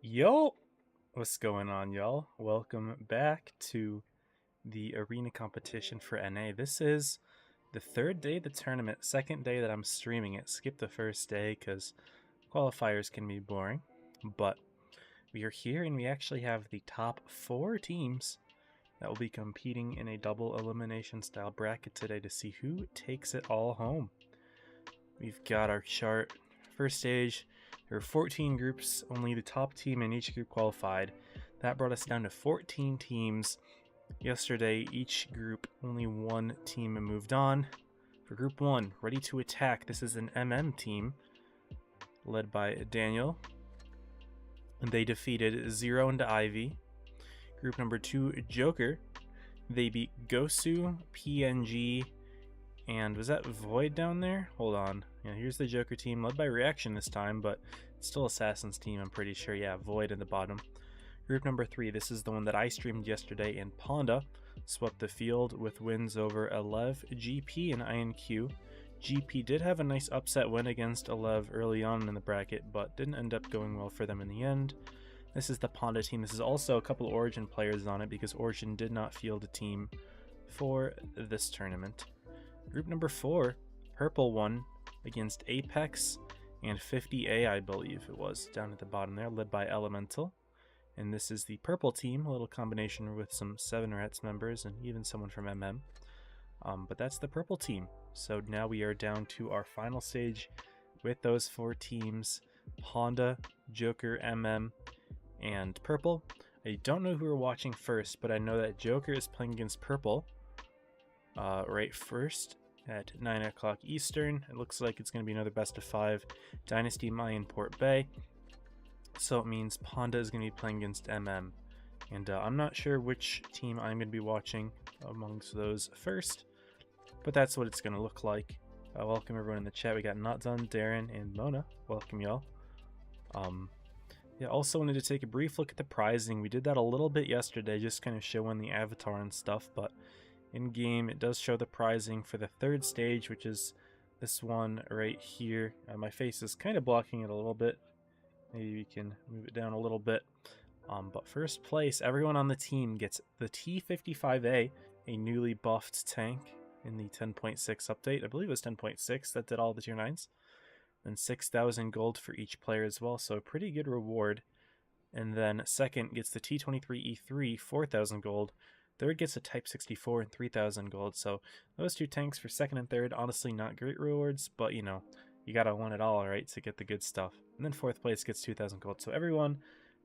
Yo, what's going on, y'all? Welcome back to the arena competition for NA. This is the third day of the tournament, second day that I'm streaming it. Skip the first day because qualifiers can be boring, but we are here and we actually have the top 4 teams that will be competing in a double elimination style bracket today to see who takes it all home. We've got our chart. First stage, there were 14 groups, only the top team in each group qualified. That brought us down to 14 teams. Yesterday, each group, only one team moved on. For Group 1, ready to attack, this is an MM team, led by Daniel. And they defeated Zero and Ivy. Group number 2, Joker. They beat Gosu, PNG, and was that Void down there? Hold on. Yeah, here's the Joker team, led by Reaction this time, but still Assassin's team, I'm pretty sure. Yeah, Void in the bottom. Group number 3, this is the one that I streamed yesterday, and Ponda swept the field with wins over Elev, GP, and INQ. GP did have a nice upset win against Elev early on in the bracket, but didn't end up going well for them in the end. This is the Ponda team. This is also a couple Origin players on it because Origin did not field a team for this tournament. Group number 4, Purple won against Apex and 50A, I believe it was, down at the bottom there, led by Elemental. And this is the Purple team, a little combination with some 7 Rats members and even someone from MM. But that's the Purple team. So now we are down to our final stage with those 4 teams, Honda, Joker, MM, and Purple. I don't know who we're watching first, but I know that Joker is playing against Purple right first at 9 o'clock Eastern. It looks like it's going to be another best of 5 Dynasty Mayan Port Bay. So it means Ponda is going to be playing against MM. And I'm not sure which team I'm going to be watching amongst those first, but that's what it's going to look like. Welcome everyone in the chat. We got Not Done, Darren, and Mona. Welcome y'all. Yeah, also wanted to take a brief look at the prizing. We did that a little bit yesterday, just kind of showing the avatar and stuff, but in game it does show the prizing for the third stage, which is this one right here. My face is kind of blocking it a little bit. Maybe we can move it down a little bit. But first place, everyone on the team gets the T55A, a newly buffed tank in the 10.6 update. I believe it was 10.6 that did all the tier 9s. And 6,000 gold for each player as well, so a pretty good reward. And then second gets the T23E3, 4,000 gold. Third gets a Type 64 and 3,000 gold. So those 2 tanks for second and third, honestly not great rewards, but you know, you gotta want it all, right, to get the good stuff. And then fourth place gets 2,000 gold. So everyone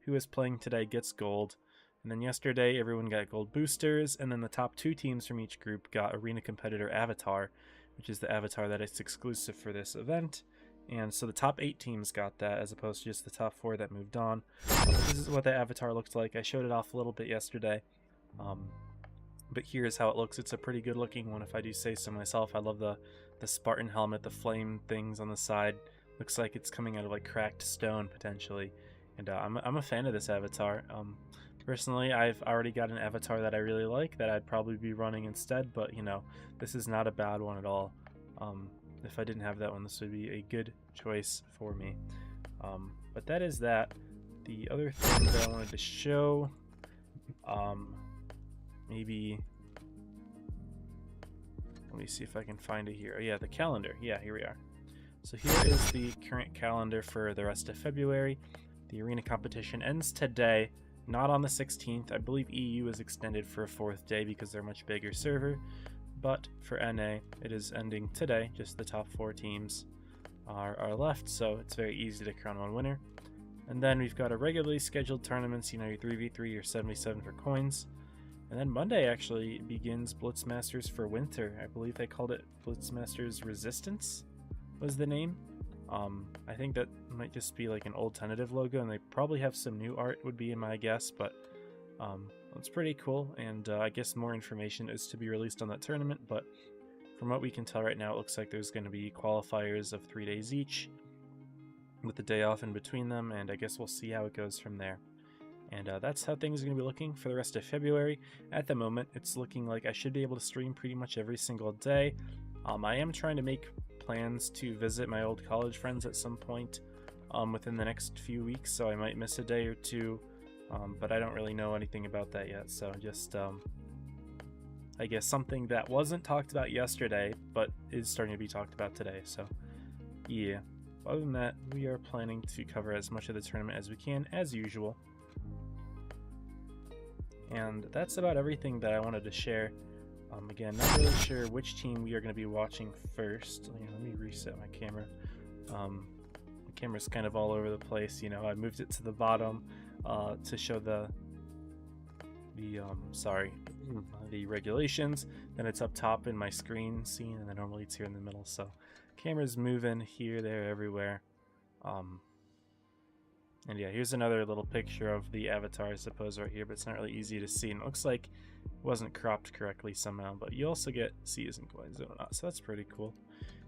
who is playing today gets gold. And then yesterday, everyone got gold boosters, and then the top 2 teams from each group got Arena Competitor Avatar, which is the avatar that is exclusive for this event. And so the top 8 teams got that, as opposed to just the top 4 that moved on. This is what the avatar looked like. I showed it off a little bit yesterday. But here's how it looks. It's a pretty good looking one, if I do say so myself. I love the Spartan helmet, the flame things on the side. Looks like it's coming out of like cracked stone potentially. And I'm a fan of this avatar. Personally, I've already got an avatar that I really like that I'd probably be running instead, but you know, this is not a bad one at all. If I didn't have that one, this would be a good choice for me. But that is that. The other thing that I wanted to show, maybe, let me see if I can find it here. Oh yeah, the calendar. Yeah, here we are. So here is the current calendar for the rest of February. The arena competition ends today, not on the 16th. I believe EU is extended for a 4th day because they're a much bigger server. But for NA, it is ending today. Just the top 4 teams are left, so it's very easy to crown one winner. And then we've got a regularly scheduled tournaments, you know, your 3v3, your 77 for coins. And then Monday actually begins Blitz Masters for winter. I believe they called it Blitz Masters Resistance was the name. I think that might just be like an old tentative logo, and they probably have some new art would be in my guess, but it's pretty cool, and I guess more information is to be released on that tournament, but from what we can tell right now, it looks like there's going to be qualifiers of 3 days each, with the day off in between them, and I guess we'll see how it goes from there. And that's how things are going to be looking for the rest of February. At the moment, it's looking like I should be able to stream pretty much every single day. I am trying to make plans to visit my old college friends at some point. within the next few weeks, so I might miss a day or two, but I don't really know anything about that yet, so just I guess something that wasn't talked about yesterday but is starting to be talked about today. So yeah, other than that, we are planning to cover as much of the tournament as we can, as usual. And that's about everything that I wanted to share. Again, not really sure which team we are going to be watching first. Let me reset my camera. The camera's kind of all over the place. I moved it to the bottom to show the regulations. Then it's up top in my screen scene, and then normally it's here in the middle. So camera's moving here, there, everywhere. And yeah, here's another little picture of the avatar, I suppose, right here, but it's not really easy to see, and it looks like it wasn't cropped correctly somehow. But you also get season coins and whatnot, so that's pretty cool.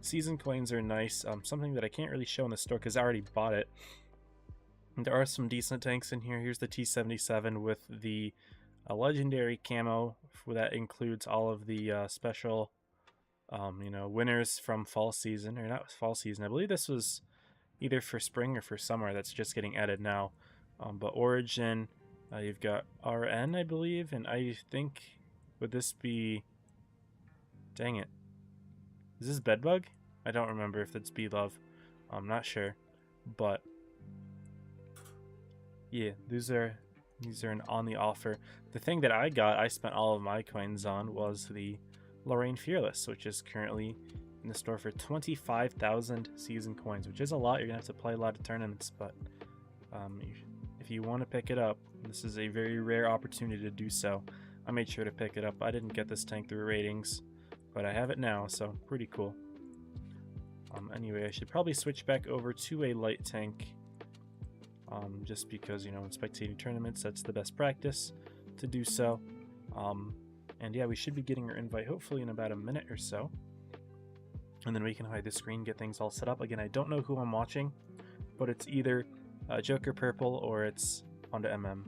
Season coins are nice, something that I can't really show in the store because I already bought it. And there are some decent tanks in here. Here's the T-77 with the legendary camo that includes all of the special winners from fall season, or not fall season. I believe this was either for spring or for summer. That's just getting added now. But Origin, you've got RN, I believe, and I think, would this be, dang it, is this Bedbug? I don't remember if it's B-Love. I'm not sure, but yeah, these are on the offer. The thing that I spent all of my coins on, was the Lorraine Fearless, which is currently in the store for 25,000 season coins, which is a lot. You're gonna have to play a lot of tournaments, but if you want to pick it up, this is a very rare opportunity to do so. I made sure to pick it up. I didn't get this tank through ratings, but I have it now, so pretty cool. Anyway, I should probably switch back over to a light tank, just because, in spectating tournaments, that's the best practice to do so. And yeah, we should be getting our invite hopefully in about a minute or so. And then we can hide the screen, get things all set up. Again, I don't know who I'm watching, but it's either Joker Purple or it's onto MM.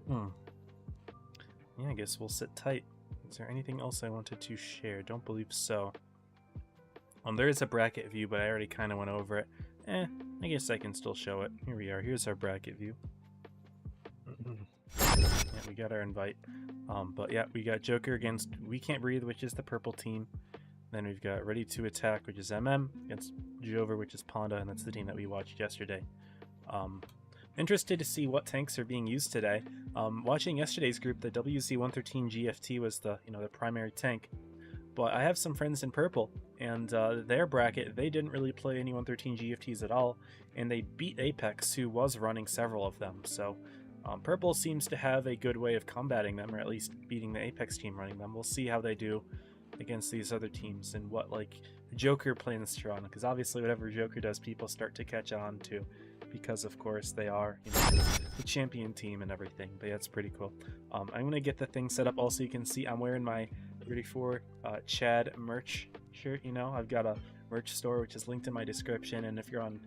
Yeah, I guess we'll sit tight. Is there anything else I wanted to share? Don't believe so. There is a bracket view, but I already kind of went over it. I guess I can still show it. Here we are. Here's our bracket view. Yeah, we got our invite. But yeah, we got Joker against We Can't Breathe, which is the purple team. Then we've got Ready to Attack, which is MM, against Jover, which is Ponda, and that's the team that we watched yesterday. Interested to see what tanks are being used today. Watching yesterday's group, the WZ-113 GFT was the primary tank. But I have some friends in purple, and their bracket, they didn't really play any 113 GFTs at all, and they beat Apex, who was running several of them. So purple seems to have a good way of combating them, or at least beating the Apex team running them. We'll see how they do against these other teams, and what Joker plans to run, because obviously whatever Joker does, people start to catch on to, because of course they are the champion team and everything. But yeah, it's pretty cool. I'm gonna get the thing set up. Also, you can see I'm wearing my Ready for Chad merch shirt. I've got a merch store which is linked in my description, and if you're on,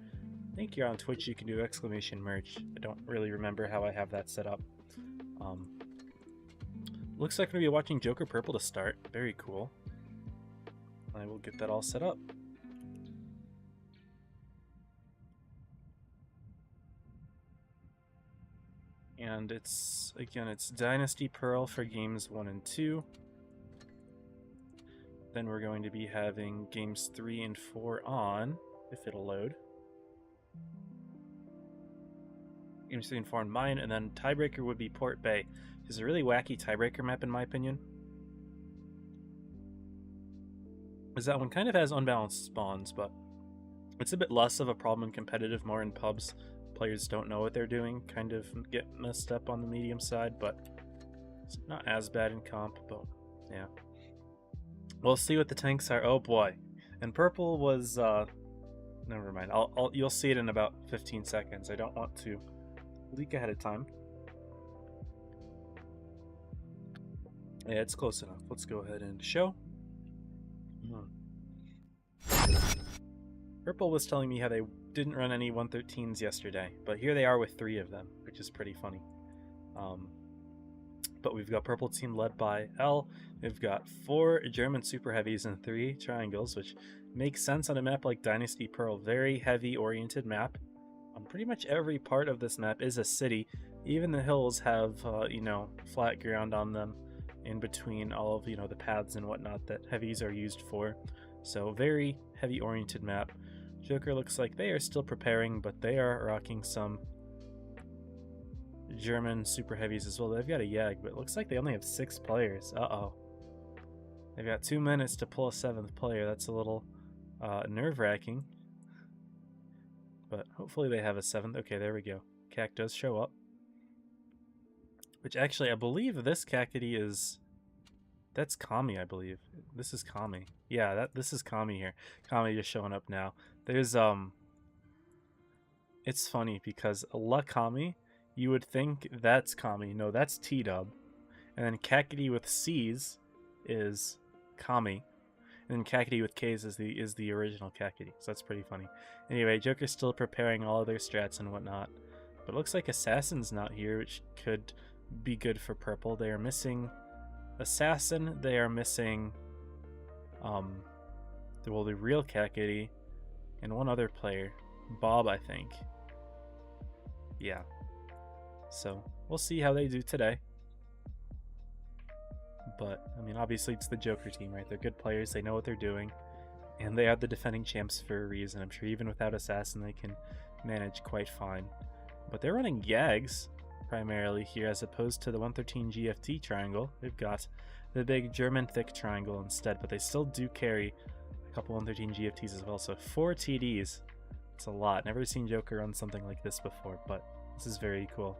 I think you're on Twitch, you can do exclamation merch. I don't really remember how I have that set up. Looks like I'm gonna be watching Joker Purple to start. Very cool. I will get that all set up. And it's Dynasty Pearl for games 1 and 2. Then we're going to be having games 3 and 4 on, if it'll load. Games 3 and 4 on mine, and then tiebreaker would be Port Bay. It's a really wacky tiebreaker map in my opinion. Because that one kind of has unbalanced spawns, but it's a bit less of a problem in competitive, more in pubs. Players don't know what they're doing, kind of get messed up on the medium side, but it's not as bad in comp, but yeah. We'll see what the tanks are. Oh boy. And purple was, never mind. You'll see it in about 15 seconds. I don't want to leak ahead of time. Yeah, it's close enough. Let's go ahead and show. Purple was telling me how they didn't run any 113s yesterday, but here they are with 3 of them, which is pretty funny. But we've got purple team led by L. We've got 4 German super heavies and 3 triangles, which makes sense on a map like Dynasty Pearl. Very heavy oriented map. Pretty much every part of this map is a city. Even the hills have, flat ground on them in between all of, the paths and whatnot that heavies are used for. So very heavy oriented map. Joker looks like they are still preparing, but they are rocking some German super heavies as well. They've got a Yag, but it looks like they only have 6 players. Uh-oh. They've got 2 minutes to pull a 7th player. That's a little nerve-wracking. But hopefully they have a 7th. Okay, there we go. Cac does show up. Which actually, I believe this Cackety is... That's Kami, I believe. This is Kami. Yeah, this is Kami here. Kami just showing up now. There's, It's funny because La Kami, you would think that's Kami. No, that's T-Dub. And then Cackety with C's is Kami. And then Cackety with K's is the original Cackety. So that's pretty funny. Anyway, Joker's still preparing all of their strats and whatnot. But it looks like Assassin's not here, which could be good for purple. They are missing Assassin. They are missing the real Cackety and one other player. Bob, I think. Yeah. So we'll see how they do today. But, I mean, obviously it's the Joker team, right? They're good players, they know what they're doing, and they are the defending champs for a reason. I'm sure even without Assassin they can manage quite fine. But they're running Yags primarily here as opposed to the 113 GFT triangle. They've got the big German thick triangle instead, but they still do carry a couple 113 GFTs as well. So 4 TDs, it's a lot. Never seen Joker run something like this before, but this is very cool.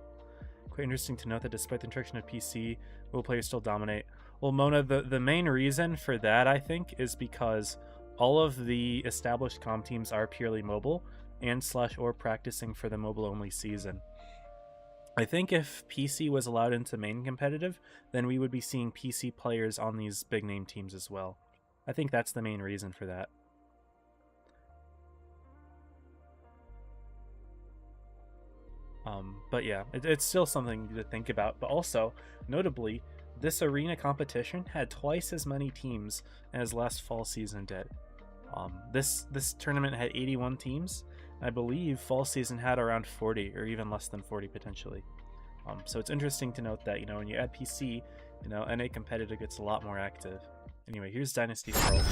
Quite interesting to note that despite the introduction of PC, will players still dominate? Well, Mona, the main reason for that, I think, is because all of the established comm teams are purely mobile and /or practicing for the mobile-only season. I think if PC was allowed into main competitive, then we would be seeing PC players on these big-name teams as well. I think that's the main reason for that. But yeah, it's still something to think about. But also, notably, this arena competition had twice as many teams as last fall season did. This tournament had 81 teams. I believe fall season had around 40, or even less than 40 potentially. So it's interesting to note that, when you add PC, NA competitive gets a lot more active. Anyway, here's Dynasty Pearl.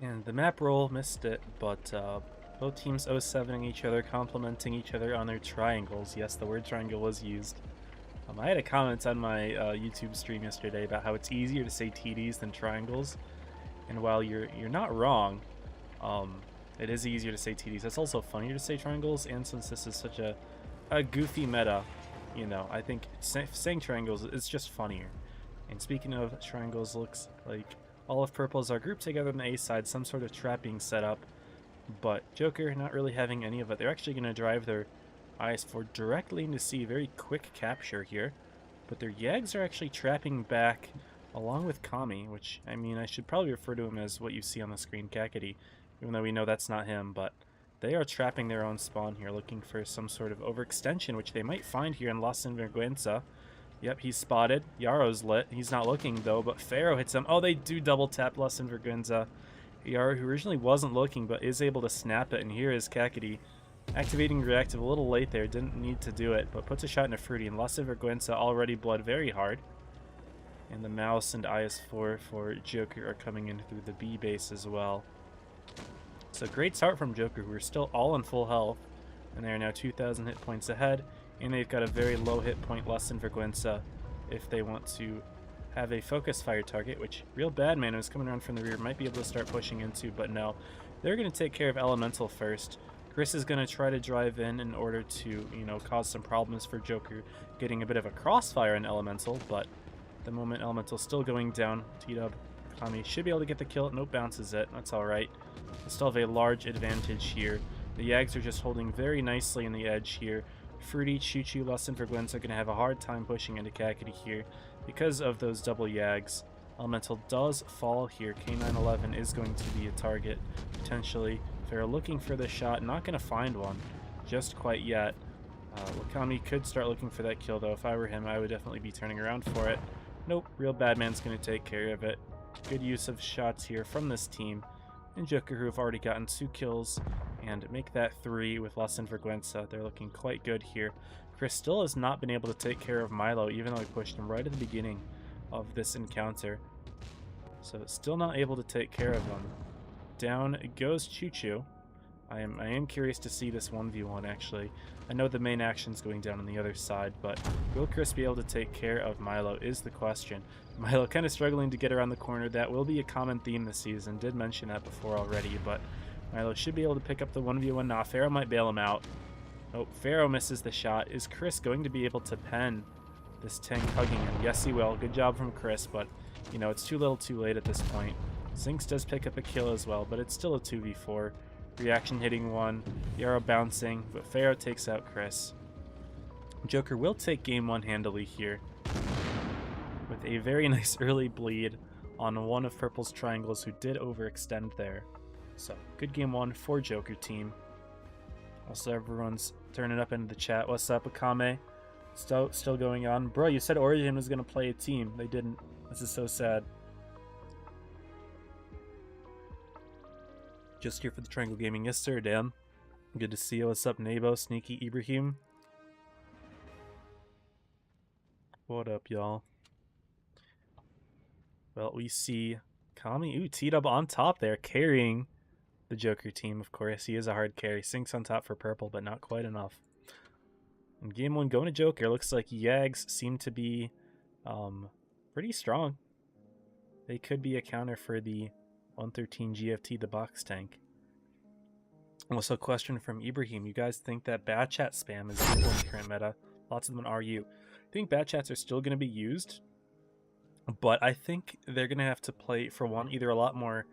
And the map roll missed it, but both teams 0-7ing each other, complimenting each other on their triangles. Yes, the word triangle was used. I had a comment on my YouTube stream yesterday about how it's easier to say TDs than triangles, and while you're not wrong, it is easier to say TDs. It's also funnier to say triangles, and since this is such a goofy meta, I think saying triangles is just funnier. And speaking of triangles, looks like all of purples are grouped together on the A side, some sort of trap being set up, but Joker not really having any of it. They're actually going to drive their IS-4 directly into C. Very quick capture here, but their Yags are actually trapping back along with Kami, which, I mean, I should probably refer to him as what you see on the screen, Cackety, even though we know that's not him, but they are trapping their own spawn here, looking for some sort of overextension, which they might find here in La Sinvergüenza. Yep, he's spotted. Yaro's lit. He's not looking, though, but Pharaoh hits him. Oh, they do double tap La Sinvergüenza. Yaro, who originally wasn't looking, but is able to snap it, and here is Cackety. Activating reactive a little late there, didn't need to do it, but puts a shot in a Fruity, and La Sinvergüenza already bled very hard. And the Mouse and IS-4 for Joker are coming in through the B base as well. So great start from Joker, who are still all in full health, and they are now 2,000 hit points ahead. And they've got a very low hit point La Sinvergüenza if they want to have a focus fire target, which Real Badman, who's coming around from the rear, might be able to start pushing into, but no. They're going to take care of Elemental first. Chris is going to try to drive in order to, cause some problems for Joker, getting a bit of a crossfire in Elemental, but the moment, Elemental still going down. T-Dub, Kami should be able to get the kill. Nope, bounces it. That's alright. They still have a large advantage here. The Yags are just holding very nicely in the edge here. Fruity, Choo-Choo, Lesson for Gwens are going to have a hard time pushing into Kakity here because of those double Yags. Elemental does fall here. K911 is going to be a target, potentially. If they're looking for the shot, not going to find one just quite yet. Wakami could start looking for that kill, though. If I were him, I would definitely be turning around for it. Nope, Real Badman's going to take care of it. Good use of shots here from this team. And Joker, who have already gotten 2 kills, and make that 3 with Lesson for Gwensa. They're looking quite good here. Chris still has not been able to take care of Milo, even though he pushed him right at the beginning of this encounter. So still not able to take care of him. Down goes Choo-Choo. I am curious to see this 1v1 actually. I know the main action's going down on the other side, but will Chris be able to take care of Milo is the question. Milo kind of struggling to get around the corner. That will be a common theme this season. Did mention that before already, but Milo should be able to pick up the 1v1 now. Pharaoh might bail him out. Oh, Pharaoh misses the shot. Is Chris going to be able to pen this tank hugging him? Yes, he will. Good job from Chris, but you know, it's too little too late at this point. Zinx does pick up a kill as well, but it's still a 2v4. Reaction hitting one, the arrow bouncing, but Pharaoh takes out Chris. Joker will take game 1 handily here with a very nice early bleed on one of Purple's triangles who did overextend there. So, good game 1 for Joker team. Also, everyone's turning up into the chat. What's up, Akame? Still going on. Bro, you said Origin was going to play a team. They didn't. This is so sad. Just here for the Triangle Gaming. Yes, sir, Dan. Good to see you. What's up, Nabo, Sneaky, Ibrahim? What up, y'all? Well, we see Kami. Ooh, T-Dub on top there, carrying the Joker team, of course. He is a hard carry. Sinks on top for Purple, but not quite enough. In game 1, going to Joker. Looks like Yags seem to be pretty strong. They could be a counter for the 113 GFT, the box tank. Also, a question from Ibrahim. You guys think that bad chat spam is useful in the current meta? Lots of them are you. I think bad chats are still going to be used, but I think they're going to have to play, for one, either a lot more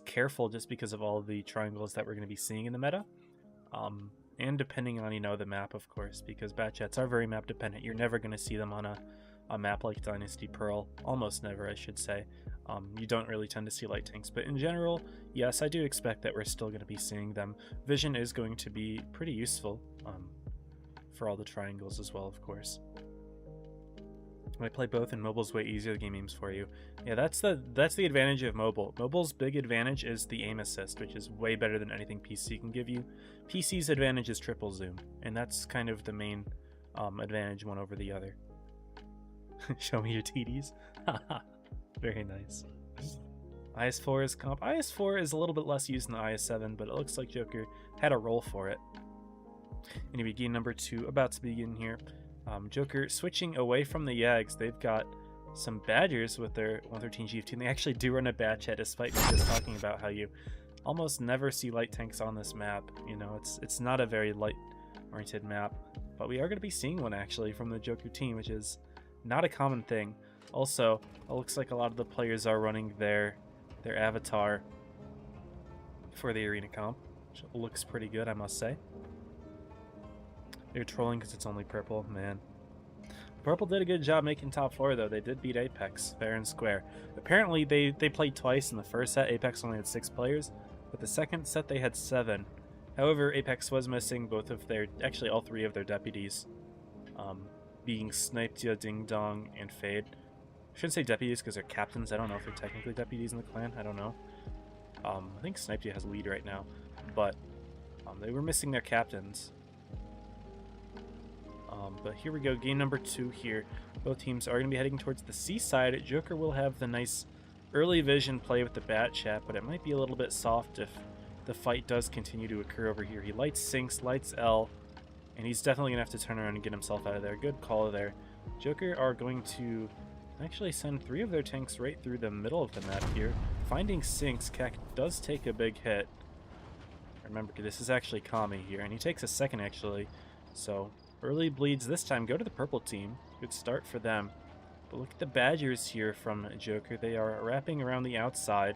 careful just because of all of the triangles that we're going to be seeing in the meta, and depending on, you know, the map, of course, because bad chats are very map dependent. You're never going to see them on a map like Dynasty Pearl. Almost never, I should say. You don't really tend to see light tanks, but in general, yes, I do expect that we're still going to be seeing them. Vision is going to be pretty useful for all the triangles as well, of course. I play both, and mobile's way easier to game aims for you. Yeah, that's the advantage of mobile. Mobile's big advantage is the aim assist, which is way better than anything PC can give you. PC's advantage is triple zoom, and that's kind of the main advantage one over the other. Show me your TDs. Very nice. IS4 is comp. IS4 is a little bit less used than the IS7, but it looks like Joker had a role for it. Anyway, game number 2 about to begin here. Joker switching away from the Yags. They've got some Badgers with their 113 GFT, and they actually do run a bad chat, despite me just talking about how you almost never see light tanks on this map. You know, it's not a very light-oriented map, but we are going to be seeing one actually from the Joker team, which is not a common thing. Also, it looks like a lot of the players are running their avatar for the arena comp, which looks pretty good, I must say. They're trolling because it's only Purple, man. Purple did a good job making top 4, though. They did beat Apex fair and square. Apparently, they played twice in the first set. Apex only had 6 players, but the second set they had 7. However, Apex was missing both of their, actually all 3 of their deputies, being Sniped, Ding Dong, and Fade. I shouldn't say deputies because they're captains. I don't know if they're technically deputies in the clan. I don't know. I think Sniped has lead right now, but they were missing their captains. But here we go, game number 2 here. Both teams are going to be heading towards the seaside. Joker will have the nice early vision play with the bat chat, but it might be a little bit soft if the fight does continue to occur over here. He lights Sinks, lights L, and he's definitely going to have to turn around and get himself out of there. Good call there. Joker are going to actually send 3 of their tanks right through the middle of the map here. Finding Sinks, Kek does take a big hit. Remember, this is actually Kami here, and he takes a second actually, so early bleeds this time go to the Purple team. Good start for them. But look at the Badgers here from Joker. They are wrapping around the outside.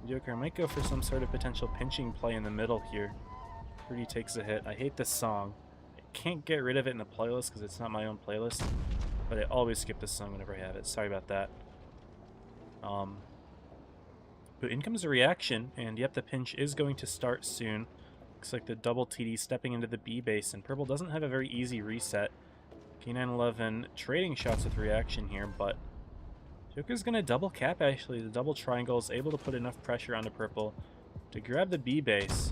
Joker might go for some sort of potential pinching play in the middle here. Purdy takes a hit. I hate this song. I can't get rid of it in the playlist because it's not my own playlist. But I always skip this song whenever I have it. Sorry about that. But in comes a reaction, and yep, the pinch is going to start soon. Looks like the double TD stepping into the B base, and Purple doesn't have a very easy reset. K911 trading shots with reaction here, but Joker's going to double cap, actually. The double triangle is able to put enough pressure onto Purple to grab the B base.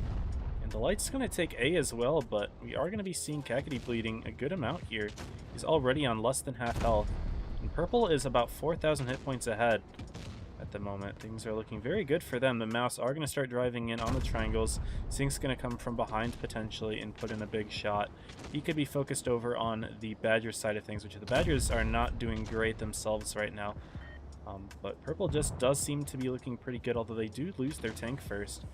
And the Light's going to take A as well, but we are going to be seeing Kakady bleeding a good amount here. He's already on less than half health. And Purple is about 4,000 hit points ahead at the moment. Things are looking very good for them. The Mouse are going to start driving in on the triangles. Sync's going to come from behind potentially and put in a big shot. He could be focused over on the Badgers side of things, which the Badgers are not doing great themselves right now. But Purple just does seem to be looking pretty good, although they do lose their tank first.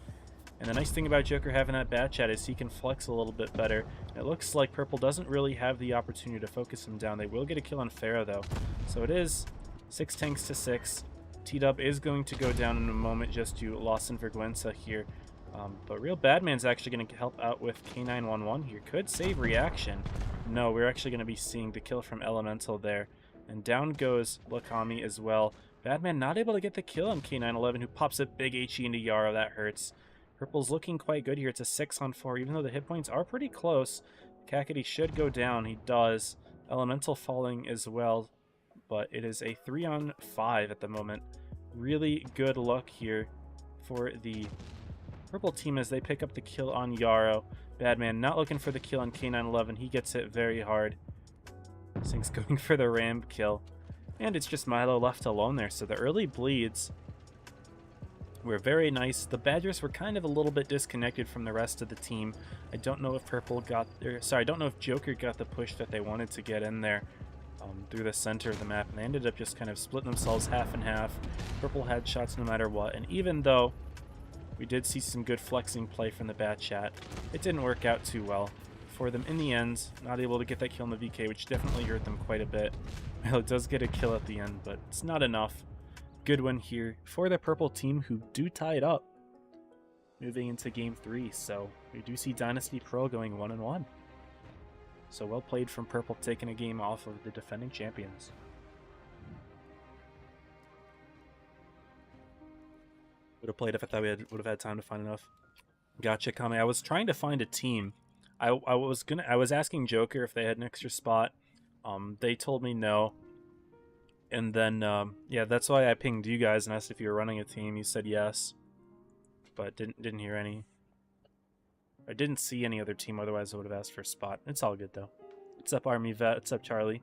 And the nice thing about Joker having that bat chat is he can flex a little bit better. It looks like Purple doesn't really have the opportunity to focus him down. They will get a kill on Pharaoh, though. So it is 6 tanks to 6. T-Dub is going to go down in a moment just to Loss and Vergüenza here. But Real Badman's actually going to help out with K911 here. Could save reaction. No, we're actually going to be seeing the kill from Elemental there. And down goes Lakami as well. Badman not able to get the kill on K911, who pops a big HE into Yarrow. That hurts. Purple's looking quite good here. It's a 6-on-4, even though the hit points are pretty close. Kakady should go down. He does. Elemental falling as well, but it is a 3-on-5 at the moment. Really good luck here for the Purple team as they pick up the kill on Yarrow. Badman not looking for the kill on K911. He gets hit very hard. Sync's going for the Ram kill. And it's just Milo left alone there, so the early bleeds were very nice. The Badgers were kind of a little bit disconnected from the rest of the team. I don't know if I don't know if Joker got the push that they wanted to get in there through the center of the map, and they ended up just kind of splitting themselves half and half. Purple had shots no matter what, and even though we did see some good flexing play from the Bat Chat, it didn't work out too well for them in the end. Not able to get that kill in the VK, which definitely hurt them quite a bit. Well, it does get a kill at the end, but it's not enough. Good one here for the Purple team, who do tie it up moving into Game 3. So we do see Dynasty Pro going 1-1. So well played from Purple, taking a game off of the defending champions. Would have played if I thought we would have had time to find enough. Gotcha, Kame. I was trying to find a team. I was asking Joker if they had an extra spot. They told me no. And then, yeah, that's why I pinged you guys and asked if you were running a team. You said yes, but didn't hear any. I didn't see any other team, otherwise I would have asked for a spot. It's all good, though. What's up, Army Vet? What's up, Charlie?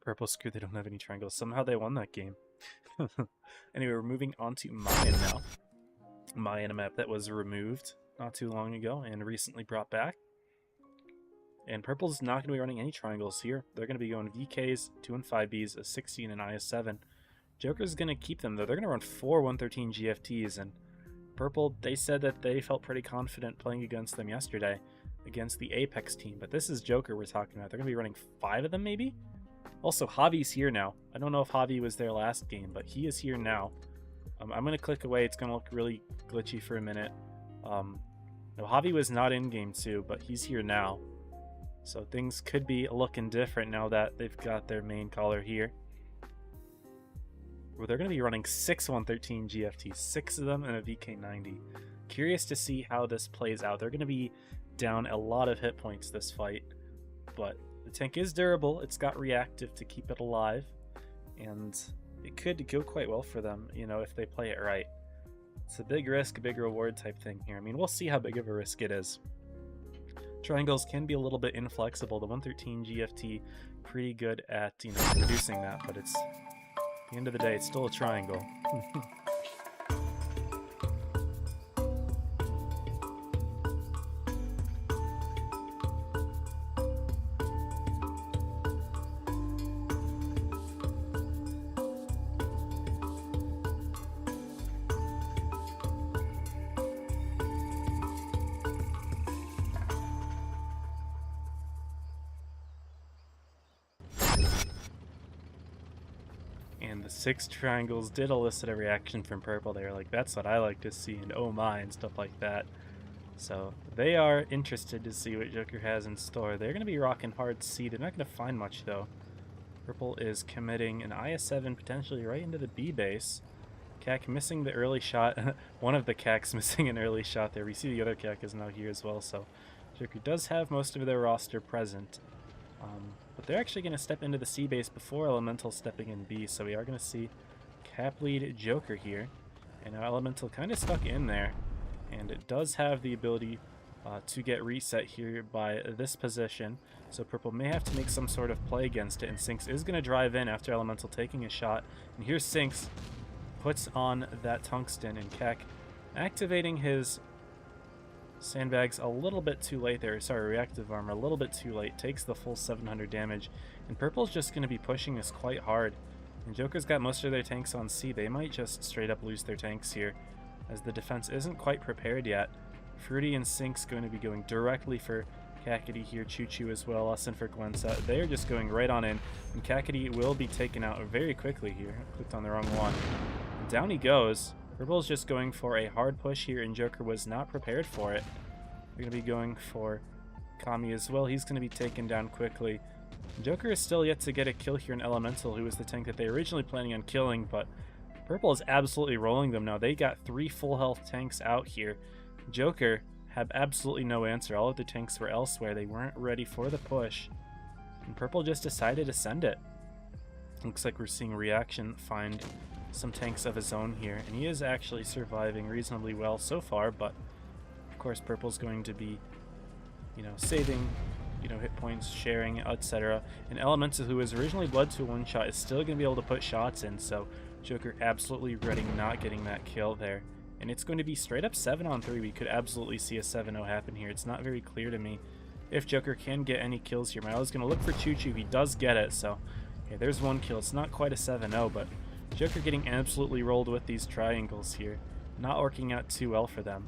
Purple screw, they don't have any triangles. Somehow they won that game. Anyway, we're moving on to Mayan now. Mayan, a map that was removed not too long ago and recently brought back. And Purple's not going to be running any triangles here. They're going to be going VKs, 2 and 5Bs, a 16 and IS7. Joker's going to keep them, though. They're going to run 4 113 GFTs, and Purple, they said that they felt pretty confident playing against them yesterday, against the Apex team. But this is Joker we're talking about. They're going to be running 5 of them, maybe? Also, Javi's here now. I don't know if Javi was there last game, but he is here now. I'm going to click away. It's going to look really glitchy for a minute. No, Javi was not in game 2, but he's here now. So things could be looking different now that they've got their main caller here. Well, they're going to be running 6 113 GFTs, 6 of them and a VK90. Curious to see how this plays out. They're going to be down a lot of hit points this fight, but the tank is durable. It's got reactive to keep it alive, and it could go quite well for them, you know, if they play it right. It's a big risk, big reward type thing here. I mean, we'll see how big of a risk it is. Triangles can be a little bit inflexible. The 113 GFT, pretty good at, you know, reducing that, but it's, at the end of the day, it's still a triangle. And the 6 triangles did elicit a reaction from Purple. They were like, that's what I like to see, and oh my, and stuff like that. So they are interested to see what Joker has in store. They're going to be rocking hard C. They're not going to find much, though. Purple is committing an IS-7 potentially right into the B base. Cac missing the early shot. One of the Cacs missing an early shot there. We see the other Cac is now here as well, so Joker does have most of their roster present. But they're actually going to step into the C base before Elemental stepping in B, so we are going to see Cap lead Joker here. And now Elemental kind of stuck in there, and it does have the ability to get reset here by this position. So Purple may have to make some sort of play against it, and Sinks is going to drive in after Elemental taking a shot. And here's Sinks, puts on that Tungsten, and Cac activating his sandbags a little bit too late there. Sorry, reactive armor a little bit too late. Takes the full 700 damage, and Purple's just going to be pushing this quite hard. And Joker's got most of their tanks on C. They might just straight up lose their tanks here, as the defense isn't quite prepared yet. Fruity and Sinks going to be going directly for Cackety here. Choo-Choo as well, Austin for Gwensa. They are just going right on in, and Cackety will be taken out very quickly here. Clicked on the wrong one. And down he goes. Purple's just going for a hard push here, and Joker was not prepared for it. They're going to be going for Kami as well. He's going to be taken down quickly. Joker is still yet to get a kill here in Elemental, who was the tank that they were originally planning on killing, but Purple is absolutely rolling them now. They got 3 full health tanks out here. Joker had absolutely no answer. All of the tanks were elsewhere. They weren't ready for the push, and Purple just decided to send it. Looks like we're seeing Reaction find some tanks of his own here, and he is actually surviving reasonably well so far, but of course Purple's going to be, saving, hit points, sharing, etc. And Elemental, who was originally bled to a one-shot, is still going to be able to put shots in, so Joker absolutely regretting not getting that kill there. And it's going to be straight up 7-on-3. We could absolutely see a 7-0 happen here. It's not very clear to me if Joker can get any kills here. Milo's going to look for Choo-Choo. He does get it, so okay, there's one kill. It's not quite a 7-0, but Joker getting absolutely rolled with these triangles here. Not working out too well for them.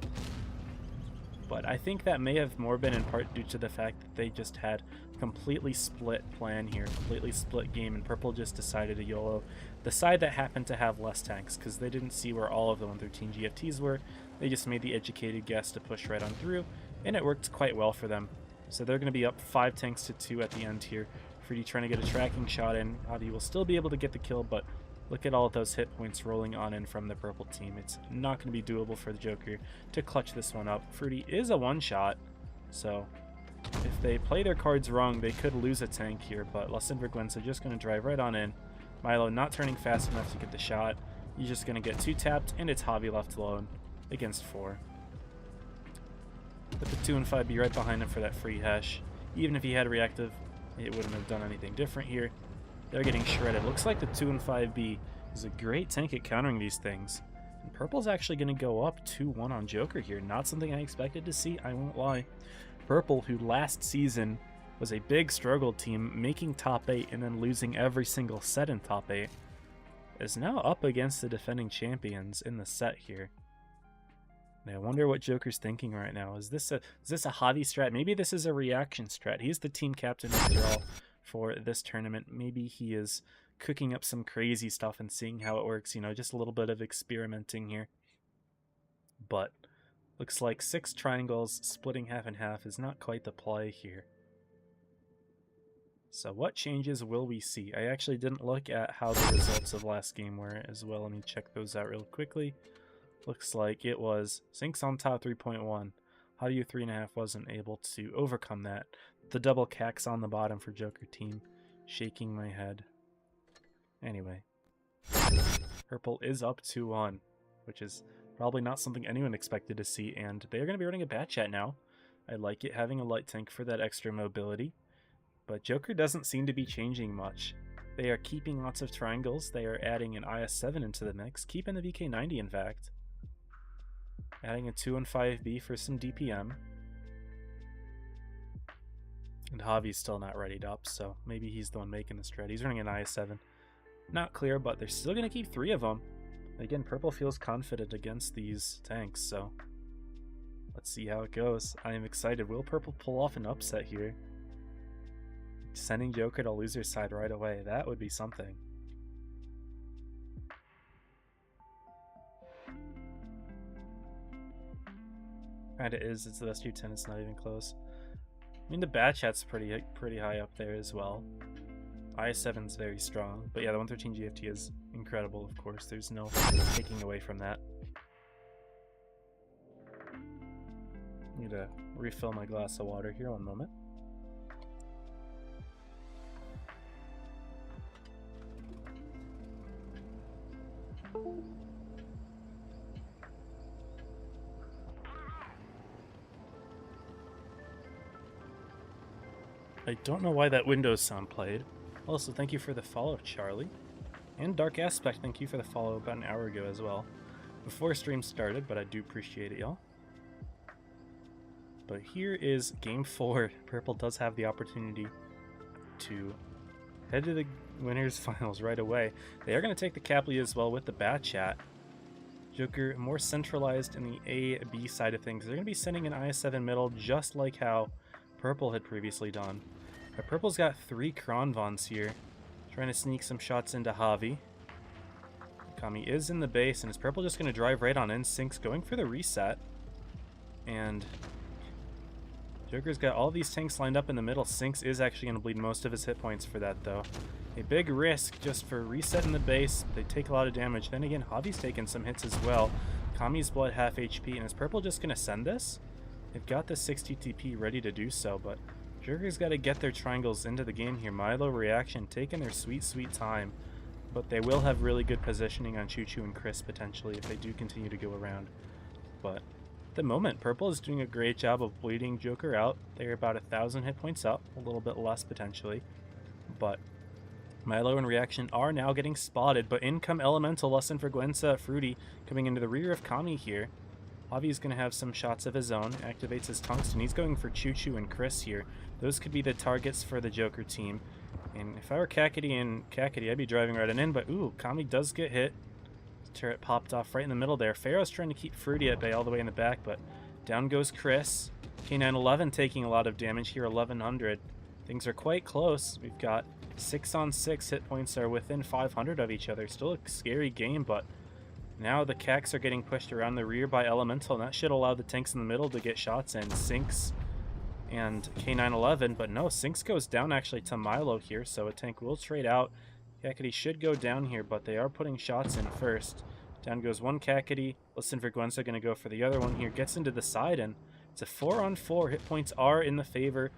But I think that may have more been in part due to the fact that they just had a completely split plan here, completely split game, and Purple just decided to YOLO the side that happened to have less tanks, because they didn't see where all of the 113 GFTs were. They just made the educated guess to push right on through, and it worked quite well for them. So they're going to be up 5 tanks to 2 at the end here. Fruity trying to get a tracking shot in. Audi will still be able to get the kill, but look at all of those hit points rolling on in from the Purple team. It's not going to be doable for the Joker to clutch this one up. Fruity is a one-shot, so if they play their cards wrong, they could lose a tank here, but Lesson for Gwensa just going to drive right on in. Milo not turning fast enough to get the shot. He's just going to get 2 tapped, and it's Javi left alone against 4. But the 2 and 5 be right behind him for that free hash. Even if he had reactive, it wouldn't have done anything different here. They're getting shredded. Looks like the 2 and 5B is a great tank at countering these things. And Purple's actually going to go up 2-1 on Joker here. Not something I expected to see, I won't lie. Purple, who last season was a big struggle team, making top 8 and then losing every single set in top 8, is now up against the defending champions in the set here. And I wonder what Joker's thinking right now. Is this a Javi strat? Maybe this is a reaction strat. He's the team captain after all for this tournament. Maybe he is cooking up some crazy stuff and seeing how it works, just a little bit of experimenting here. But looks like 6 triangles splitting half and half is not quite the play here. So what changes will we see? I actually didn't look at how the results of last game were as well. Let me check those out real quickly. Looks like it was Sinks on top 3.1. How do you 3.5 wasn't able to overcome that. The double Cacs on the bottom for Joker team. Shaking my head. Anyway. Purple is up 2-1, which is probably not something anyone expected to see, and they're going to be running a bat chat now. I like it having a light tank for that extra mobility. But Joker doesn't seem to be changing much. They are keeping lots of triangles. They are adding an IS-7 into the mix, keeping the VK-90 in fact. Adding a 2 and 5B for some DPM. And Javi's still not readied up, so maybe he's the one making the strat. He's running an IS-7. Not clear, but they're still going to keep 3 of them. Again, Purple feels confident against these tanks, so let's see how it goes. I am excited. Will Purple pull off an upset here? Sending Joker to loser's side right away. That would be something. Kinda is. It's the best U10. It's not even close. I mean, the bad chat's pretty high up there as well. I7's very strong, but yeah, the 113 GFT is incredible. Of course, there's no taking away from that. Need to refill my glass of water here. One moment. I don't know why that Windows sound played. Also, thank you for the follow, Charlie. And Dark Aspect, thank you for the follow about an hour ago as well. Before stream started, but I do appreciate it, y'all. But here is Game 4. Purple does have the opportunity to head to the winners finals right away. They are going to take the Capley as well with the Bat Chat. Joker more centralized in the A-B side of things. They're going to be sending an I7 middle just like how Purple had previously done. But Purple's got 3 Kronvons here, trying to sneak some shots into Javi. Kami is in the base, and is Purple just going to drive right on in? Sync's going for the reset. And Joker's got all these tanks lined up in the middle. Syncs is actually going to bleed most of his hit points for that, though. A big risk just for resetting the base. They take a lot of damage. Then again, Javi's taking some hits as well. Kami's blood half HP, and is Purple just going to send this? They've got the 60 TP ready to do so, but Joker's got to get their triangles into the game here. Milo, Reaction taking their sweet time, but they will have really good positioning on Choo Choo and Chris potentially if they do continue to go around. But at the moment, Purple is doing a great job of bleeding Joker out. They're about 1,000 hit points up, a little bit less potentially, but Milo and Reaction are now getting spotted, but in come Elemental, Lesson for Gwenza, Fruity coming into the rear of Kami here. Javi's going to have some shots of his own, activates his Tungsten. He's going for Choo Choo and Chris here. Those could be the targets for the Joker team. And if I were Kakity and Kakity, I'd be driving right in, but ooh, Kami does get hit. His turret popped off right in the middle there. Pharaoh's trying to keep Fruity at bay all the way in the back, but down goes Chris. K911 taking a lot of damage here, 1100. Things are quite close. We've got 6-on-6 hit points are within 500 of each other. Still a scary game, but now the Cax are getting pushed around the rear by Elemental, and that should allow the tanks in the middle to get shots in. Syncs and K911, but no, Syncs goes down actually to Milo here, so a tank will trade out. Kakity should go down here, but they are putting shots in first. Down goes one Kakity. Listen for Gwenza going to go for the other one here. Gets into the side, and it's a 4-on-4. Hit points are in the favor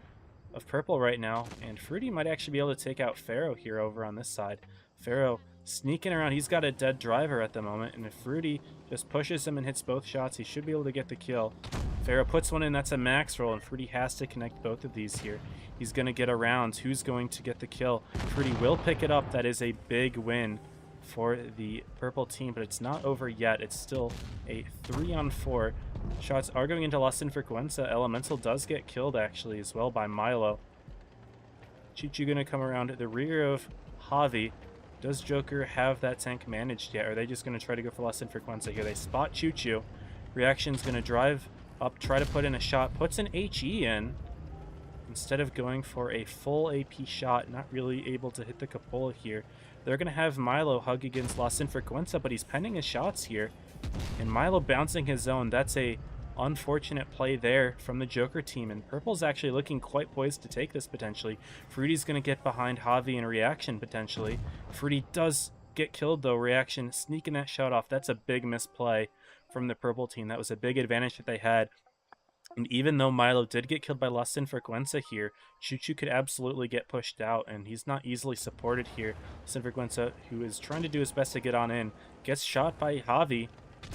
of Purple right now, and Fruity might actually be able to take out Pharaoh here over on this side. Pharaoh sneaking around. He's got a dead driver at the moment, and if Fruity just pushes him and hits both shots, he should be able to get the kill. Pharaoh puts one in. That's a max roll, and Fruity has to connect both of these here. He's going to get around. Who's going to get the kill? Fruity will pick it up. That is a big win for the Purple team, but it's not over yet. It's still a 3-on-4. Shots are going into Lesson for Gwenza. Elemental does get killed actually as well by Milo. Choo Choo going to come around at the rear of Javi. Does Joker have that tank managed yet? Or are they just going to try to go for Lesson for Gwenza here? They spot Choo Choo. Reaction's going to drive up, try to put in a shot. Puts an HE in instead of going for a full AP shot. Not really able to hit the cupola here. They're going to have Milo hug against Lesson for Gwenza, but he's pending his shots here. And Milo bouncing his own. That's a unfortunate play there from the Joker team, and Purple's actually looking quite poised to take this potentially. Fruity's going to get behind Javi in Reaction potentially. Fruity does get killed though. Reaction sneaking that shot off. That's a big misplay from the Purple team. That was a big advantage that they had. And even though Milo did get killed by Lesson for Gwenza here, Choo Choo could absolutely get pushed out, and he's not easily supported here. Lesson for Gwenza, who is trying to do his best to get on in, gets shot by Javi.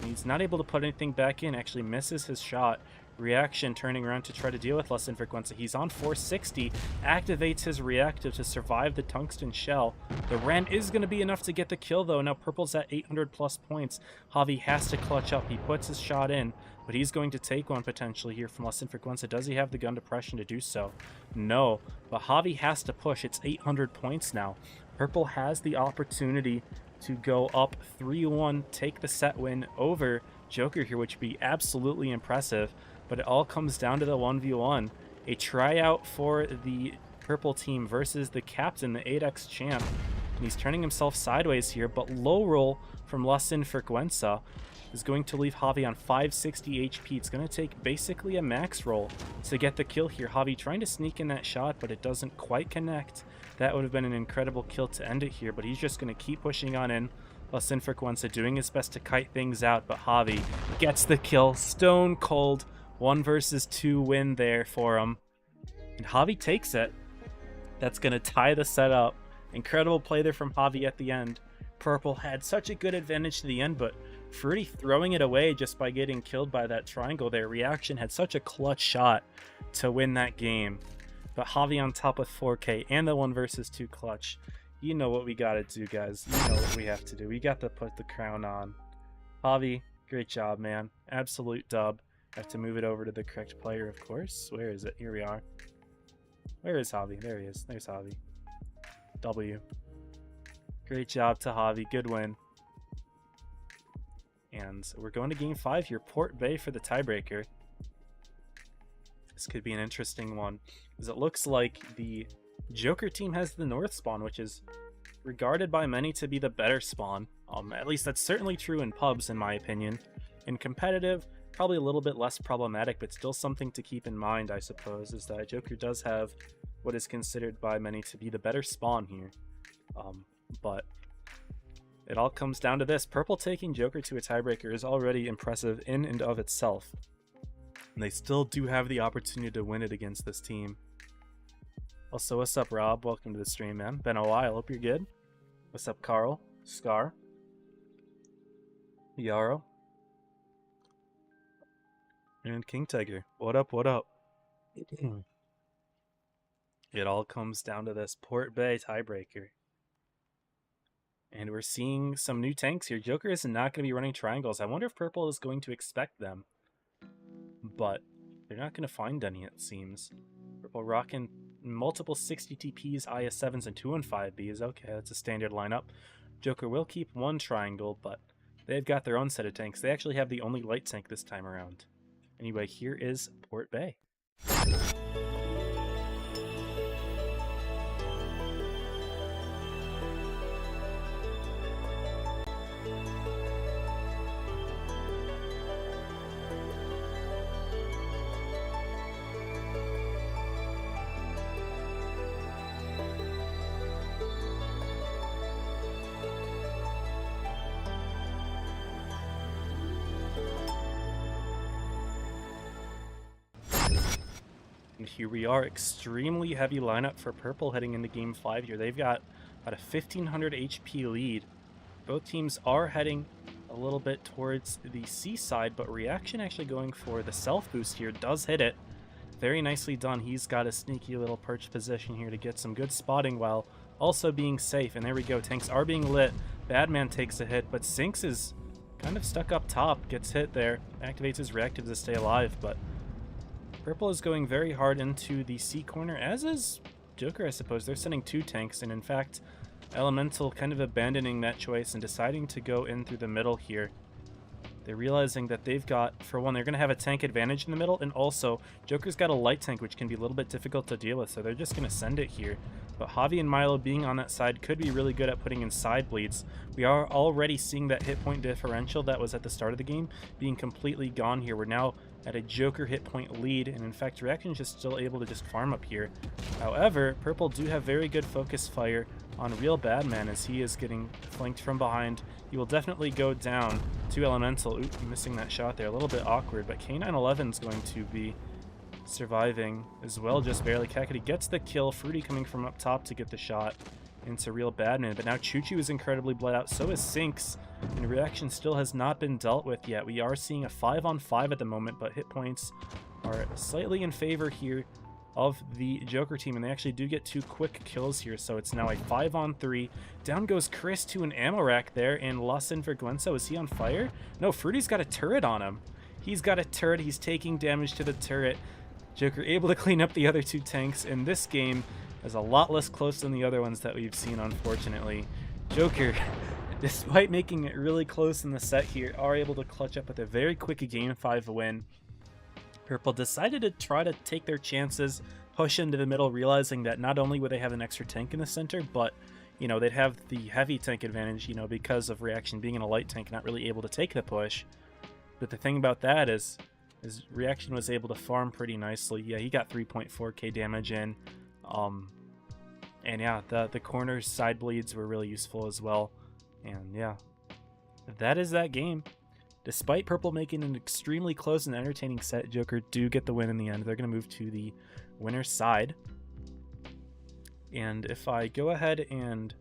He's not able to put anything back in, actually misses his shot. Reaction turning around to try to deal with Lesson for Gwenza. He's on 460, activates his reactive to survive the tungsten shell. The Ren is going to be enough to get the kill though. Now Purple's at 800 plus points. Javi has to clutch up. He puts his shot in, but he's going to take one potentially here from Lesson for Gwenza. Does he have the gun depression to do so? No, but Javi has to push. It's 800 points now. Purple has the opportunity to go up 3-1, take the set win over Joker here, which would be absolutely impressive. But it all comes down to the 1v1. A tryout for the Purple team versus the captain, the 8x champ. And he's turning himself sideways here, but low roll from Lesson for Gwenza. is going to leave Javi on 560 HP. It's going to take basically a max roll to get the kill here. Javi trying to sneak in that shot, but it doesn't quite connect. That would have been an incredible kill to end it here, but he's just going to keep pushing on in. Plus Infrequenza doing his best to kite things out, but Javi gets the kill. Stone cold 1 versus 2 win there for him. And Javi takes it. That's going to tie the set up. Incredible play there from Javi at the end. Purple had such a good advantage to the end, but Fruity throwing it away just by getting killed by that triangle there. Reaction had such a clutch shot to win that game. But Javi on top with 4K and the 1 versus 2 clutch. You know what we gotta do, guys. You know what we have to do. We got to put the crown on. Javi, great job, man. Absolute dub. Have to move it over to the correct player, of course. Where is it? Here we are. Where is Javi? There he is. There's Javi. W. Great job to Javi. Good win. And we're going to game 5 here. Port Bay for the tiebreaker. This could be an interesting one, as it looks like the Joker team has the north spawn, which is regarded by many to be the better spawn. At least that's certainly true in pubs, in my opinion. In competitive, probably a little bit less problematic, but still something to keep in mind, I suppose, is that Joker does have what is considered by many to be the better spawn here. But it all comes down to this. Purple taking Joker to a tiebreaker is already impressive in and of itself. And they still do have the opportunity to win it against this team. Also, what's up, Rob? Welcome to the stream, man. Been a while. Hope you're good. What's up, Carl? Scar? Yarrow? And King Tiger. What up, what up? It all comes down to this Port Bay tiebreaker. And we're seeing some new tanks here. Joker is not going to be running triangles. I wonder if Purple is going to expect them. But they're not going to find any, it seems. Purple rocking multiple 60 TPs, IS-7s, and 215Bs. Okay, that's a standard lineup. Joker will keep 1 triangle, but they've got their own set of tanks. They actually have the only light tank this time around. Anyway, here is Port Bay. And here we are, extremely heavy lineup for Purple heading into Game 5 here. They've got about a 1500 HP lead. Both teams are heading a little bit towards the C side, but Reaction actually going for the self boost here does hit it. Very nicely done. He's got a sneaky little perch position here to get some good spotting while also being safe. And there we go, tanks are being lit. Badman takes a hit, but Sinks is kind of stuck up top, gets hit there, activates his reactive to stay alive, but Purple is going very hard into the C corner, as is Joker, I suppose. They're sending 2 tanks, and in fact, Elemental kind of abandoning that choice and deciding to go in through the middle here. They're realizing that they've got, for one, they're going to have a tank advantage in the middle, and also, Joker's got a light tank, which can be a little bit difficult to deal with, so they're just going to send it here. But Javi and Milo being on that side could be really good at putting in side bleeds. We are already seeing that hit point differential that was at the start of the game being completely gone here. We're now at a Joker hit point lead, and in fact, Reaction's just still able to just farm up here. However, Purple do have very good focus fire on Real Badman as he is getting flanked from behind. He will definitely go down to Elemental. Oop, missing that shot there. A little bit awkward, but K911 is going to be surviving as well, just barely. Kakity gets the kill. Fruity coming from up top to get the shot into Real Badman, but now Choo Choo is incredibly bled out. So is Sinks, and Reaction still has not been dealt with yet. We are seeing a 5-on-5 at the moment, but hit points are slightly in favor here of the Joker team, and they actually do get 2 quick kills here, so it's now a 5-on-3. Down goes Chris to an ammo rack there, and Los Infreguenza, is he on fire? No, Fruity's got a turret on him. He's got a turret, he's taking damage to the turret. Joker able to clean up the other 2 tanks, and this game is a lot less close than the other ones that we've seen, unfortunately. Joker, despite making it really close in the set here, are able to clutch up with a very quick Game 5 win. Purple decided to try to take their chances, push into the middle, realizing that not only would they have an extra tank in the center, but, you know, they'd have the heavy tank advantage, you know, because of Reaction being in a light tank, not really able to take the push. But the thing about that is his reaction was able to farm pretty nicely. Yeah, he got 3.4k damage in. And yeah, the corner side bleeds were really useful as well. And yeah, that is that game. Despite Purple making an extremely close and entertaining set, Joker do get the win in the end. They're going to move to the winner's side. And if I go ahead and,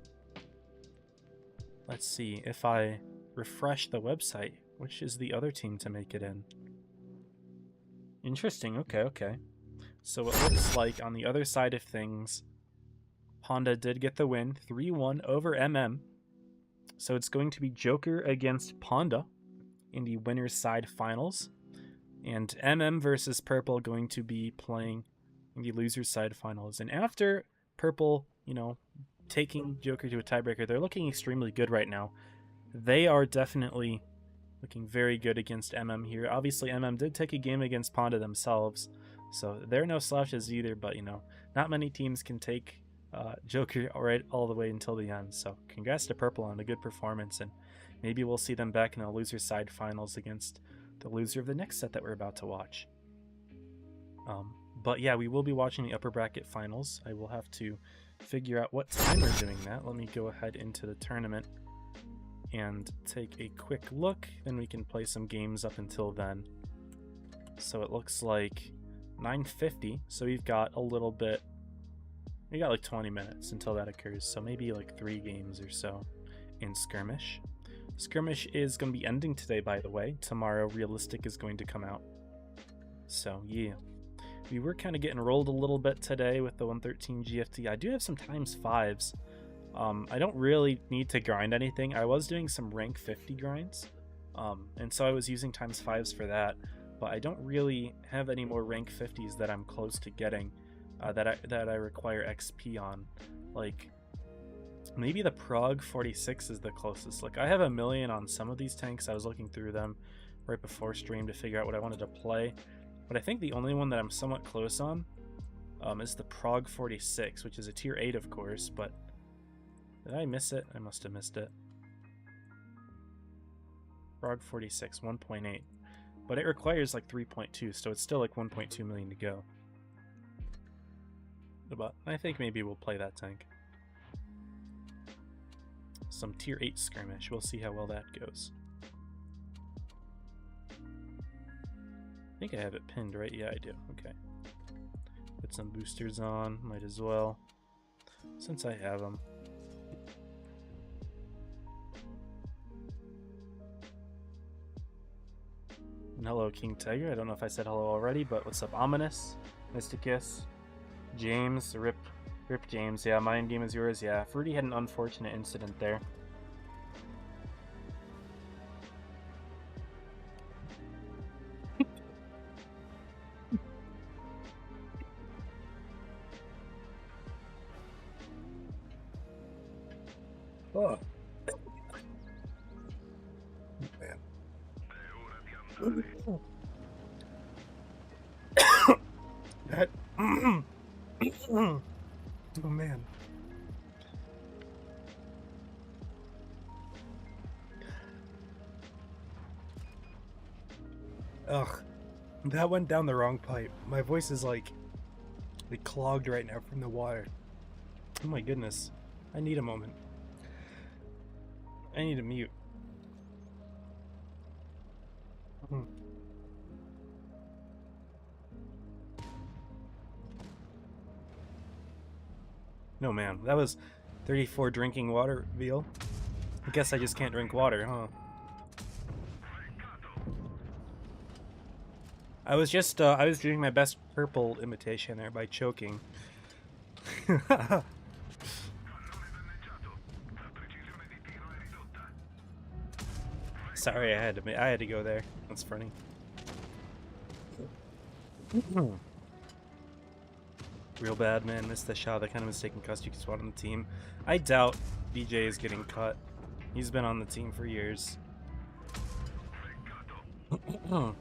let's see, if I refresh the website, which is the other team to make it in? Interesting, okay. So it looks like on the other side of things, Honda did get the win, 3-1 over MM. So it's going to be Joker against Ponda in the winner's side finals. And MM versus Purple going to be playing in the loser's side finals. And after Purple, you know, taking Joker to a tiebreaker, they're looking extremely good right now. They are definitely looking very good against MM here. Obviously, MM did take a game against Ponda themselves, so they're no slouches either, but, you know, not many teams can take Joker right all the way until the end. So congrats to Purple on a good performance, and maybe we'll see them back in the loser side finals against the loser of the next set that we're about to watch. But yeah, we will be watching the upper bracket finals. I will have to figure out what time we're doing that. Let me go ahead into the tournament and take a quick look, then we can play some games up until then. So it looks like 9:50, so we've got a little bit, we got like 20 minutes until that occurs, so maybe like 3 games or so in Skirmish. Skirmish is going to be ending today, by the way. Tomorrow Realistic is going to come out. So yeah, we were kind of getting rolled a little bit today with the 113 GFT. I do have some ×5s. I don't really need to grind anything. I was doing some rank 50 grinds, and so I was using ×5s for that, but I don't really have any more rank 50s that I'm close to getting that I require XP on. Like, maybe the Prog 46 is the closest. Like, I have 1 million on some of these tanks. I was looking through them right before stream to figure out what I wanted to play, but I think the only one that I'm somewhat close on is the Prog 46, which is a tier 8, of course, but did I miss it? I must have missed it. Prog 46, 1.8. But it requires like 3.2, so it's still like 1.2 million to go. But I think maybe we'll play that tank. Some tier 8 skirmish. We'll see how well that goes. I think I have it pinned, right? Yeah, I do. Okay. Put some boosters on. Might as well, since I have them. And hello, King Tiger. I don't know if I said hello already, but what's up, Ominous, Mysticus, James, Rip James. Yeah, my game is yours. Yeah, Fruity had an unfortunate incident there. Oh. Man. That. Oh man. Ugh. That went down the wrong pipe. My voice is like clogged right now from the water. Oh my goodness. I need a moment. I need to mute. No man, that was 34 drinking water veal. I guess I just can't drink water, huh? I was just I was doing my best purple imitation there by choking. Sorry, I had to go there. That's funny. Real bad, man. Missed the shot. That kind of mistaken cuss you can swat on the team. I doubt BJ is getting cut. He's been on the team for years. I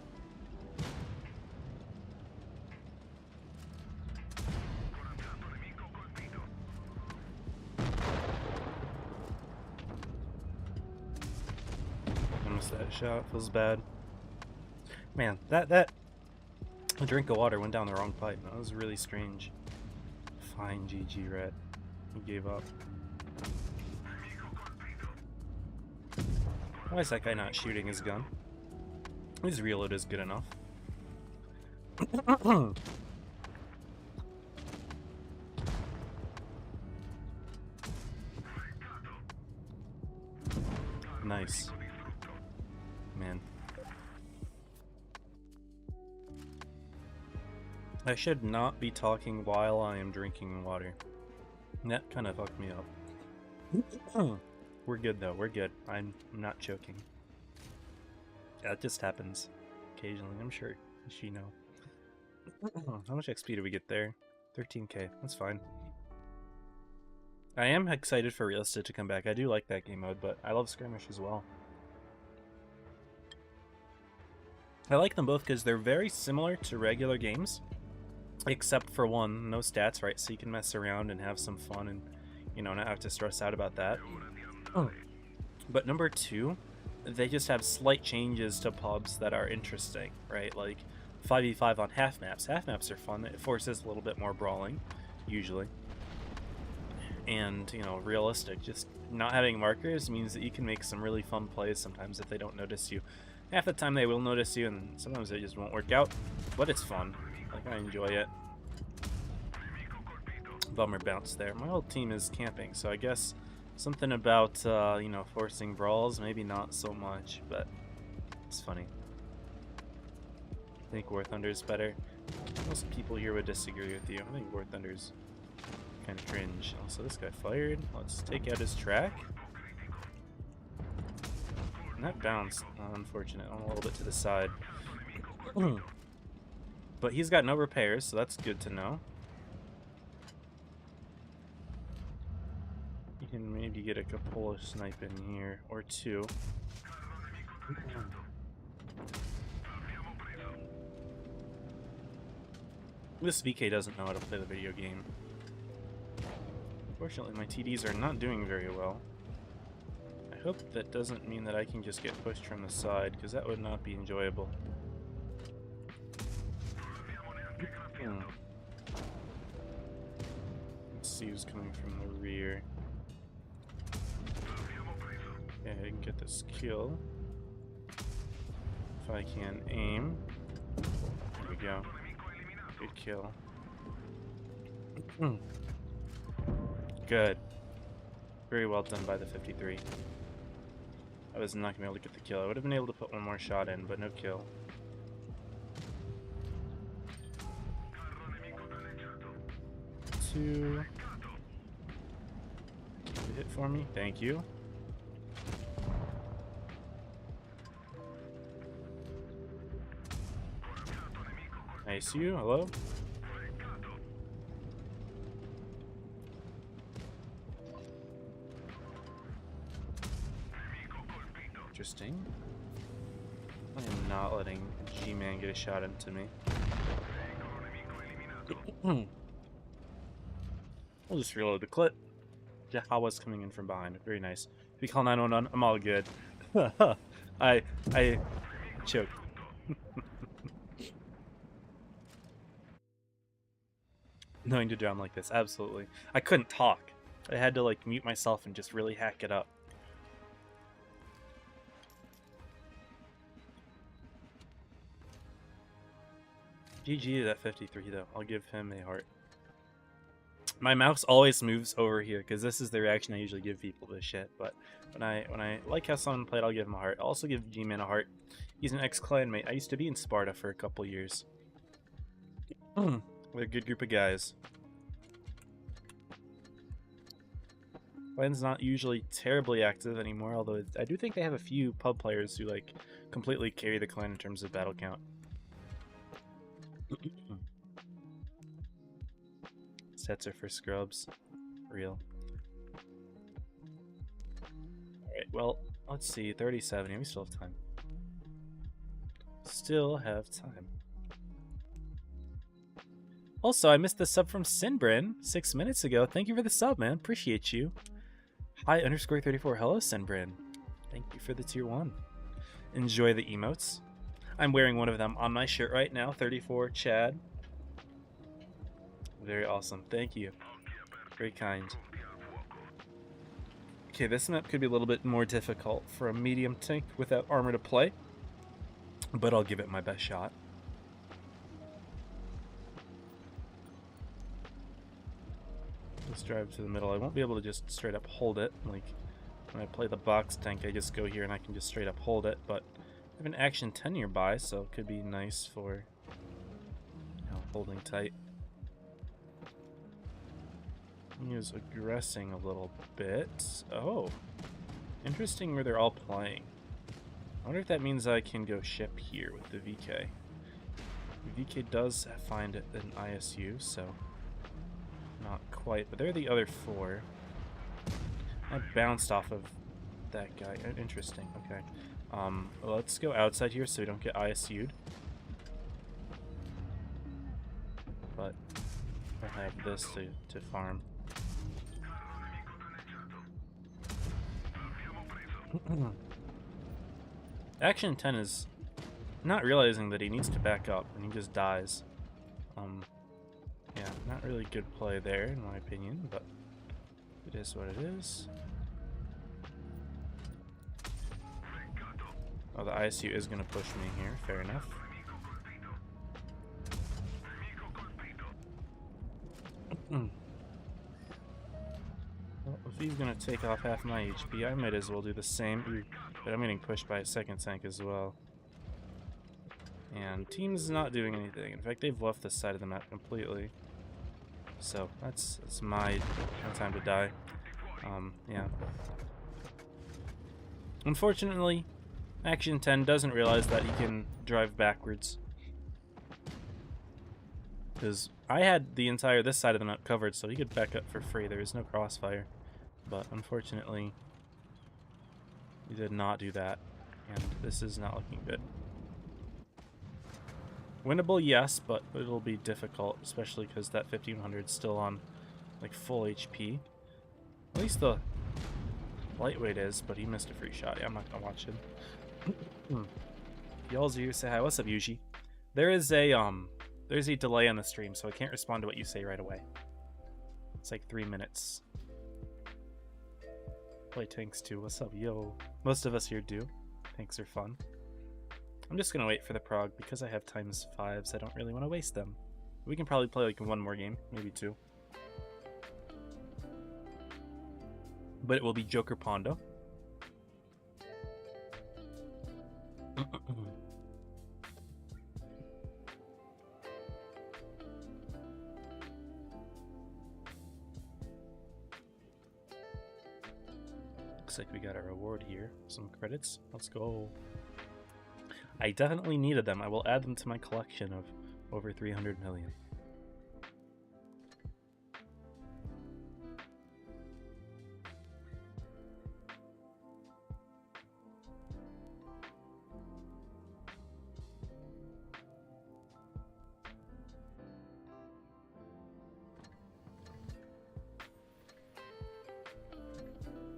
missed that shot. Feels bad. Man, a drink of water went down the wrong pipe. That was really strange. Fine, GG, Red. He gave up. Why is that guy not shooting his gun? His reload is good enough. Nice. Man. I should not be talking while I am drinking water. That kind of fucked me up. We're good though, we're good. I'm not choking. Yeah, it just happens occasionally, I'm sure. She know. How much XP did we get there? 13k, that's fine. I am excited for Realistic to come back. I do like that game mode, but I love Skirmish as well. I like them both because they're very similar to regular games, except for one, no stats, right? So you can mess around and have some fun and, you know, not have to stress out about that. But number two, they just have slight changes to pubs that are interesting, right? Like 5v5 on half maps. Half maps are fun. It forces a little bit more brawling, usually. And, you know, Realistic, just not having markers means that you can make some really fun plays sometimes if they don't notice you. Half the time they will notice you, and sometimes it just won't work out, but it's fun. Like, I enjoy it. Bummer bounce there. My whole team is camping, so I guess something about, you know, forcing brawls, maybe not so much, but it's funny. I think War Thunder is better. Most people here would disagree with you. I think War Thunder's kind of cringe. Also, this guy fired. Let's take out his track. And that bounced. Unfortunate. On a little bit to the side. But he's got no repairs, so that's good to know. You can maybe get a Capola snipe in here, or two. This VK doesn't know how to play the video game. Unfortunately, my TDs are not doing very well. I hope that doesn't mean that I can just get pushed from the side, because that would not be enjoyable. Let's see who's coming from the rear. Okay, I can get this kill. If I can aim. There we go. Good kill. Good. Very well done by the 53. I was not going to be able to get the kill. I would have been able to put one more shot in, but no kill. Two. Hit for me. Thank you. Nice you. Hello? Interesting. I am not letting G-Man get a shot into me. We'll just reload the clip. Jahawa's coming in from behind. Very nice. If we call 911, I'm all good. I choked. Knowing to drown like this, absolutely. I couldn't talk. I had to like mute myself and just really hack it up. GG to that 53 though. I'll give him a heart. My mouse always moves over here because this is the reaction I usually give people to shit. But when I like how someone played, I'll give him a heart. I'll also give G-Man a heart. He's an ex-clanmate. I used to be in Sparta for a couple years. We're a good group of guys. Clan's not usually terribly active anymore, although I do think they have a few pub players who like completely carry the clan in terms of battle count. Sets are for scrubs. Real. Alright, well, let's see. 37. Yeah, we still have time. Still have time. Also, I missed the sub from Sinbrin 6 minutes ago. Thank you for the sub, man. Appreciate you. Hi, _34. Hello, Sinbrin. Thank you for the tier 1. Enjoy the emotes. I'm wearing one of them on my shirt right now. 34 Chad. Very awesome. Thank you. Very kind. Okay, this map could be a little bit more difficult for a medium tank without armor to play, but I'll give it my best shot. Let's drive to the middle. I won't be able to just straight up hold it. Like, when I play the box tank, I just go here and I can just straight up hold it, but I have an Action 10 nearby, so it could be nice for, you know, holding tight. He is aggressing a little bit. Oh, interesting where they're all playing. I wonder if that means I can go ship here with the VK. The VK does find an ISU, so not quite, but they're the other four. I bounced off of that guy. Interesting. Okay. Let's go outside here so we don't get ISU'd. But I'll have this to farm. Action 10 is not realizing that he needs to back up and he just dies. Yeah, not really good play there in my opinion, but it is what it is. Oh, the ISU is going to push me here, fair enough. Well, if he's going to take off half my HP, I might as well do the same. Ooh, but I'm getting pushed by a second tank as well. And team's not doing anything. In fact, they've left this side of the map completely. So that's my time to die. Yeah. Unfortunately, Action 10 doesn't realize that he can drive backwards. Because I had this side of the map covered, so he could back up for free. There is no crossfire. But unfortunately, he did not do that. And this is not looking good. Winnable, yes, but it'll be difficult, especially because that 1500 is still on like full HP. At least the lightweight is, but he missed a free shot. Yeah, I'm not gonna watch him. Y'all's here, say hi. What's up, Yuji? There's a delay on the stream, so I can't respond to what you say right away. It's like 3 minutes. Play tanks too. What's up, yo? Most of us here do. Tanks are fun. I'm just gonna wait for the prog because I have ×5s. I don't really want to waste them. We can probably play like one more game, maybe two. But it will be Joker Pondo. Looks like we got a reward here. Some credits. Let's go. I definitely needed them. I will add them to my collection of over 300 million.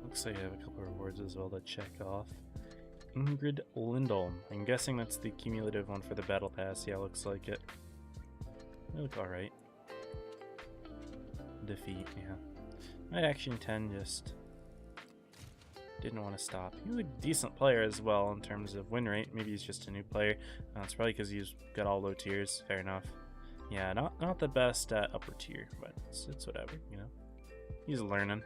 Looks like I have a couple of rewards as well to check off. Ingrid Lindholm. I'm guessing that's the cumulative one for the battle pass. Yeah, looks like it. They look alright. Defeat, yeah. My Action 10 just didn't want to stop. He was a decent player as well in terms of win rate. Maybe he's just a new player. It's probably because he's got all low tiers. Fair enough. Yeah, not the best at upper tier, but it's whatever, you know. He's learning.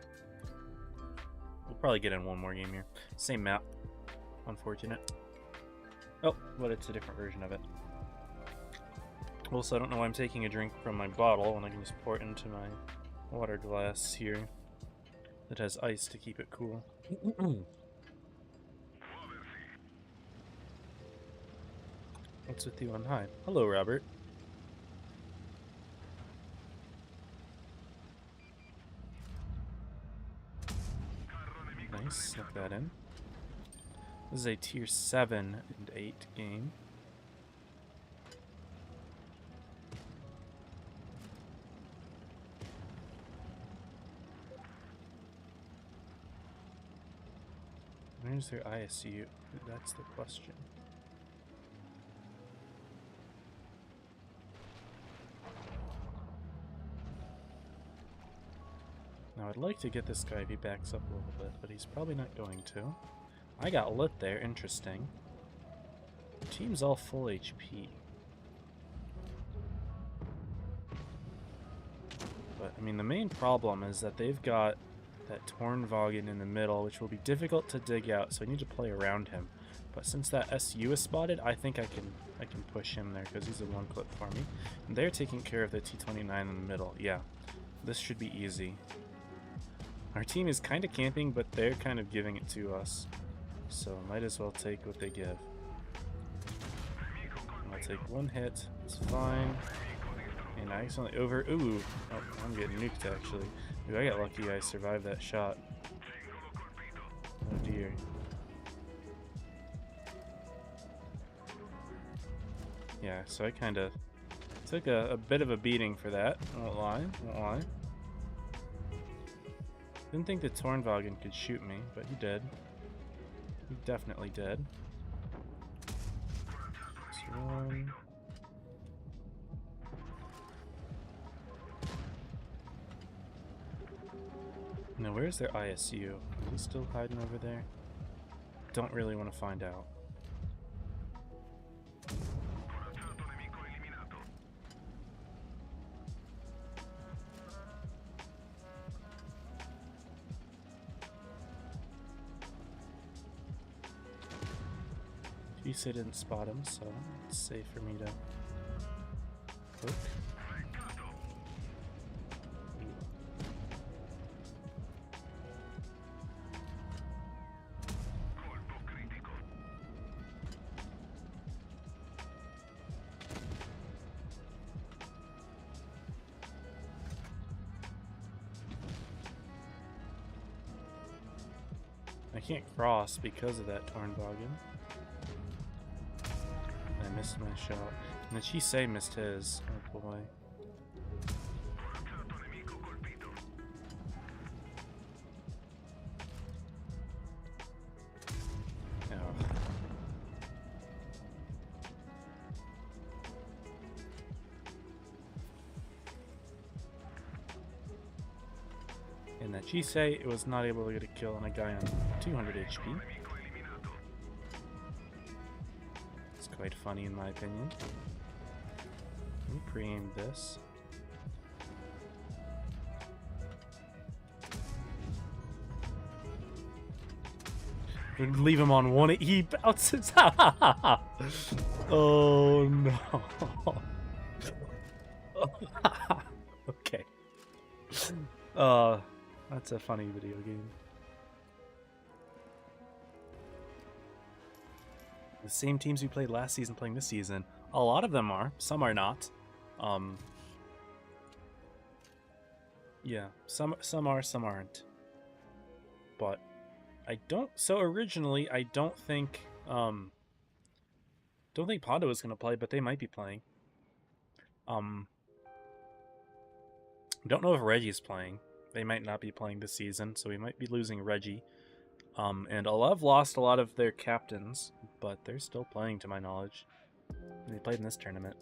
We'll probably get in one more game here. Same map. Unfortunate. Oh, but it's a different version of it. Also, I don't know why I'm taking a drink from my bottle when I can just pour it into my water glass here that has ice to keep it cool. What's with you on high? Hello, Robert. Nice, snuck that in. This is a tier 7 and 8 game. Where's their ISU? That's the question. Now I'd like to get this guy if he backs up a little bit, but he's probably not going to. I got lit there, interesting. Team's all full HP. But, I mean, the main problem is that they've got that Tornvagen in the middle, which will be difficult to dig out, so I need to play around him. But since that SU is spotted, I think I can push him there, because he's a one-clip for me. And they're taking care of the T-29 in the middle. Yeah, this should be easy. Our team is kind of camping, but they're kind of giving it to us. So might as well take what they give. I'll take one hit, it's fine. And I accidentally ooh, oh, I'm getting nuked actually. Ooh, I got lucky I survived that shot. Oh dear. Yeah, so I kind of took a bit of a beating for that. Won't lie. Didn't think the Tornvagen could shoot me, but he did. He definitely did. That's one. Now, where's their ISU? Is he still hiding over there? Don't really want to find out. He didn't spot him, so it's safe for me to poke. I can't cross because of that Tornvagen. I missed my shot. And then Chisei missed his. Oh boy. Oh. And that Chisei was not able to get a kill on a guy on 200 HP. Quite funny in my opinion. Let me pre-aim this. Leave him on one. He bounces. Oh no. Okay. That's a funny video game. The same teams we played last season playing this season. A lot of them are. Some are not. Yeah, some are, some aren't. But I don't. So originally, I don't think Pondo was gonna play, but they might be playing. Don't know if Reggie's playing. They might not be playing this season, so we might be losing Reggie. And Alev lost a lot of their captains, but they're still playing to my knowledge. They played in this tournament.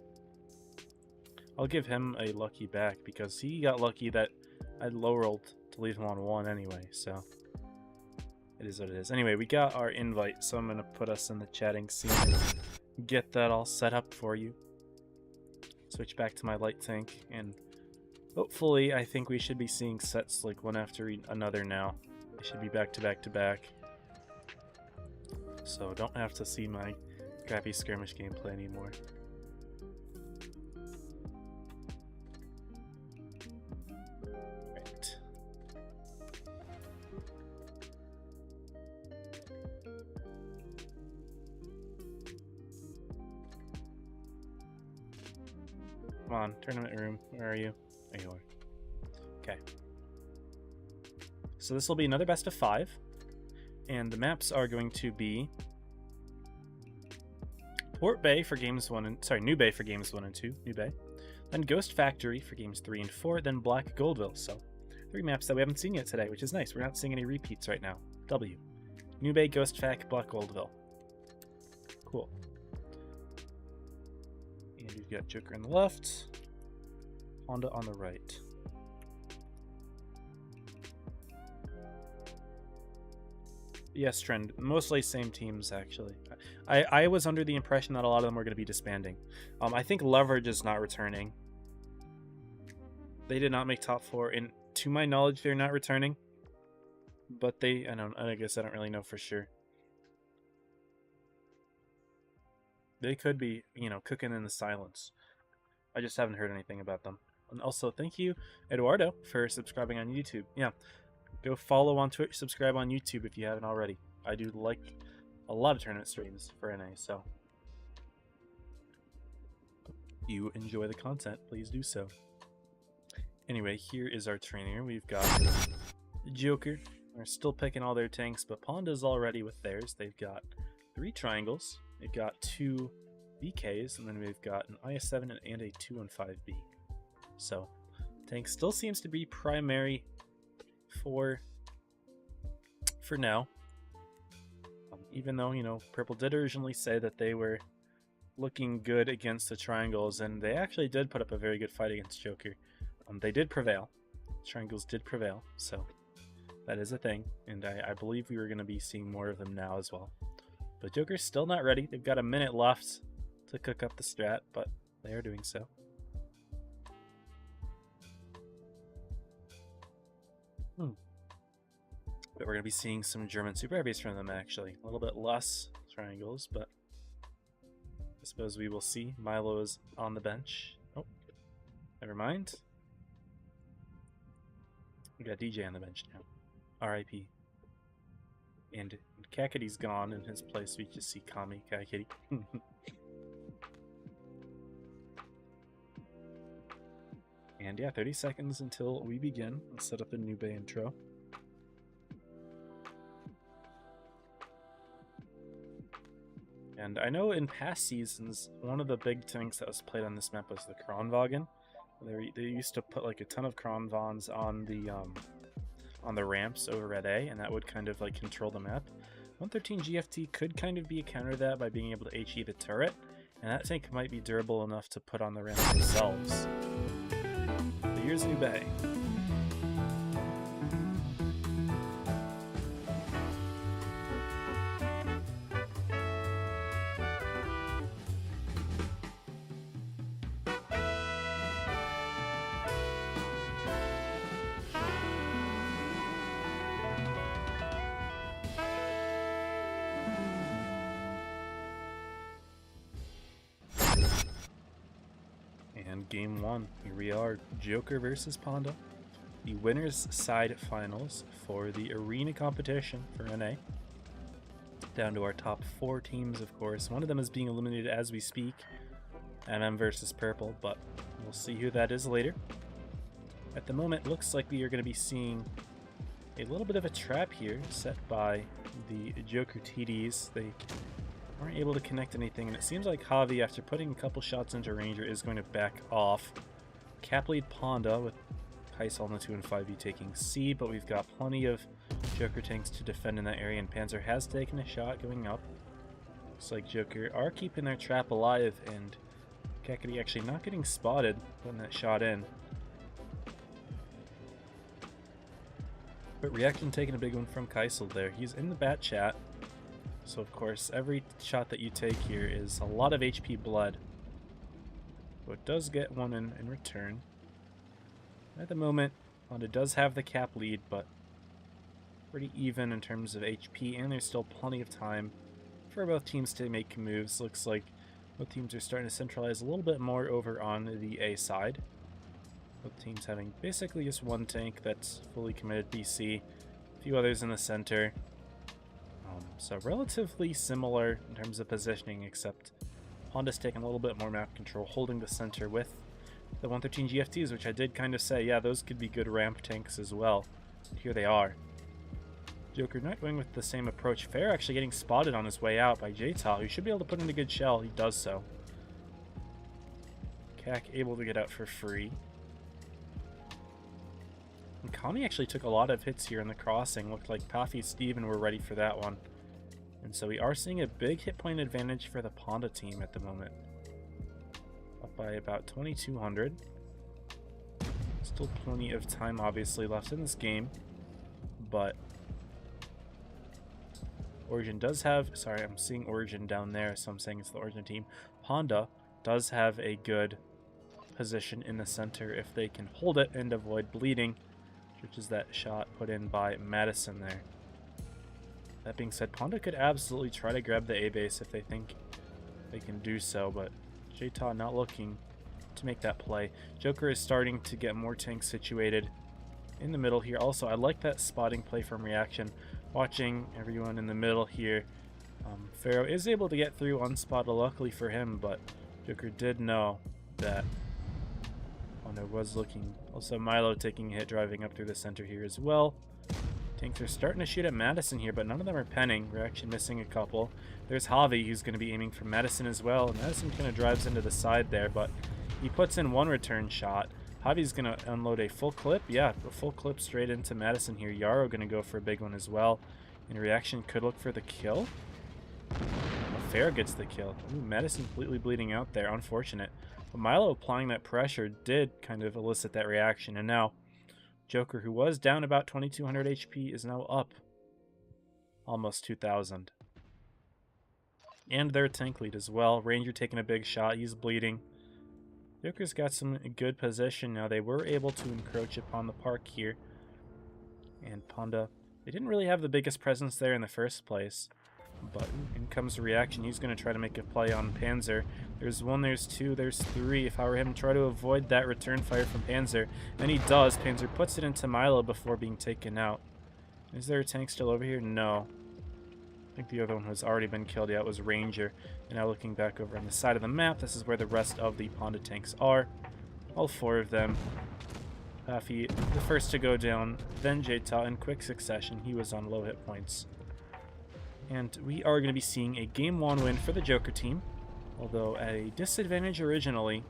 I'll give him a lucky back because he got lucky that I low-rolled to leave him on 1 anyway, so it is what it is. Anyway, we got our invite, so I'm going to put us in the chatting scene and get that all set up for you. Switch back to my light tank, and hopefully I think we should be seeing sets like one after another now. It should be back to back to back. So don't have to see my crappy skirmish gameplay anymore. Right. Come on, tournament room. Where are you? There you are. Okay. So this will be another best of 5, and the maps are going to be Port Bay for games 1 and New Bay for games 1 and 2, New Bay, then Ghost Factory for games 3 and 4, then Black Goldville. So 3 maps that we haven't seen yet today, which is nice. We're not seeing any repeats right now. W. New Bay, Ghost Fac, Black Goldville. Cool. And you've got Joker on the left, Honda on the right. Yes, Trend. Mostly same teams, actually. I was under the impression that a lot of them were going to be disbanding. I think Leverage is not returning. They did not make top 4, and to my knowledge, they're not returning. But I guess I don't really know for sure. They could be, cooking in the silence. I just haven't heard anything about them. And also, thank you, Eduardo, for subscribing on YouTube. Yeah, go follow on Twitch, subscribe on YouTube if you haven't already. I do like a lot of tournament streams for NA, so if you enjoy the content, please do so. Anyway, here is our trainer. We've got Joker. They're still picking all their tanks, but Ponda's already with theirs. They've got 3 triangles. They've got 2 BKs, and then we've got an IS-7 and a 215B. So, tank still seems to be primary for now. Even though, Purple did originally say that they were looking good against the triangles, and they actually did put up a very good fight against Joker. They did prevail. Triangles did prevail, so that is a thing, and I believe we were going to be seeing more of them now as well. But Joker's still not ready. They've got a minute left to cook up the strat, but they are doing so. But we're going to be seeing some German super heavies from them, actually. A little bit less triangles, but I suppose we will see. Milo is on the bench. Oh, never mind. We got DJ on the bench now. R.I.P. And Kakity's gone. In his place, we just see Kami Kakity. And yeah, 30 seconds until we begin. Let's set up the Nube intro. And I know in past seasons, one of the big tanks that was played on this map was the Kronwagen. They used to put like a ton of Kronvans on the ramps over at A, and that would kind of like control the map. 113 GFT could kind of be a counter to that by being able to HE the turret, and that tank might be durable enough to put on the ramps themselves. So here's Nube. And game 1, here we are, Joker versus Ponda, the winners side finals for the arena competition for NA. Down to our top 4 teams, of course. One of them is being eliminated as we speak, MM versus Purple, but we'll see who that is later. At the moment, looks like we are going to be seeing a little bit of a trap here set by the Joker TDs. They aren't able to connect anything, and it seems like Javi, after putting a couple shots into Ranger, is going to back off. Cap lead Ponda with Kaisel on the 2 and 5e taking C, but we've got plenty of Joker tanks to defend in that area, and Panzer has taken a shot going up. Looks like Joker are keeping their trap alive, and Kakity actually not getting spotted putting that shot in. But Reaction taking a big one from Kaisel there. He's in the bat chat. So of course, every shot that you take here is a lot of HP blood. So it does get one in return. At the moment, Honda does have the cap lead, but pretty even in terms of HP, and there's still plenty of time for both teams to make moves. Looks like both teams are starting to centralize a little bit more over on the A side. Both teams having basically just one tank that's fully committed BC, a few others in the center. So relatively similar in terms of positioning, except Honda's taking a little bit more map control, holding the center with the 113 GFTs, which I did kind of say, yeah, those could be good ramp tanks as well. Here they are. Joker not going with the same approach. Fair actually getting spotted on his way out by J-Tal, who should be able to put in a good shell. He does so. Kak able to get out for free. And Kami actually took a lot of hits here in the crossing. Looked like Paffy, Steven were ready for that one. And so we are seeing a big hit point advantage for the Ponda team at the moment. Up by about 2,200. Still plenty of time obviously left in this game. But Origin does have... Sorry, I'm seeing Origin down there, so I'm saying it's the Origin team. Honda does have a good position in the center if they can hold it and avoid bleeding, which is that shot put in by Madison there. That being said, Honda could absolutely try to grab the A base if they think they can do so, but Jta not looking to make that play. Joker is starting to get more tanks situated in the middle here. Also, I like that spotting play from Reaction. Watching everyone in the middle here. Pharaoh is able to get through unspotted, luckily for him, but Joker did know that Honda was looking. Also, Milo taking a hit driving up through the center here as well. Tanks are starting to shoot at Madison here, but none of them are penning. Reaction missing a couple. There's Javi, who's going to be aiming for Madison as well. And Madison kind of drives into the side there, but he puts in one return shot. Javi's going to unload a full clip. Yeah, a full clip straight into Madison here. Yarrow going to go for a big one as well. And Reaction could look for the kill. Fair gets the kill. Ooh, Madison completely bleeding out there. Unfortunate. But Milo applying that pressure did kind of elicit that reaction. And now Joker, who was down about 2200 HP, is now up almost 2000. And their tank lead as well. Ranger taking a big shot. He's bleeding. Joker's got some good position now. They were able to encroach upon the park here. And Ponda, they didn't really have the biggest presence there in the first place. But in comes the reaction. He's going to try to make a play on Panzer. There's one, there's two, there's three. If I were him, try to avoid that return fire from Panzer. And he does. Panzer puts it into Milo before being taken out. Is there a tank still over here? No. I think the other one has already been killed. Yeah, it was Ranger. And now looking back over on the side of the map, this is where the rest of the Ponda tanks are. All four of them. Paffy, the first to go down, then Jta in quick succession. He was on low hit points. And we are going to be seeing a Game 1 win for the Joker team. Although at a disadvantage originally,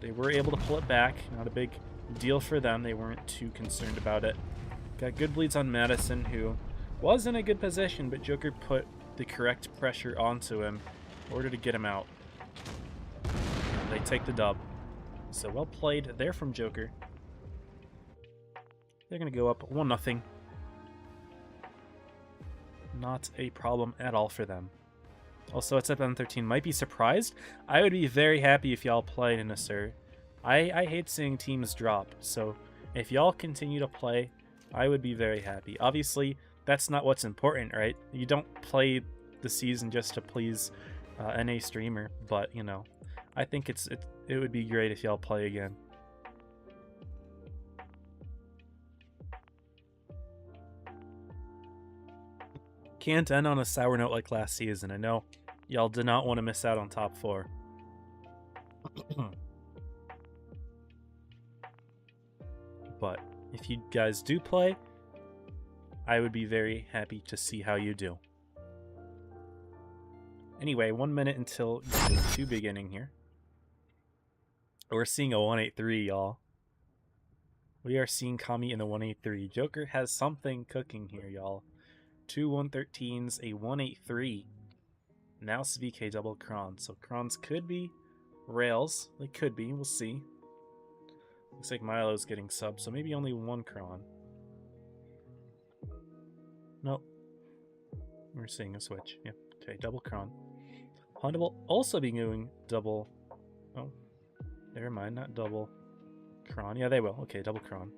they were able to pull it back. Not a big deal for them. They weren't too concerned about it. Got good bleeds on Madison, who was in a good position, but Joker put the correct pressure onto him in order to get him out. They take the dub. So well played there from Joker. They're going to go up 1-0. Not a problem at all for them. Also, it's up M13. Might be surprised. I would be very happy if y'all played in a Sir. I hate seeing teams drop, so if y'all continue to play, I would be very happy. Obviously, that's not what's important, right? You don't play the season just to please NA streamer, but, you know, I think it would be great if y'all play again. Can't end on a sour note like last season. I know y'all did not want to miss out on top 4. But if you guys do play, I would be very happy to see how you do. Anyway, 1 minute until Game 2 beginning here. We're seeing a 183, y'all. We are seeing Kami in the 183. Joker has something cooking here, y'all. 2 113s, a 183. Now SVK double Kron. So Krons could be rails. They could be. We'll see. Looks like Milo's getting subbed, so maybe only 1 Kron. Nope. We're seeing a switch. Yep. Okay, double Kron. Honda will also be doing double... Oh. Never mind, not double Kron. Yeah, they will. Okay, double Kron.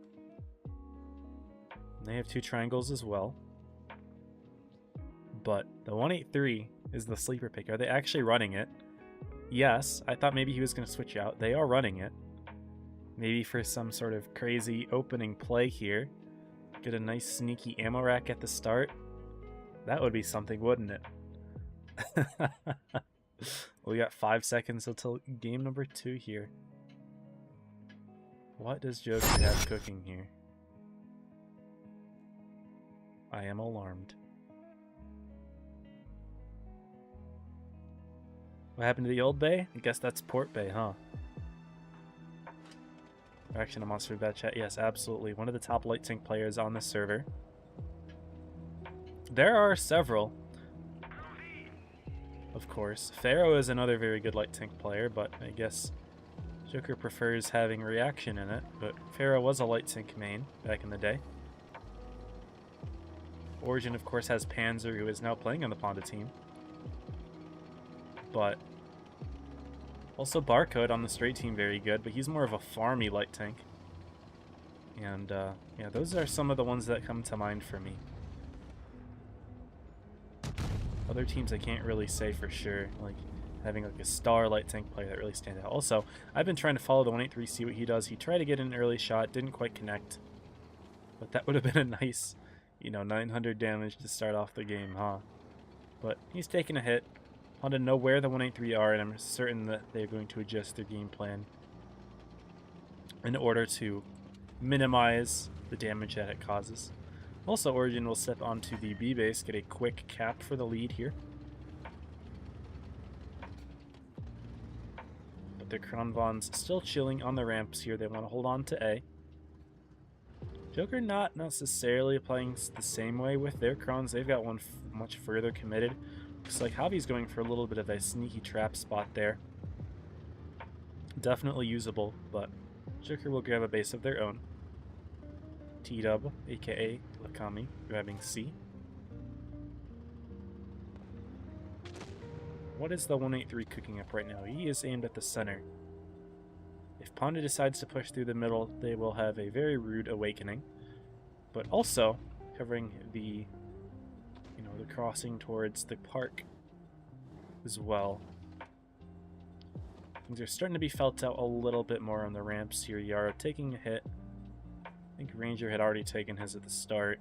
And they have 2 triangles as well. But the 183 is the sleeper pick. Are they actually running it? Yes. I thought maybe he was going to switch out. They are running it. Maybe for some sort of crazy opening play here. Get a nice sneaky ammo rack at the start. That would be something, wouldn't it? We got 5 seconds until game number 2 here. What does Joker have cooking here? I am alarmed. What happened to the old bay? I guess that's Port Bay, huh? Reaction to Monster Bad Chat. Yes, absolutely. One of the top light tank players on the server. There are several. Of course. Pharaoh is another very good light tank player, but I guess Joker prefers having reaction in it. But Pharaoh was a light tank main back in the day. Origin, of course, has Panzer, who is now playing on the Ponda team. But also Barcode on the straight team, very good, but he's more of a farmy light tank. And yeah, those are some of the ones that come to mind for me. Other teams I can't really say for sure, like having like a star light tank player that really stands out. Also, I've been trying to follow the 183, see what he does. He tried to get an early shot, didn't quite connect. But that would have been a nice, 900 damage to start off the game, huh? But he's taking a hit. I want to know where the 183 are, and I'm certain that they're going to adjust their game plan in order to minimize the damage that it causes. Also, Origin will step onto the B base, get a quick cap for the lead here. But their Kronvon's still chilling on the ramps here. They want to hold on to A. Joker not necessarily playing the same way with their Krons. They've got one much further committed. Looks like Javi's going for a little bit of a sneaky trap spot there. Definitely usable, but Joker will grab a base of their own. T-Dub, aka Lakami, grabbing C. What is the 183 cooking up right now? He is aimed at the center. If Ponda decides to push through the middle, they will have a very rude awakening. But also, covering the, the crossing towards the park as well. Things are starting to be felt out a little bit more on the ramps here. Yara taking a hit. I think Ranger had already taken his at the start.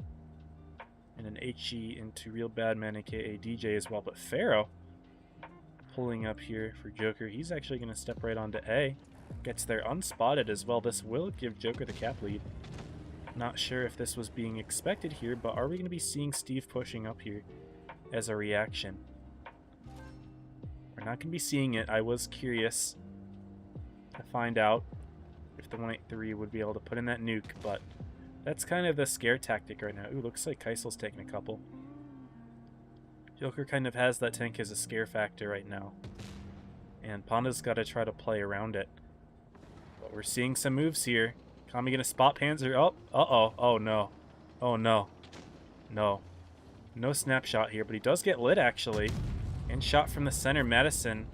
And an HE into Real Badman, aka DJ as well. But Pharaoh pulling up here for Joker. He's actually going to step right onto A. Gets there unspotted as well. This will give Joker the cap lead. Not sure if this was being expected here, but are we going to be seeing Steve pushing up here as a reaction? We're not going to be seeing it. I was curious to find out if the 183 would be able to put in that nuke, but that's kind of the scare tactic right now. Ooh, looks like Kaisel's taking a couple. Joker kind of has that tank as a scare factor right now. And Ponda's got to try to play around it. But we're seeing some moves here. Kami gonna spot Panzer. Oh, uh-oh. Oh, no. Oh, no. No. No snapshot here, but he does get lit, actually. And shot from the center. Madison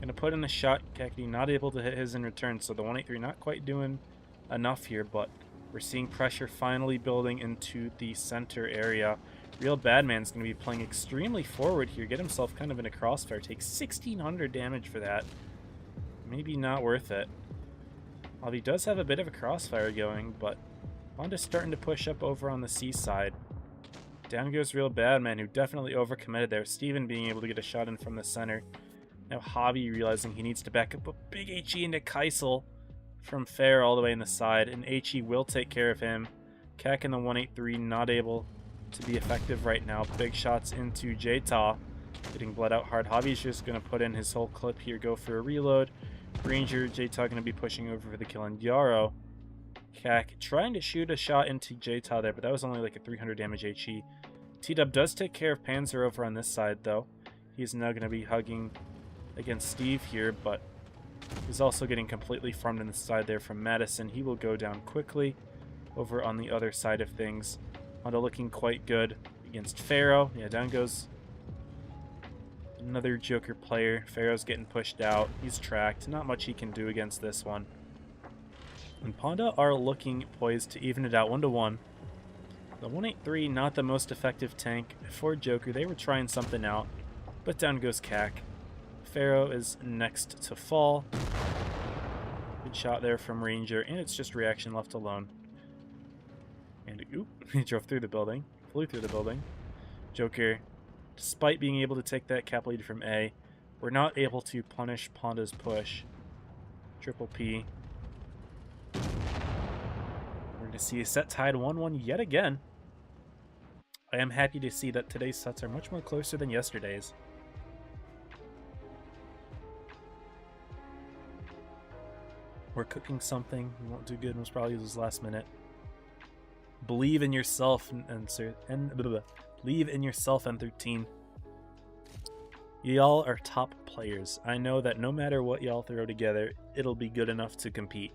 gonna put in a shot. Kakety not able to hit his in return, so the 183 not quite doing enough here, but we're seeing pressure finally building into the center area. Real Badman's gonna be playing extremely forward here. Get himself kind of in a crossfire. Takes 1,600 damage for that. Maybe not worth it. Javi does have a bit of a crossfire going, but Ponda's starting to push up over on the C side. Down goes Real Badman, who definitely overcommitted there. Steven being able to get a shot in from the center. Now Javi realizing he needs to back up a big HE into Kaisel from Fair all the way in the side, and HE will take care of him. Kak in the 183 not able to be effective right now. Big shots into Jta, getting bled out hard. Javi's just going to put in his whole clip here, go for a reload. Ranger, Jta going to be pushing over for the kill on Yarrow. Kak trying to shoot a shot into Jta there, but that was only like a 300 damage HE. T-Dub does take care of Panzer over on this side, though. He's now going to be hugging against Steve here, but he's also getting completely farmed in the side there from Madison. He will go down quickly over on the other side of things. Honda looking quite good against Pharaoh. Yeah, down goes another Joker player. Pharaoh's getting pushed out. He's tracked. Not much he can do against this one. And Ponda are looking poised to even it out 1-1. The 183 not the most effective tank for Joker. They were trying something out, but down goes Kak. Pharaoh is next to fall. Good shot there from Ranger, and it's just reaction left alone. And oop, he drove through the building, flew through the building. Joker, despite being able to take that cap lead from A, we're not able to punish Ponda's push. Triple P. We're going to see a set tied 1-1 yet again. I am happy to see that today's sets are much more closer than yesterday's. We're cooking something. We won't do good. Most probably lose last minute. Believe in yourself believe in yourself, N13. Y'all are top players. I know that no matter what y'all throw together, it'll be good enough to compete.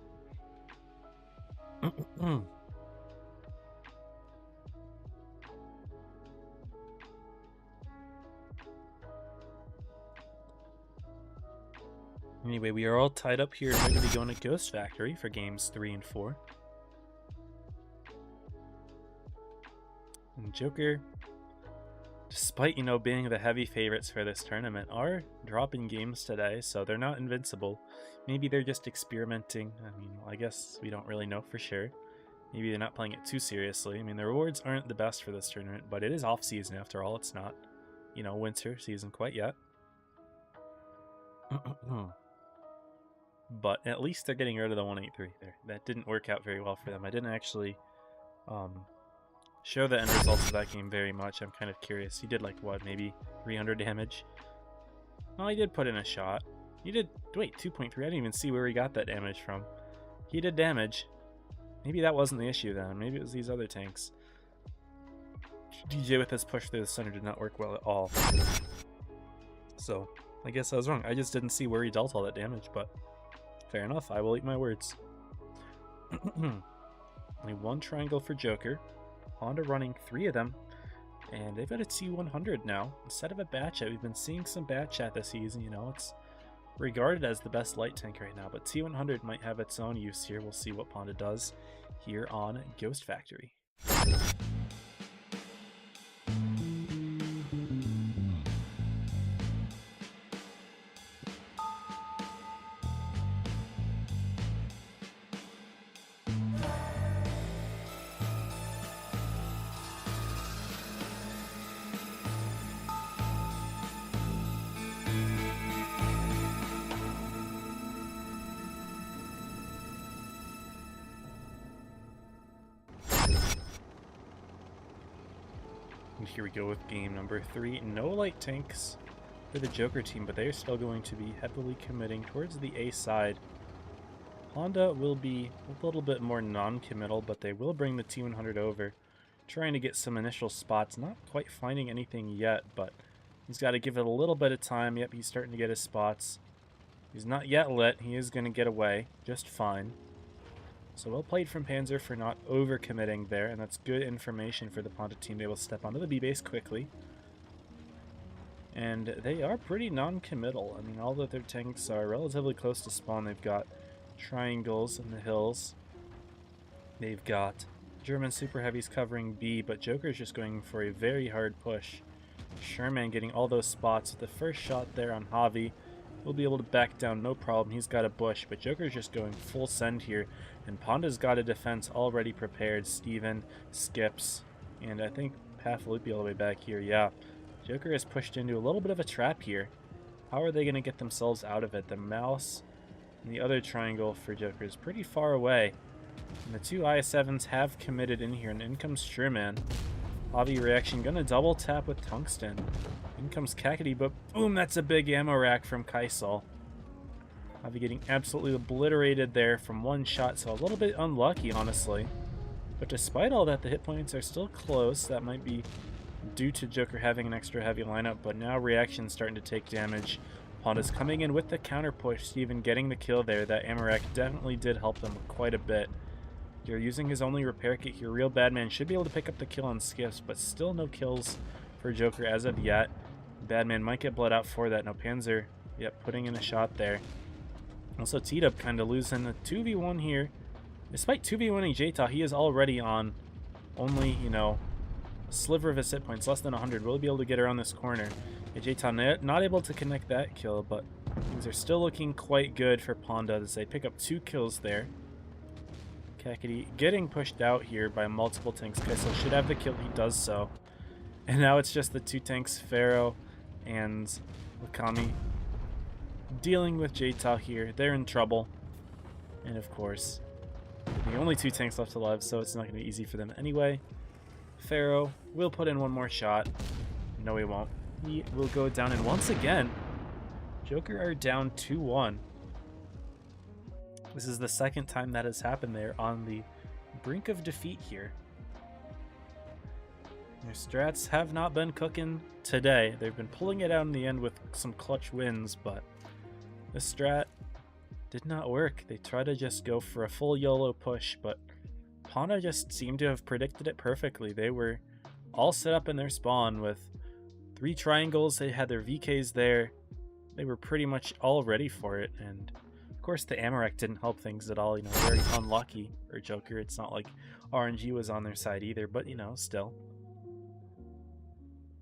Anyway, we are all tied up here and ready to be going to Ghost Factory for games 3 and 4. And Joker, despite, being the heavy favorites for this tournament, are dropping games today, so they're not invincible. Maybe they're just experimenting. I mean, I guess we don't really know for sure. Maybe they're not playing it too seriously. I mean, the rewards aren't the best for this tournament, but it is off-season after all. It's not, winter season quite yet. But at least they're getting rid of the 183 there. That didn't work out very well for them. I didn't actually show the end results of that game very much. I'm kind of curious. He did maybe 300 damage? Oh, he did put in a shot. He did, wait, 2.3. I didn't even see where he got that damage from. He did damage. Maybe that wasn't the issue then. Maybe it was these other tanks. DJ with his push through the center did not work well at all. So, I guess I was wrong. I just didn't see where he dealt all that damage, but fair enough. I will eat my words. Only one triangle for Joker. Honda running 3 of them. And they've got a T100 now. Instead of a Bat Chat, we've been seeing some Bat Chat this season. It's regarded as the best light tank right now, but T100 might have its own use here. We'll see what Ponda does here on Ghost Factory. And here we go with game number 3. No light tanks for the Joker team, but they're still going to be heavily committing towards the A side. Honda will be a little bit more non-committal, but they will bring the T100 over, trying to get some initial spots. Not quite finding anything yet, but he's got to give it a little bit of time. Yep, he's starting to get his spots. He's not yet lit. He is going to get away just fine. So well played from Panzer for not over-committing there, and that's good information for the Ponda team. They will step onto the B-base quickly. And they are pretty non-committal. I mean, all of their tanks are relatively close to spawn. They've got triangles in the hills. They've got German super heavies covering B, but Joker's just going for a very hard push. Sherman getting all those spots with the first shot there on Javi. He'll be able to back down, no problem. He's got a bush, but Joker's just going full send here. And Ponda's got a defense already prepared. Steven, Skips, and I think Pathaloopy all the way back here. Yeah, Joker has pushed into a little bit of a trap here. How are they going to get themselves out of it? The mouse and the other triangle for Joker is pretty far away. And the two IS-7s have committed in here, and in comes Sherman. Javi reaction, going to double tap with Tungsten. In comes Kakady, but boom, that's a big ammo rack from Kaisel. Javi getting absolutely obliterated there from one shot, so a little bit unlucky, honestly. But despite all that, the hit points are still close. That might be due to Joker having an extra heavy lineup, but now reaction's starting to take damage. Ponda's coming in with the counter push, Steven getting the kill there. That ammo rack definitely did help them quite a bit. You're using his only repair kit here. Real Badman should be able to pick up the kill on Skips, but still no kills for Joker as of yet. Badman might get bled out for that. No, Panzer, yep, putting in a shot there. Also, T-Dub kind of losing the 2v1 here. Despite 2v1ing Jta, he is already on only, a sliver of his hit points, less than 100. Will he be able to get around this corner? Jta not able to connect that kill, but things are still looking quite good for Ponda as they pick up 2 kills there. Kakady getting pushed out here by multiple tanks. Kaisel should have the kill. He does so. And now it's just the 2 tanks, Pharaoh and Wakami, dealing with Jta here. They're in trouble. And of course, the only 2 tanks left alive, so it's not going to be easy for them anyway. Pharaoh will put in one more shot. No, he won't. He will go down, and once again, Joker are down 2-1. This is the second time that has happened. They're on the brink of defeat here. Their strats have not been cooking today. They've been pulling it out in the end with some clutch wins, but the strat did not work. They tried to just go for a full YOLO push, but Ponda just seemed to have predicted it perfectly. They were all set up in their spawn with 3 triangles. They had their VKs there. they were pretty much all ready for it, and of course the Amarek didn't help things at all. You know, very unlucky for Joker. It's not like RNG was on their side either, but you know, still.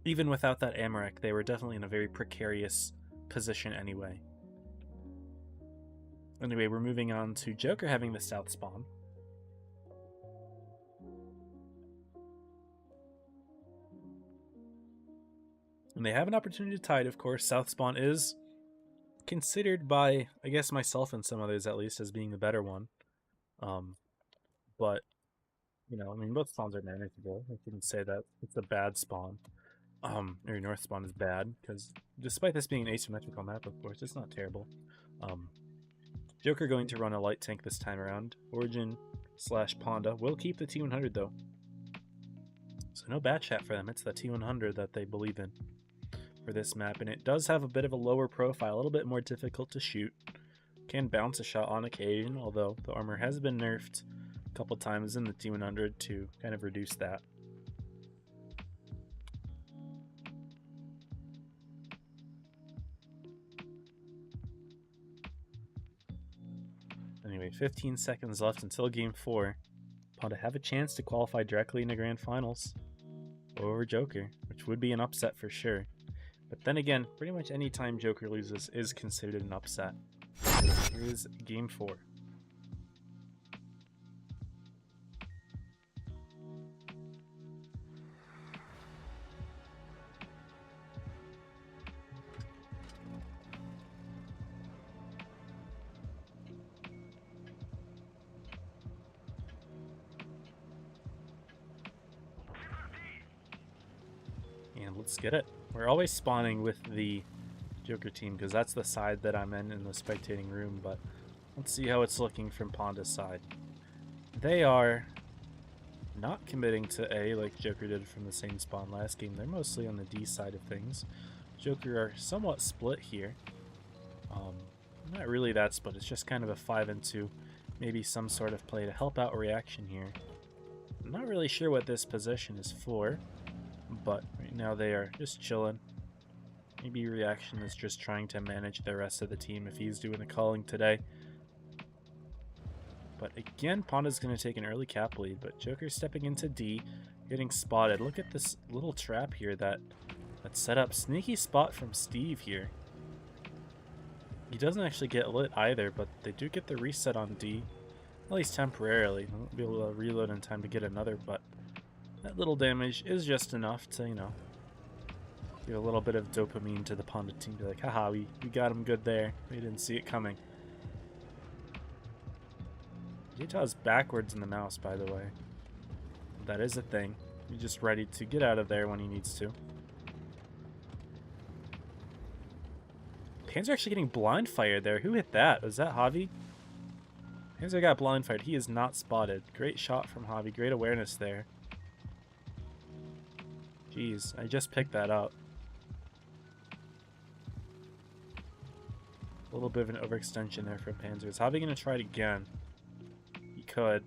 Even without that Amarek, they were definitely in a very precarious position anyway. Anyway, we're moving on to Joker having the south spawn. And they have an opportunity to tide, of course. South spawn is considered by, I guess, myself and some others at least, as being the better one. But, you know, I mean, both spawns are manageable. I couldn't say that it's a bad spawn. Or north spawn is bad, because despite this being an asymmetrical map, of course, it's not terrible. Joker going to run a light tank this time around. Origin / Ponda will keep the T100 though. So no bad chat for them. It's the T100 that they believe in for this map, and it does have a bit of a lower profile, a little bit more difficult to shoot. Can bounce a shot on occasion, although the armor has been nerfed a couple times in the T100 to kind of reduce that. Anyway, 15 seconds left until Game 4. Ponda have a chance to qualify directly into Grand Finals over Joker, which would be an upset for sure. But then again, pretty much any time Joker loses is considered an upset. Here's Game 4. And let's get it. We're always spawning with the Joker team because that's the side that I'm in the spectating room, but let's see how it's looking from Ponda's side. They are not committing to A like Joker did from the same spawn last game. They're mostly on the D side of things. Joker are somewhat split here. Not really that split, it's just kind of a 5-2. Maybe some sort of play to help out reaction here. I'm not really sure what this position is for, but right now they are just chilling. Maybe reaction is just trying to manage the rest of the team if he's doing the calling today. But again, Ponda's going to take an early cap lead, but Joker's stepping into D, getting spotted. Look at this little trap here that's set up. Sneaky spot from Steve here. He doesn't actually get lit either, but they do get the reset on D, at least temporarily. They won't be able to reload in time to get another, but that little damage is just enough to, you know, give a little bit of dopamine to the Ponda team. Be like, haha, we got him good there. We didn't see it coming. Utah's backwards in the mouse, by the way. That is a thing. He's just ready to get out of there when he needs to. Panzer actually getting blind fired there. Who hit that? Was that Javi? Panzer got blind fired. He is not spotted. Great shot from Javi. Great awareness there. Jeez, I just picked that up. A little bit of an overextension there from Panzer. Is Javi going to try it again? He could.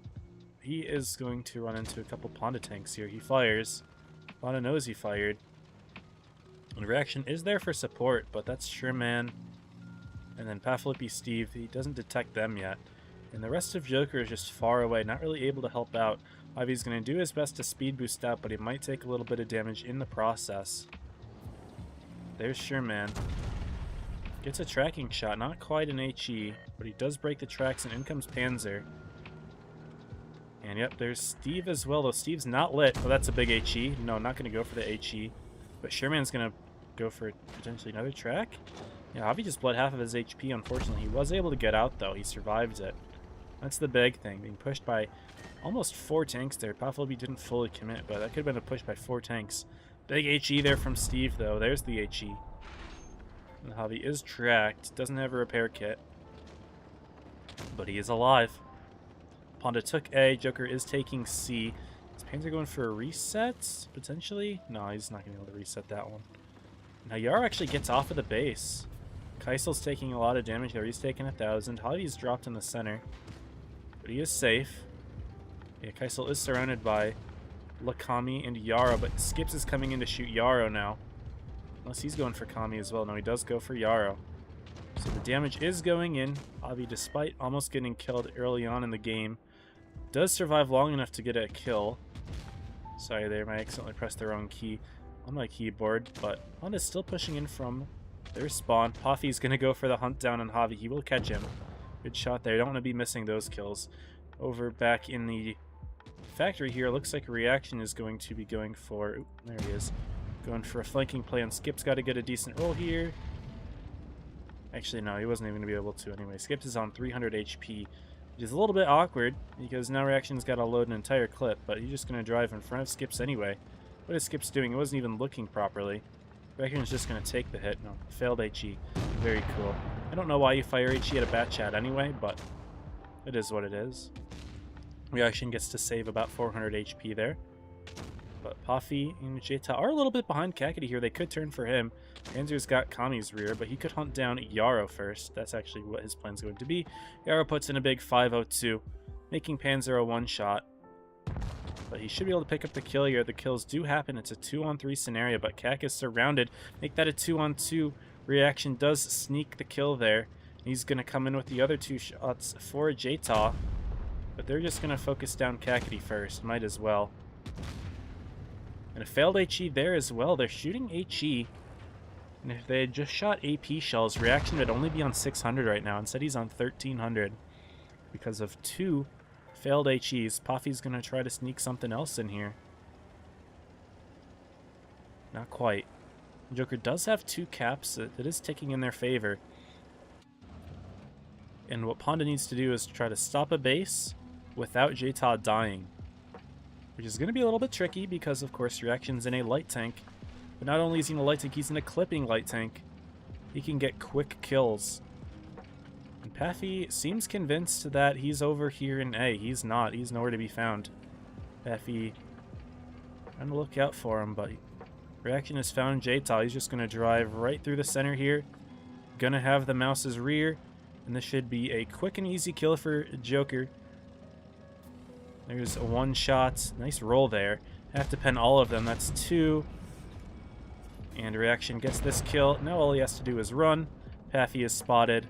He is going to run into a couple Ponda tanks here. He fires. Ponda knows he fired. And reaction is there for support, but that's Sherman. And then Paflippy Steve, he doesn't detect them yet. And the rest of Joker is just far away, not really able to help out. Javi's going to do his best to speed boost out, but he might take a little bit of damage in the process. There's Sherman. Gets a tracking shot, not quite an HE, but he does break the tracks, and in comes Panzer. And yep, there's Steve as well, though Steve's not lit. Oh, that's a big HE. No, not going to go for the HE. But Sherman's going to go for potentially another track. Yeah, Javi just bled half of his HP, unfortunately. He was able to get out, though. He survived it. That's the big thing, being pushed by almost 4 tanks there. Paflippy didn't fully commit, but that could have been a push by 4 tanks. Big HE there from Steve, though. There's the HE. And Javi is tracked. Doesn't have a repair kit. But he is alive. Ponda took A. Joker is taking C. Is Panzer going for a reset, potentially? No, he's not going to be able to reset that one. Now, Yaro actually gets off of the base. Keisel's taking a lot of damage there. He's taking 1,000. Javi's dropped in the center. But he is safe. Yeah, Keisel is surrounded by Lakami and Yaro, but Skips is coming in to shoot Yaro now. Unless he's going for Kami as well. No, he does go for Yaro. So the damage is going in. Javi, despite almost getting killed early on in the game, does survive long enough to get a kill. Sorry there, I accidentally pressed the wrong key on my keyboard, but Honda's still pushing in from their spawn. Poffy's going to go for the hunt down on Javi. He will catch him. Good shot there. Don't want to be missing those kills. Over back in the factory here, looks like Reaction is going to be going for... Oop, there he is. Going for a flanking play, and Skip's got to get a decent roll here. Actually, no, he wasn't even going to be able to anyway. Skip is on 300 HP, which is a little bit awkward because now Reaction's got to load an entire clip, but he's just going to drive in front of Skip's anyway. What is Skip's doing? He wasn't even looking properly. Reaction's just going to take the hit. No, failed HE. Very cool. I don't know why you fire HE at a bat chat anyway, but it is what it is. Reaction gets to save about 400 HP there. But Poffy and Jeta are a little bit behind Kakity here. They could turn for him. Panzer's got Kami's rear, but he could hunt down Yarrow first. That's actually what his plan's going to be. Yarrow puts in a big 502, making Panzer a one-shot. But he should be able to pick up the kill here. The kills do happen. It's a 2-on-3 scenario, but Kak is surrounded. Make that a 2-on-2. Reaction does sneak the kill there. He's going to come in with the other 2 shots for Jeta. But they're just going to focus down Kakity first. Might as well. And a failed HE there as well. They're shooting HE. And if they had just shot AP shells, Reaction would only be on 600 right now. Instead, he's on 1300 because of 2 failed HEs. Poffy's going to try to sneak something else in here. Not quite. Joker does have 2 caps. It is ticking in their favor. And what Ponda needs to do is try to stop a base without Jeta dying. Which is going to be a little bit tricky because, of course, Reaction's in a light tank. But not only is he in a light tank, he's in a clipping light tank. He can get quick kills. And Paffy seems convinced that he's over here in A. He's not. He's nowhere to be found. Paffy trying to look out for him, but Reaction has found Jeta. He's just going to drive right through the center here. Gonna have the mouse's rear. And this should be a quick and easy kill for Joker. There's a 1 shot. Nice roll there. Have to pen all of them. That's 2. And Reaction gets this kill. Now all he has to do is run. Paffy is spotted.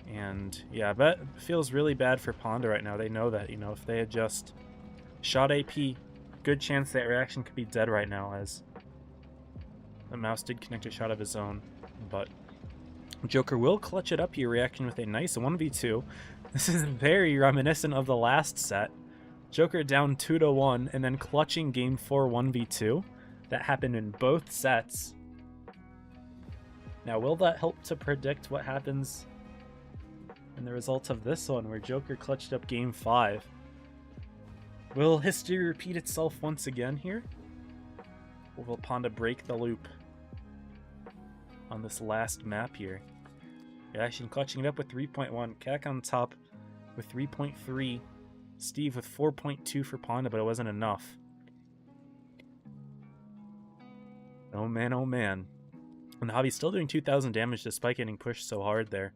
And yeah, but it feels really bad for Ponda right now. They know that, you know, if they had just shot AP, good chance that Reaction could be dead right now, as the mouse did connect a shot of his own. But Joker will clutch it up here. Reaction with a nice 1v2. This is very reminiscent of the last set. Joker down 2-1 and then clutching game 4 1v2. That happened in both sets. Now, will that help to predict what happens in the result of this one, where Joker clutched up game 5? Will history repeat itself once again here? Or will Ponda break the loop on this last map here? Reaction clutching it up with 3.1. Kak on top with 3.3. Steve with 4.2 for Ponda, but it wasn't enough. Oh man, oh man. And Javi's still doing 2,000 damage despite getting pushed so hard there.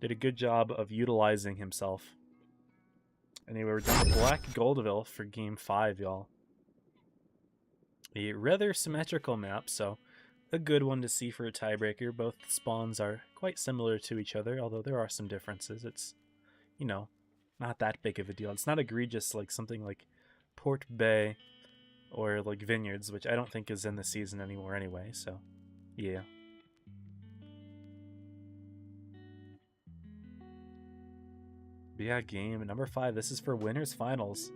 Did a good job of utilizing himself. Anyway, we're down to Black Goldville for game 5, y'all. A rather symmetrical map, so a good one to see for a tiebreaker. Both spawns are quite similar to each other, although there are some differences. It's, you know, not that big of a deal. It's not egregious like something like Port Bay or like Vineyards, which I don't think is in the season anymore anyway, so yeah. But yeah, game number 5. This is for winners finals.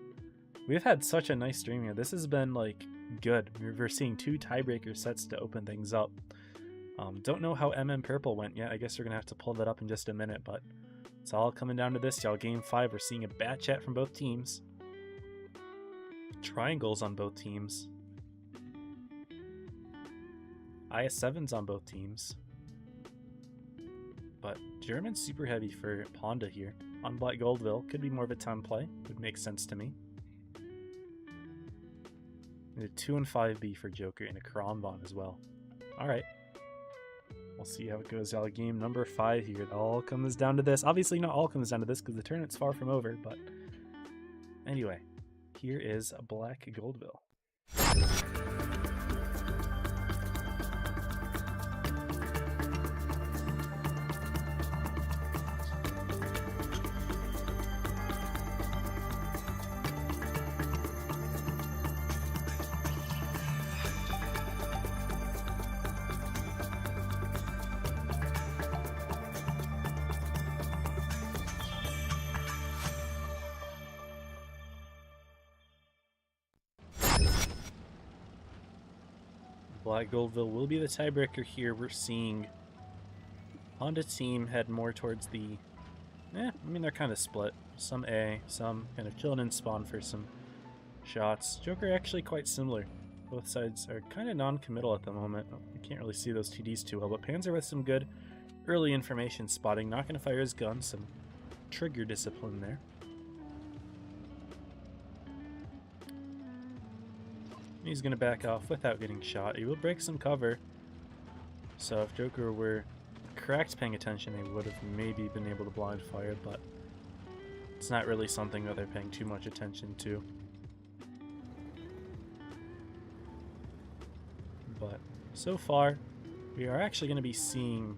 We've had such a nice stream here. This has been like good. We're seeing 2 tiebreaker sets to open things up. Don't know how PURPL went yet. I guess we're gonna have to pull that up in just a minute, but it's all coming down to this, y'all. Game 5, we're seeing a bat chat from both teams. Triangles on both teams. IS7's on both teams. But German super heavy for Ponda here. On Black Goldville, could be more of a time play. Would make sense to me. And a 2 and 5B for Joker and a Kronbon as well. Alright. We'll see how it goes, y'all. Game number 5 here. It all comes down to this. Obviously not all comes down to this because the tournament's far from over, but anyway. Here is Black Goldville. Black Goldville will be the tiebreaker here. We're seeing Honda team head more towards the... I mean, they're kind of split. Some A, some kind of chilling in spawn for some shots. Joker actually quite similar. Both sides are kind of non-committal at the moment. I can't really see those TDs too well, but Panzer with some good early information spotting. Not going to fire his gun, some trigger discipline there. He's going to back off without getting shot. He will break some cover. So if Joker were correct paying attention, they would have maybe been able to blind fire, but it's not really something that they're paying too much attention to. But so far, we are actually going to be seeing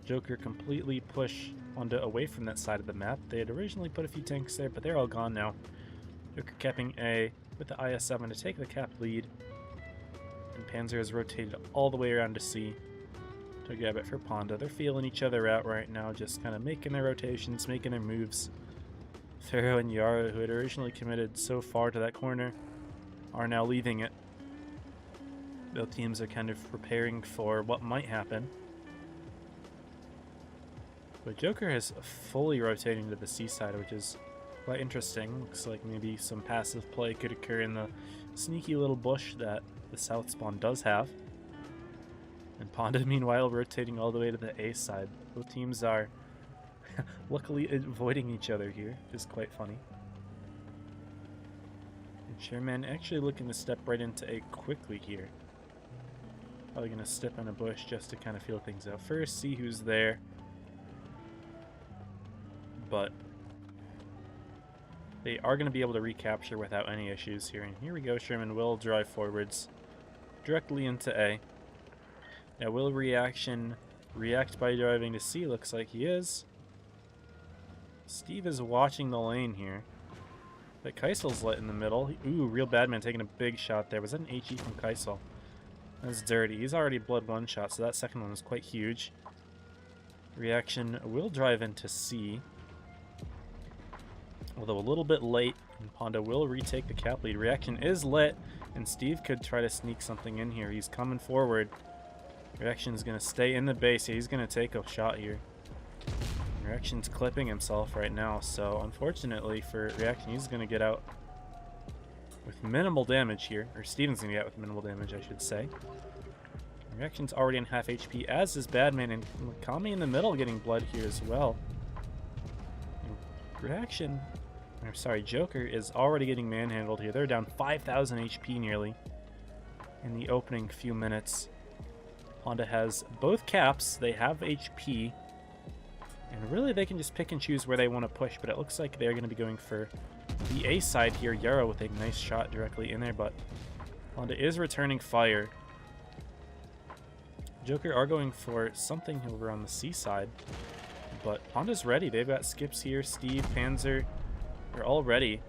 Joker completely push Honda away from that side of the map. They had originally put a few tanks there, but they're all gone now. Joker capping A with the IS-7 to take the cap lead. And Panzer has rotated all the way around to C to grab it for Ponda. They're feeling each other out right now, just kind of making their rotations, making their moves. Pharaoh and Yara, who had originally committed so far to that corner, are now leaving it. Both teams are kind of preparing for what might happen. But Joker is fully rotating to the C side, which is quite interesting. Looks like maybe some passive play could occur in the sneaky little bush that the south spawn does have. And Ponda, meanwhile, rotating all the way to the A side. Both teams are luckily avoiding each other here, which is quite funny. And Sherman actually looking to step right into A quickly here. Probably going to step in a bush just to kind of feel things out first, see who's there. But they are going to be able to recapture without any issues here. And here we go, Sherman will drive forwards directly into A. Now will react by driving to C? Looks like he is. Steve is watching the lane here. But Keisel's lit in the middle. Ooh, real bad man taking a big shot there. Was that an HE from Keisel? That's dirty. He's already blood one shot, so that second one was quite huge. Reaction will drive into C. Although a little bit late, and Ponda will retake the cap lead. Reaction is lit, and Steve could try to sneak something in here. He's coming forward. Reaction's going to stay in the base. He's going to take a shot here. Reaction's clipping himself right now, so unfortunately for Reaction, he's going to get out with minimal damage here. Or Steven's going to get out with minimal damage, I should say. Reaction's already on half HP, as is Badman, and Kami in the middle getting blood here as well. And Joker is already getting manhandled here. They're down 5,000 HP nearly in the opening few minutes. Honda has both caps, they have HP, and really they can just pick and choose where they want to push, but it looks like they're going to be going for the A side here. Yara with a nice shot directly in there, but Honda is returning fire. Joker are going for something over on the C side, but Honda's ready. They've got skips here. Steve, Panzer, they're all ready.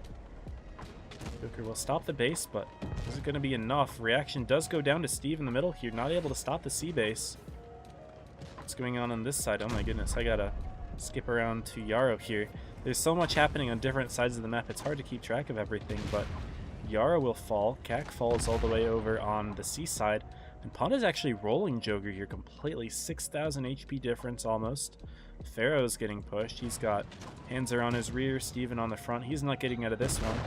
Joker will stop the base, but is it going to be enough? Reaction does go down to Steve in the middle here, not able to stop the C base. What's going on this side? Oh my goodness, I gotta skip around to Yarrow here. There's so much happening on different sides of the map, it's hard to keep track of everything, but Yarrow will fall. Kak falls all the way over on the C side, and Ponda's actually rolling Joker here completely. 6,000 HP difference almost. Pharaoh's getting pushed. He's got Panzer on his rear, Steven on the front. He's not getting out of this one.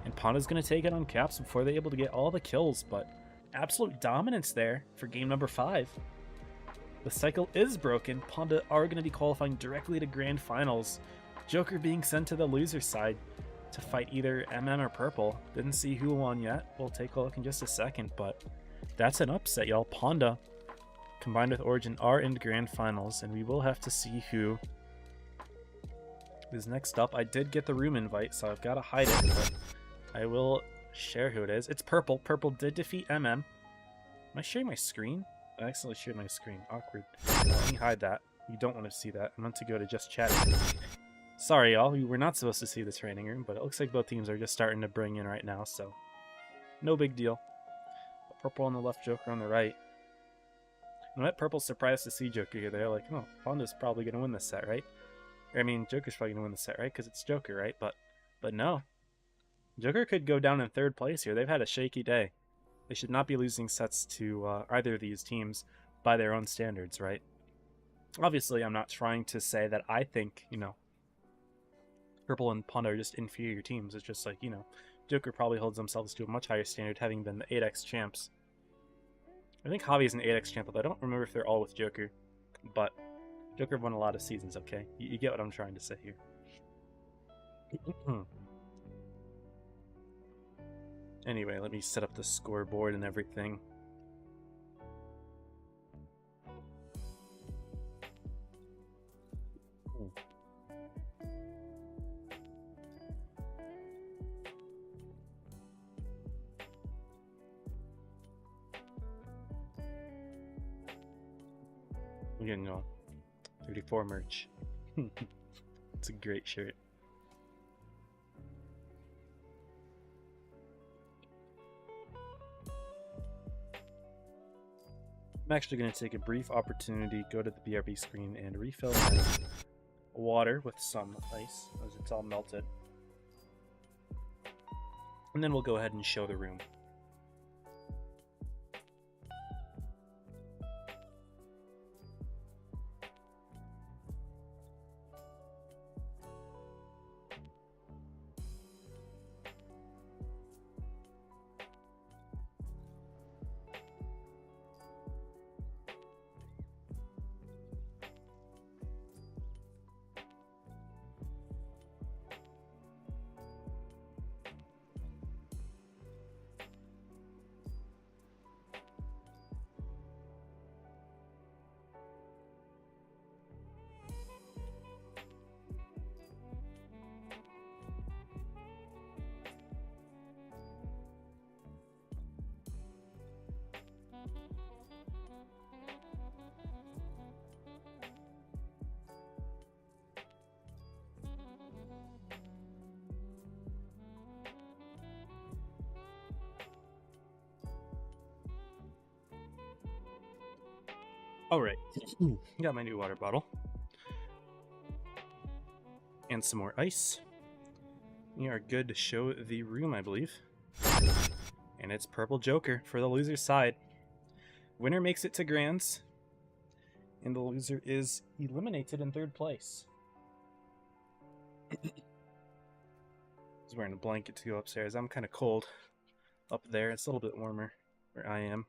And Ponda's going to take it on caps before they're able to get all the kills, but absolute dominance there for game number 5. The cycle is broken. Ponda are going to be qualifying directly to Grand Finals. Joker being sent to the loser side to fight either MM or Purple. Didn't see who won yet. We'll take a look in just a second, but that's an upset, y'all. Ponda, combined with Origin, are in Grand Finals, and we will have to see who is next up. I did get the room invite, so I've got to hide it, but I will share who it is. It's Purple. Purple did defeat MM. Am I sharing my screen? I accidentally shared my screen. Awkward. Let me hide that. You don't want to see that. I meant to go to just chatting. Sorry, y'all. We were not supposed to see the training room, but it looks like both teams are just starting to bring in right now, so no big deal. Purple on the left, Joker on the right. And that Purple's surprised to see Joker here. They're like, oh, Honda's probably going to win this set, right? I mean, Joker's probably going to win the set, right? Because it's Joker, right? But no. Joker could go down in third place here. They've had a shaky day. They should not be losing sets to either of these teams by their own standards, right? Obviously, I'm not trying to say that I think, Purple and Panda are just inferior teams. It's just like, Joker probably holds themselves to a much higher standard, having been the 8x champs. I think Javi is an 8x champ, but I don't remember if they're all with Joker. But Joker won a lot of seasons, okay? You get what I'm trying to say here. Anyway, let me set up the scoreboard and everything. You know, 34 merch. It's a great shirt. I'm actually going to take a brief opportunity, go to the BRB screen, and refill my water with some ice, as it's all melted. And then we'll go ahead and show the room. Alright, got my new water bottle. And some more ice. We are good to show the room, I believe. And it's Purple Joker for the loser's side. Winner makes it to Grands. And the loser is eliminated in third place. He's wearing a blanket to go upstairs. I'm kind of cold up there. It's a little bit warmer where I am.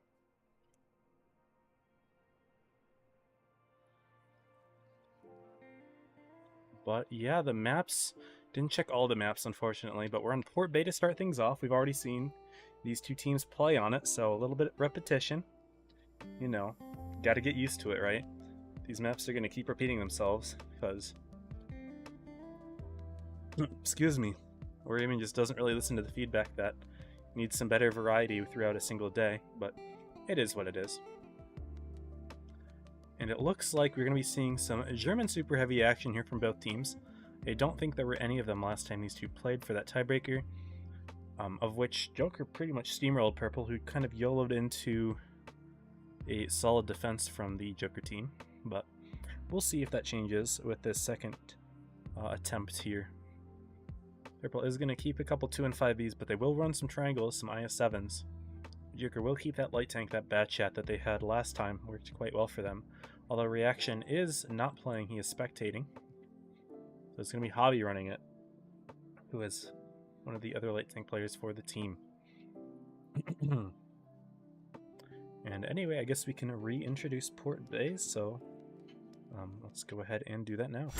But yeah, the maps, didn't check all the maps unfortunately, but we're on Port Bay to start things off. We've already seen these two teams play on it, so a little bit of repetition. Gotta get used to it, right? These maps are gonna keep repeating themselves, because... excuse me. Or even just doesn't really listen to the feedback that needs some better variety throughout a single day, but it is what it is. And it looks like we're going to be seeing some German super heavy action here from both teams. I don't think there were any of them last time these two played for that tiebreaker, of which Joker pretty much steamrolled Purple, who kind of YOLO'd into a solid defense from the Joker team. But we'll see if that changes with this second attempt here. Purple is going to keep a couple 2 and 5Bs, but they will run some triangles, some IS-7s. Joker will keep that light tank, that bad chat that they had last time. Worked quite well for them. Although Reaction is not playing, he is spectating. So it's going to be Javi running it, who is one of the other light tank players for the team. And anyway, I guess we can reintroduce Port Bay, so let's go ahead and do that now.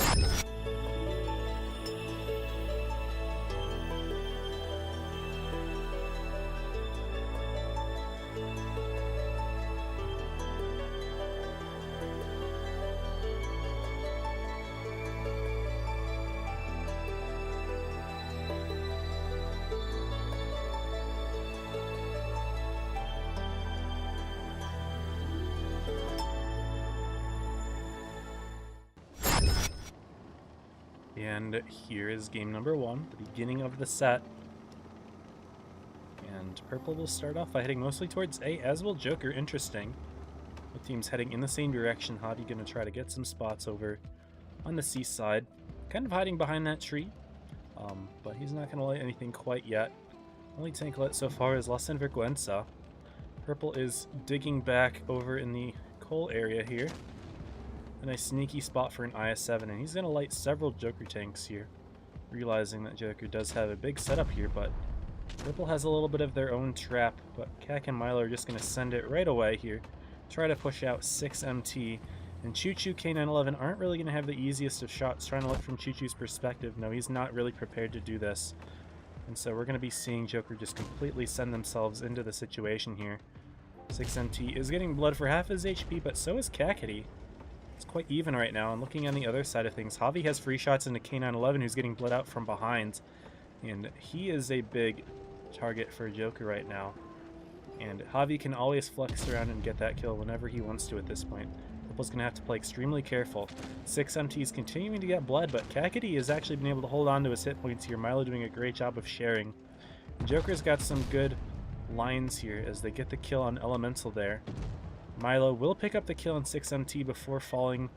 And here is game number 1, the beginning of the set. And Purple will start off by heading mostly towards A, as will Joker. Interesting. The team's heading in the same direction. Javi gonna try to get some spots over on the C side. Kind of hiding behind that tree. But he's not gonna light anything quite yet. Only tank lit so far is La Sinvergüenza. Purple is digging back over in the coal area here. A nice sneaky spot for an IS-7, and he's going to light several Joker tanks here, realizing that Joker does have a big setup here, but Purple has a little bit of their own trap, but Kak and Milo are just going to send it right away here, try to push out 6 MT, and Choo Choo K911 aren't really going to have the easiest of shots trying to look from Choo Choo's perspective. No, he's not really prepared to do this, and so we're going to be seeing Joker just completely send themselves into the situation here. 6 MT is getting blood for half his HP, but so is Kakity. It's quite even right now, and looking on the other side of things, Javi has free shots into K911, who's getting bled out from behind, and he is a big target for Joker right now. And Javi can always flex around and get that kill whenever he wants to at this point. Purple's going to have to play extremely careful. 6 MTs continuing to get bled, but Kakity has actually been able to hold on to his hit points here. Milo doing a great job of sharing. Joker's got some good lines here as they get the kill on Elemental there. Milo will pick up the kill on 6 MT before falling.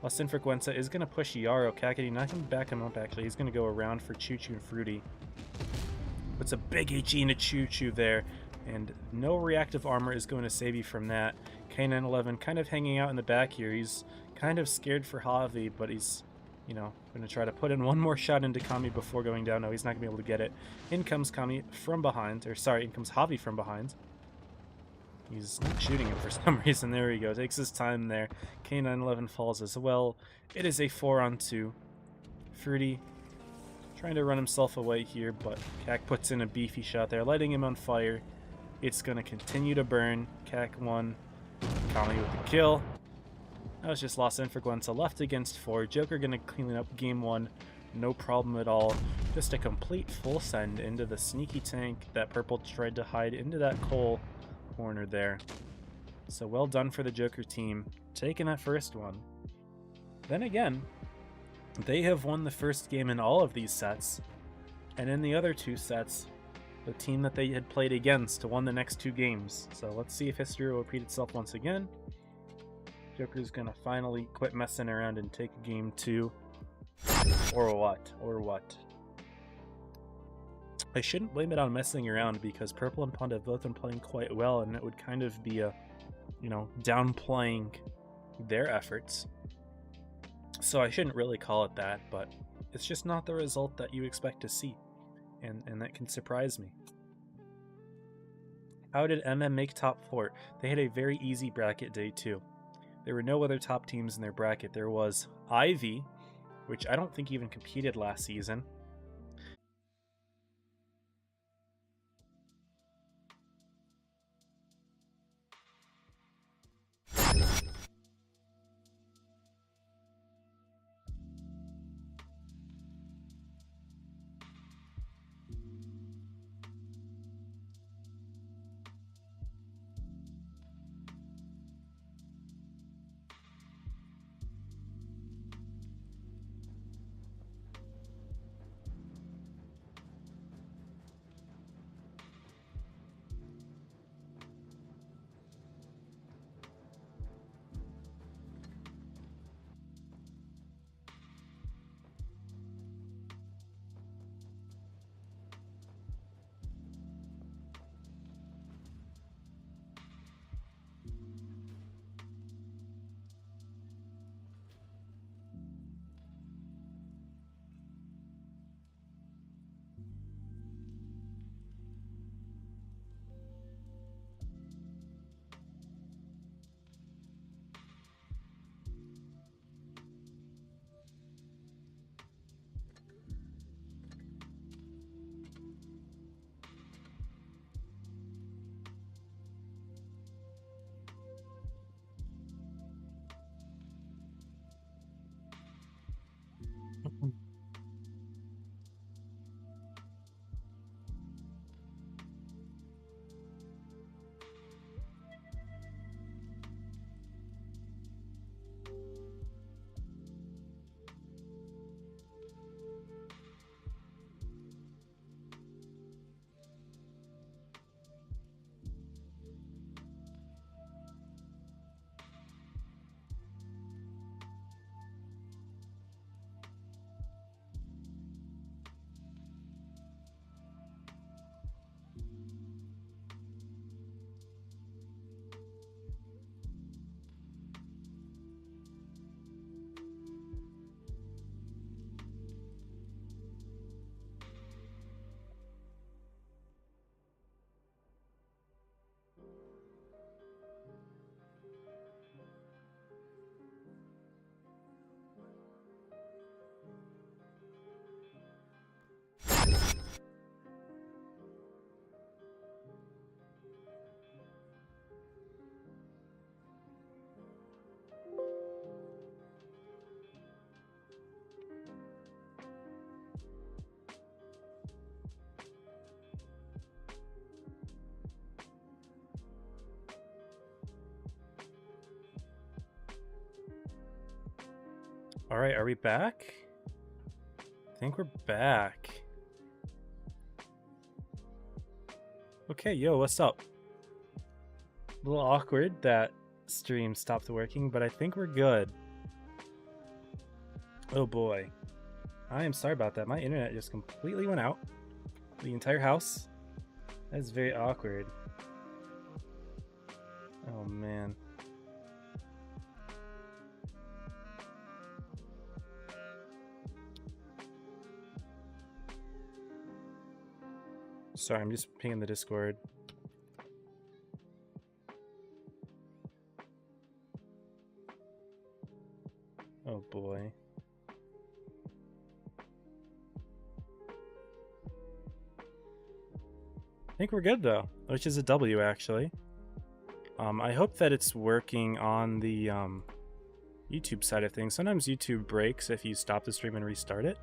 while Sinfrequenza is going to push Yarrow. Kakity not going to back him up, actually. He's going to go around for Choo Choo and Fruity. Puts a big HE into Choo Choo there, and no reactive armor is going to save you from that. K911 kind of hanging out in the back here. He's kind of scared for Javi, but he's, you know, going to try to put in one more shot into Kami before going down. No, he's not going to be able to get it. In comes Kami from behind, or sorry, in comes Javi from behind. He's not shooting him for some reason. There we go. Takes his time there. K911 falls as well. It is a 4-on-2. Fruity trying to run himself away here, but Kak puts in a beefy shot there, lighting him on fire. It's going to continue to burn. Kak won. Kami with the kill. That was just Lost Infrequenza left against 4. Joker going to clean up game 1. No problem at all. Just a complete full send into the sneaky tank that Purple tried to hide into that coal corner there. So well done for the Joker team, taking that first one. Then again, they have won the first game in all of these sets, and in the other 2 sets, the team that they had played against won the next 2 games. So let's see if history will repeat itself once again. Joker's gonna finally quit messing around and take game 2. Or what? Or what? I shouldn't blame it on messing around, because Purple and Pond have both been playing quite well, and it would kind of be a, you know, downplaying their efforts. So I shouldn't really call it that, but it's just not the result that you expect to see, and that can surprise me. How did MM make top 4? They had a very easy bracket day 2. There were no other top teams in their bracket. There was Ivy, which I don't think even competed last season. Alright, are we back? I think we're back. Okay, yo, what's up? A little awkward that stream stopped working, but I think we're good. Oh boy. I am sorry about that. My internet just completely went out. The entire house. That is very awkward. Oh man. Sorry, I'm just pinging the Discord. Oh boy. I think we're good though, which is a W actually. I hope that it's working on the YouTube side of things. Sometimes YouTube breaks if you stop the stream and restart it,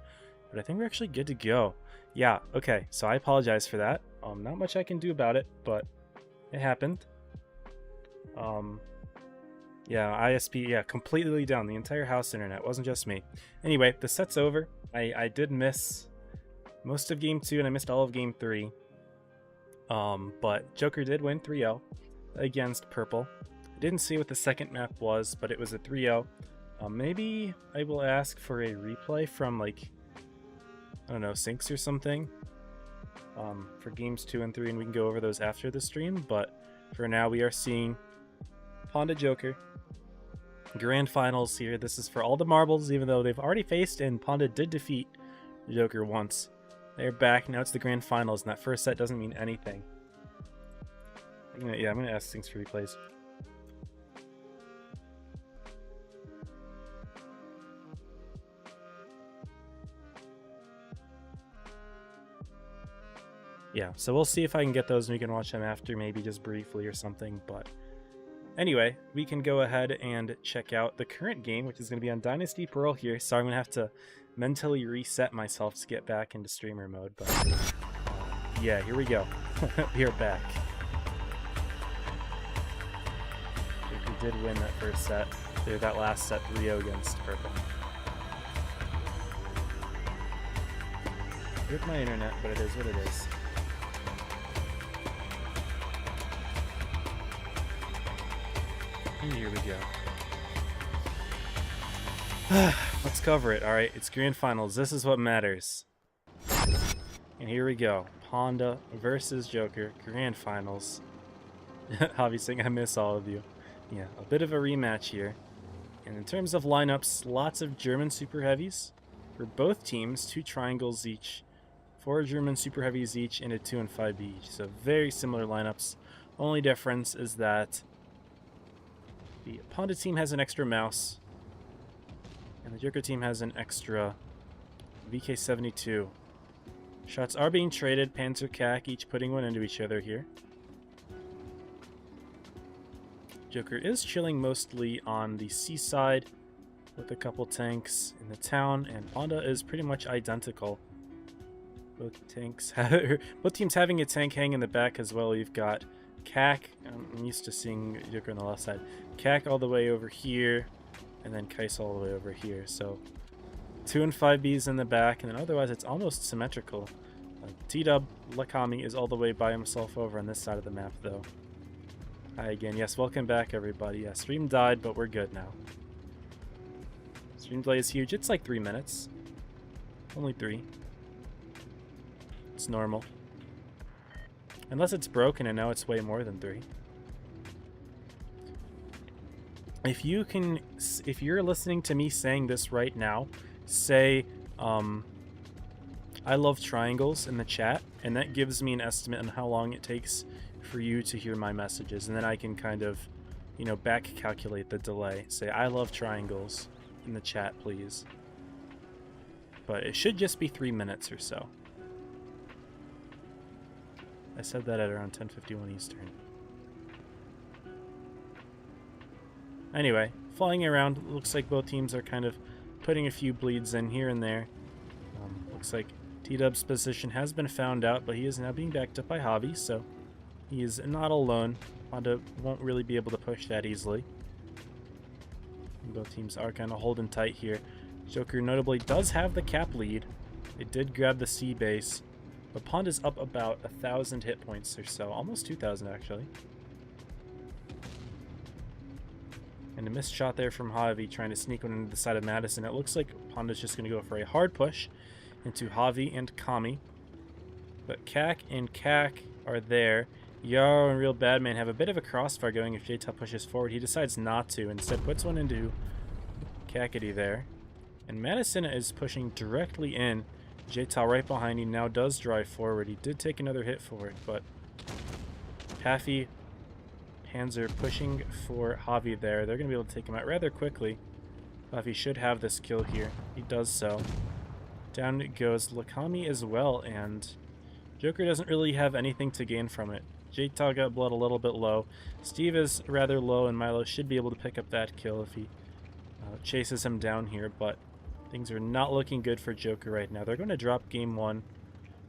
but I think we're actually good to go. Yeah, okay, so I apologize for that. Not much I can do about it, but it happened. Yeah, ISP, yeah, completely down. The entire house internet, wasn't just me. Anyway, the set's over. I did miss most of game 2 and I missed all of game 3. But Joker did win 3-0 against Purple. I didn't see what the second map was, but it was a 3-0. Maybe I will ask for a replay from, like, I don't know, Sinks or something, for games 2 and 3, and we can go over those after the stream. But for now, we are seeing Honda Joker grand finals here. This is for all the marbles, even though they've already faced and Ponda did defeat Joker once. They're back. Now it's the grand finals, and that first set doesn't mean anything. I'm gonna ask things for replays. Yeah, so we'll see if I can get those and we can watch them after, maybe just briefly or something. But anyway, we can go ahead and check out the current game, which is going to be on Dynasty Pearl here. So I'm going to have to mentally reset myself to get back into streamer mode. But yeah, here we go. We are back. We did win that first set, or that last set 3-0 against Purple. With my internet, but it is what it is. And here we go. Let's cover it. Alright, it's grand finals. This is what matters. And here we go. Honda versus Joker. Grand finals. Obviously, I miss all of you. Yeah, a bit of a rematch here. And in terms of lineups, lots of German super heavies for both teams. 2 triangles each. 4 German super heavies each, and a 2 and 5B each. So very similar lineups. Only difference is that the Ponda team has an extra mouse, and the Joker team has an extra VK72. Shots are being traded, Panzer CAC, each putting one into each other here. Joker is chilling mostly on the seaside with a couple tanks in the town, and Ponda is pretty much identical. Both teams having a tank hang in the back as well. You've got CAC, I'm used to seeing Joker on the left side. CAC all the way over here, and then Kais all the way over here. So 2 and 5Bs in the back, and then otherwise it's almost symmetrical. T-Dub Lakami is all the way by himself over on this side of the map, though. Hi again. Yes, welcome back, everybody. Yeah, stream died, but we're good now. Stream delay is huge. It's like 3 minutes. Only 3. It's normal. Unless it's broken, and now it's way more than 3. If you're listening to me saying this right now, say, I love triangles in the chat, and that gives me an estimate on how long it takes for you to hear my messages, and then I can kind of, back calculate the delay. Say, I love triangles in the chat, please. But it should just be 3 minutes or so. I said that at around 10:51 Eastern. Anyway, flying around, looks like both teams are kind of putting a few bleeds in here and there. Looks like T-Dub's position has been found out, but he is now being backed up by Javi, so he is not alone. Honda won't really be able to push that easily. Both teams are kind of holding tight here. Joker notably does have the cap lead. It did grab the C base, but Pond is up about 1,000 hit points or so, almost 2,000 actually. And a missed shot there from Javi trying to sneak one into the side of Madison. It looks like Pond is just going to go for a hard push into Javi and Kami. But Kak and Kak are there. Yarrow and Real Badman have a bit of a crossfire going if J-Top pushes forward. He decides not to. Instead puts one into Kakity there. And Madison is pushing directly in. J-Top right behind. He now does drive forward. He did take another hit forward, but Paffy, Panzer pushing for Javi there. They're going to be able to take him out rather quickly. Paffy should have this kill here. He does so. Down goes Lakami as well, and Joker doesn't really have anything to gain from it. J-Top got blood a little bit low. Steve is rather low, and Milo should be able to pick up that kill if he chases him down here, but things are not looking good for Joker right now. They're going to drop game one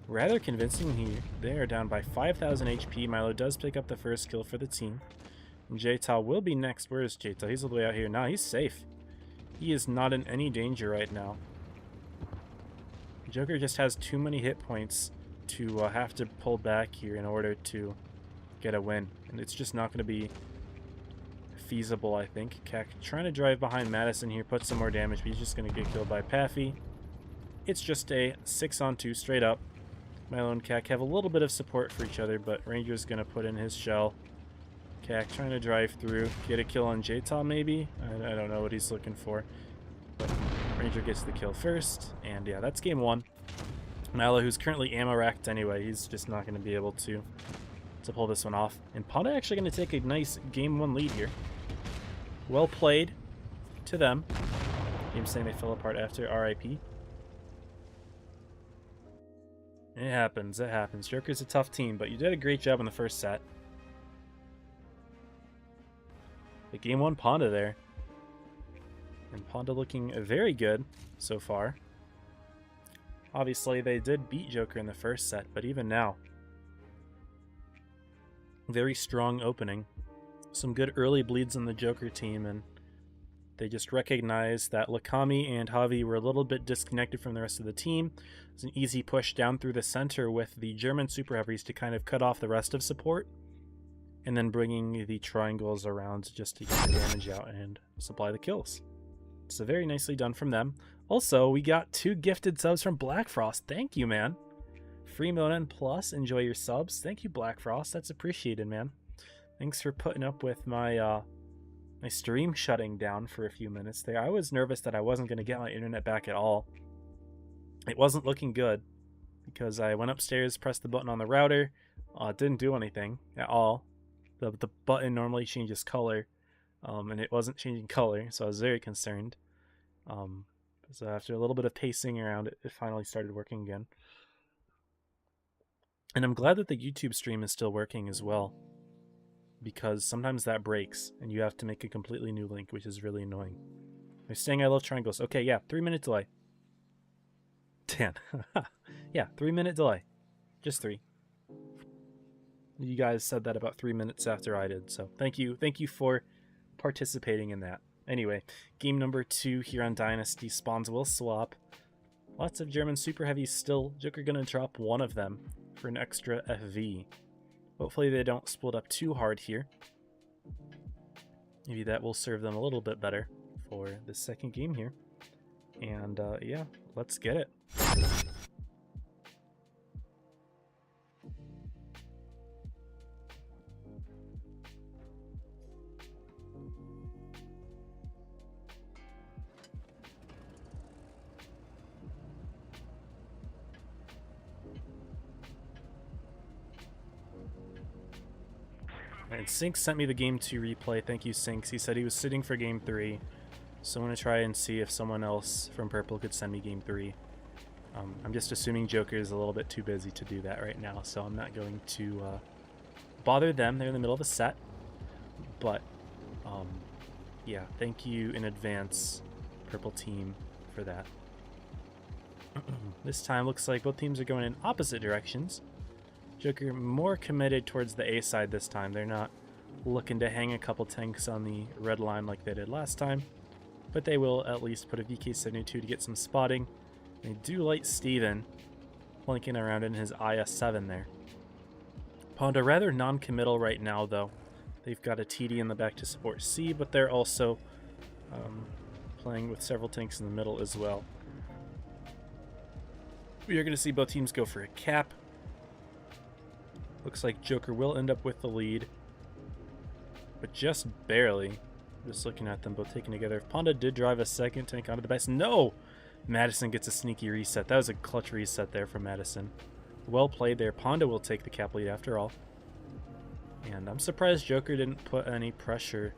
rather convincingly. They are down by 5,000 HP. Milo does pick up the first kill for the team. And J-Top will be next. Where is J-Top? He's all the way out here. Now he's safe. He is not in any danger right now. Joker just has too many hit points to have to pull back here in order to get a win. And it's just not going to be feasible, I think. Kak trying to drive behind Madison here, put some more damage, but he's just going to get killed by Paffy. It's just a 6-on-2 straight up. Milo and Kak have a little bit of support for each other, but Ranger's going to put in his shell. Kak trying to drive through, get a kill on J-Top maybe? I don't know what he's looking for. But Ranger gets the kill first, and yeah, that's game one. Milo, who's currently ammo racked anyway, he's just not going to be able to pull this one off. And Panda actually going to take a nice game one lead here. Well played to them. Game saying they fell apart after RIP. It happens, it happens. Joker's a tough team, but you did a great job in the first set. But game one Panda there. And Panda looking very good so far. Obviously, they did beat Joker in the first set, but even now, very strong opening. Some good early bleeds on the Joker team, and they just recognized that Lakami and Javi were a little bit disconnected from the rest of the team. It's an easy push down through the center with the German Super Heavies to kind of cut off the rest of support, and then bringing the triangles around just to get the damage out and supply the kills. So very nicely done from them. Also, we got 2 gifted subs from Black Frost. Thank you, man. Free Monan Plus, enjoy your subs. Thank you, Black Frost. That's appreciated, man. Thanks for putting up with my my stream shutting down for a few minutes there. I was nervous that I wasn't going to get my internet back at all. It wasn't looking good because I went upstairs, pressed the button on the router. It didn't do anything at all. The button normally changes color, and it wasn't changing color, so I was very concerned. So after a little bit of pacing around, it finally started working again. And I'm glad that the YouTube stream is still working as well, because sometimes that breaks and you have to make a completely new link, which is really annoying. They're saying I love triangles. Okay, yeah, 3-minute delay. 10. Yeah, 3-minute delay. Just 3. You guys said that about 3 minutes after I did, so thank you for participating in that. Anyway, game number 2 here on Dynasty. Spawns will swap. Lots of German Super Heavies still. Joker gonna drop one of them for an extra FV. Hopefully they don't split up too hard here. Maybe that will serve them a little bit better for the second game here. And yeah, let's get it. And Sync sent me the game 2 replay. Thank you, Syncs. He said he was sitting for game 3. So I'm going to try and see if someone else from Purple could send me game 3. I'm just assuming Joker is a little bit too busy to do that right now, so I'm not going to bother them. They're in the middle of a set. But, yeah, thank you in advance, Purple Team, for that. This time looks like both teams are going in opposite directions. Joker more committed towards the A side this time. They're not looking to hang a couple tanks on the red line like they did last time, but they will at least put a VK-72 to get some spotting. They do light Steven flanking around in his IS-7 there. Ponda rather non-committal right now, though. They've got a TD in the back to support C, but they're also playing with several tanks in the middle as well. We are going to see both teams go for a cap. Looks like Joker will end up with the lead, but just barely. Just looking at them both taken together. If Ponda did drive a second tank onto the base, no! Madison gets a sneaky reset. That was a clutch reset there from Madison. Well played there. Ponda will take the cap lead after all. And I'm surprised Joker didn't put any pressure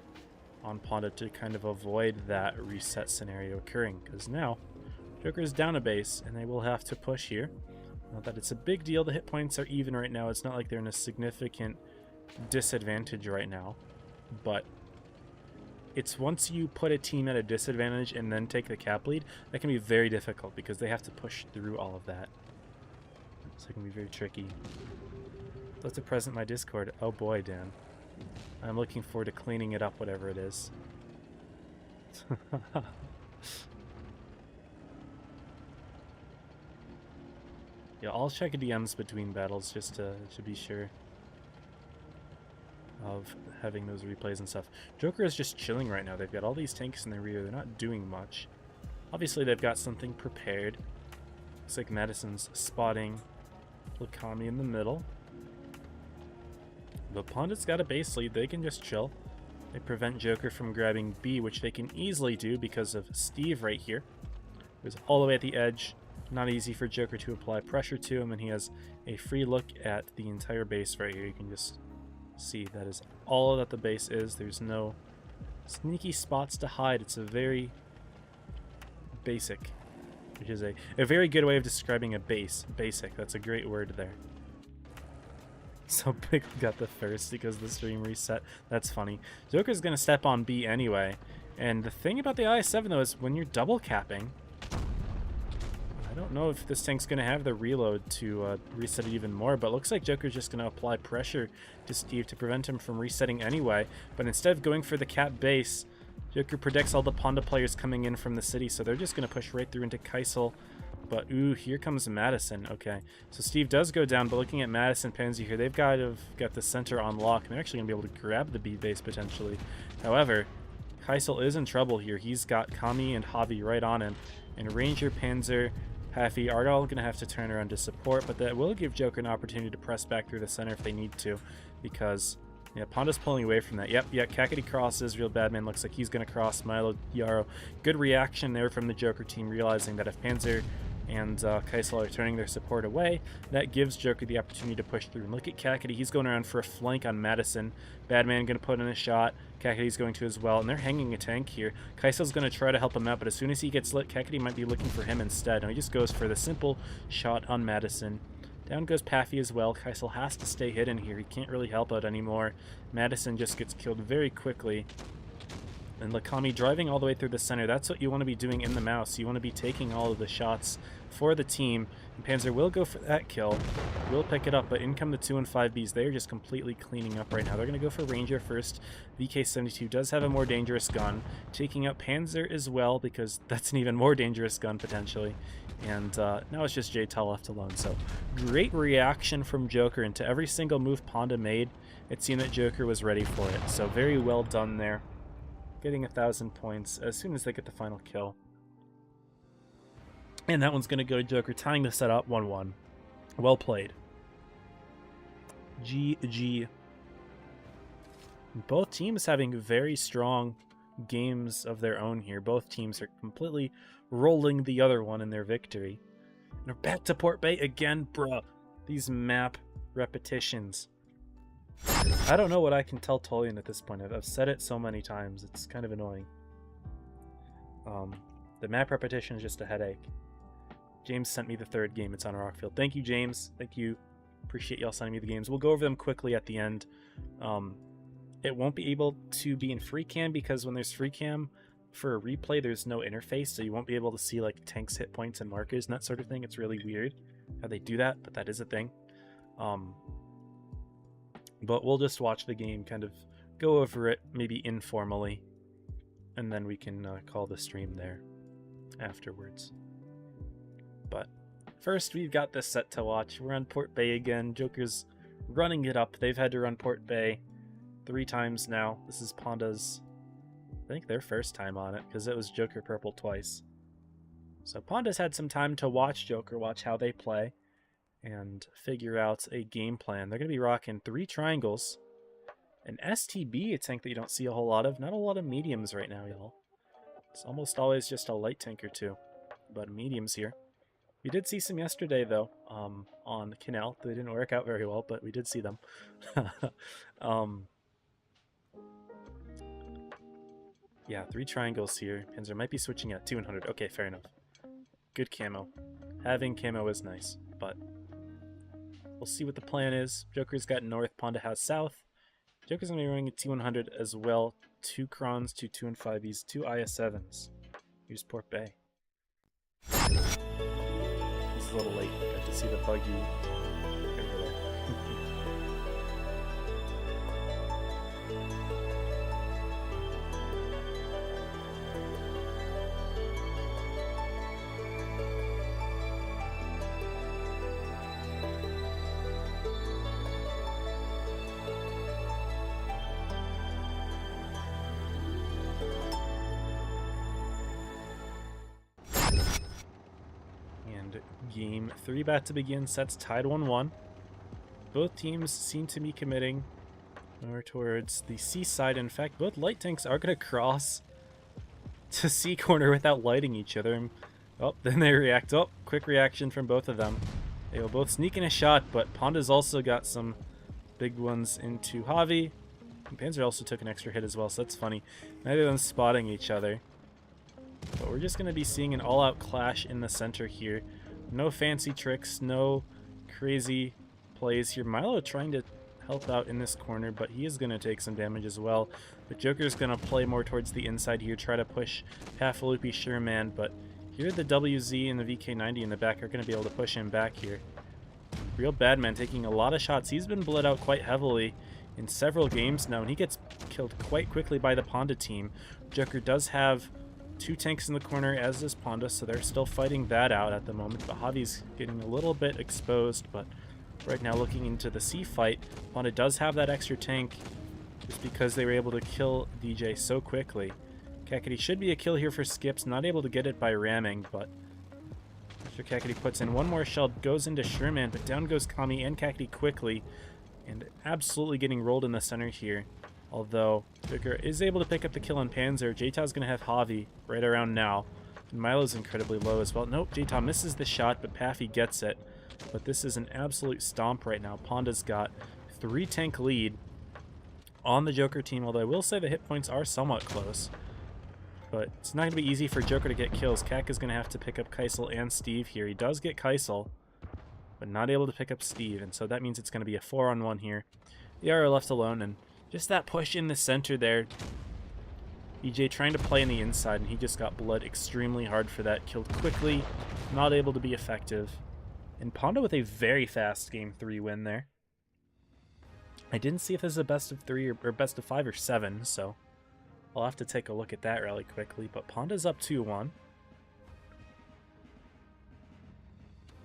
on Ponda to kind of avoid that reset scenario occurring, because now Joker's down a base and they will have to push here. Not that it's a big deal. The hit points are even right now. It's not like they're in a significant disadvantage right now, but it's once you put a team at a disadvantage and then take the cap lead, that can be very difficult because they have to push through all of that. So it can be very tricky. Let's present my Discord. Oh boy, Dan. I'm looking forward to cleaning it up, whatever it is. Yeah, I'll check DMs between battles just to be sure of having those replays and stuff. Joker is just chilling right now. They've got all these tanks in their rear. They're not doing much. Obviously, they've got something prepared. Looks like Madison's spotting Lakami in the middle. But Ponda's got a base lead. They can just chill. They prevent Joker from grabbing B, which they can easily do because of Steve right here, who's all the way at the edge. Not easy for Joker to apply pressure to him, and he has a free look at the entire base right here. You can just see that is all that the base is. There's no sneaky spots to hide. It's a very basic, which is a very good way of describing a base. Basic. That's a great word there. So Big got the first because the stream reset. That's funny. Joker's going to step on B anyway. And the thing about the IS-7 though is when you're double capping, I don't know if this tank's going to have the reload to reset it even more, but looks like Joker's just going to apply pressure to Steve to prevent him from resetting anyway. But instead of going for the cap base, Joker predicts all the Ponda players coming in from the city, so they're just going to push right through into Kaisel. But, ooh, here comes Madison. Okay, so Steve does go down, but looking at Madison, Pansy here, they've got the center on lock, and they're actually going to be able to grab the B base potentially. However, Kaisel is in trouble here. He's got Kami and Javi right on him, and Ranger, Panzer, Haffy are all going to have to turn around to support, but that will give Joker an opportunity to press back through the center if they need to, because, yeah, Ponda's pulling away from that. Yep, Kakady crosses. Real bad man looks like he's going to cross Milo Yarrow. Good reaction there from the Joker team, realizing that if Panzer and Kaisel are turning their support away, that gives Joker the opportunity to push through. And look at Kakady, he's going around for a flank on Madison. Badman going to put in a shot. Kakady's going to as well, and they're hanging a tank here. Kaisel's going to try to help him out, but as soon as he gets lit, Kakady might be looking for him instead. And he just goes for the simple shot on Madison. Down goes Paffy as well. Kaisel has to stay hidden here. He can't really help out anymore. Madison just gets killed very quickly. And Lakami driving all the way through the center. That's what you want to be doing in the mouse. You want to be taking all of the shots for the team. And Panzer will go for that kill. Will pick it up, but in come the 2 and 5 Bs. They're just completely cleaning up right now. They're going to go for Ranger first. VK-72 does have a more dangerous gun. Taking out Panzer as well, because that's an even more dangerous gun potentially. And now it's just J-Tal left alone. So great reaction from Joker, and to every single move Ponda made, it seemed that Joker was ready for it. So very well done there. Getting 1,000 points as soon as they get the final kill. And that one's going to go to Joker, tying the set up 1-1. Well played. GG. Both teams having very strong games of their own here. Both teams are completely rolling the other one in their victory. And we're back to Port Bay again, bruh. These map repetitions. I don't know what I can tell Tolian at this point. I've said it so many times. It's kind of annoying. The map repetition is just a headache. James sent me the third game. It's on Rockfield. Thank you, James. Thank you. Appreciate y'all sending me the games. We'll go over them quickly at the end. It won't be able to be in free cam because when there's free cam for a replay, there's no interface, so you won't be able to see like tanks, hit points, and markers and that sort of thing. It's really weird how they do that, but that is a thing. But we'll just watch the game, kind of go over it, maybe informally, and then we can call the stream there afterwards. But first, we've got this set to watch. We're on Port Bay again. Joker's running it up. They've had to run Port Bay 3 times now. This is Panda's, I think, their first time on it, because it was Joker Purple twice. So Panda's had some time to watch Joker, watch how they play, and figure out a game plan. They're going to be rocking 3 triangles, an STB, a tank that you don't see a whole lot of. Not a lot of mediums right now, y'all. It's almost always just a light tank or 2, but mediums here. We did see some yesterday, though, on Canal. They didn't work out very well, but we did see them. Yeah, 3 triangles here. Panzer might be switching at 200. Okay, fair enough. Good camo. Having camo is nice, but we'll see what the plan is. Joker's got north, Panda has south. Joker's going to be running a T100 as well. 2 Crons, 2 2 and 5Es, 2 IS7s. Here's Port Bay. This is a little late. Got to see the buggy over there. Game 3 about to begin. Sets tied 1-1. Both teams seem to be committing more towards the C side. In fact, both light tanks are going to cross to C corner without lighting each other. Oh, then they react. Oh, quick reaction from both of them. They will both sneak in a shot, but Panda's also got some big ones into Javi. And Panzer also took an extra hit as well, so that's funny. Neither of them spotting each other. But we're just going to be seeing an all-out clash in the center here. No fancy tricks, no crazy plays here. Milo trying to help out in this corner, but he is going to take some damage as well. But Joker's going to play more towards the inside here, try to push Pafaloopy Sherman, but here the WZ and the VK90 in the back are going to be able to push him back here. Real Badman taking a lot of shots. He's been bled out quite heavily in several games now, and he gets killed quite quickly by the Panda team. Joker does have 2 tanks in the corner, as does Panda, so they're still fighting that out at the moment. But Javi's getting a little bit exposed, but right now looking into the C fight, Panda does have that extra tank just because they were able to kill DJ so quickly. Kakety should be a kill here for Skips, not able to get it by ramming, but after Kakety puts in one more shell, goes into Sherman, but down goes Kami and Kakety quickly, and absolutely getting rolled in the center here. Although Joker is able to pick up the kill on Panzer, J-Taw's going to have Javi right around now. And Milo's incredibly low as well. Nope, J-Taw misses the shot, but Paffy gets it. But this is an absolute stomp right now. Panda's got 3 tank lead on the Joker team, although I will say the hit points are somewhat close. But it's not going to be easy for Joker to get kills. Kak is going to have to pick up Kaisel and Steve here. He does get Kaisel, but not able to pick up Steve, and so that means it's going to be a 4-on-1 here. They are left alone, and just that push in the center there. EJ trying to play in the inside, and he just got bled extremely hard for that. Killed quickly, not able to be effective. And Panda with a very fast Game 3 win there. I didn't see if this is a best of 3 or best of 5 or 7, so I'll have to take a look at that really quickly. But Panda's up 2-1.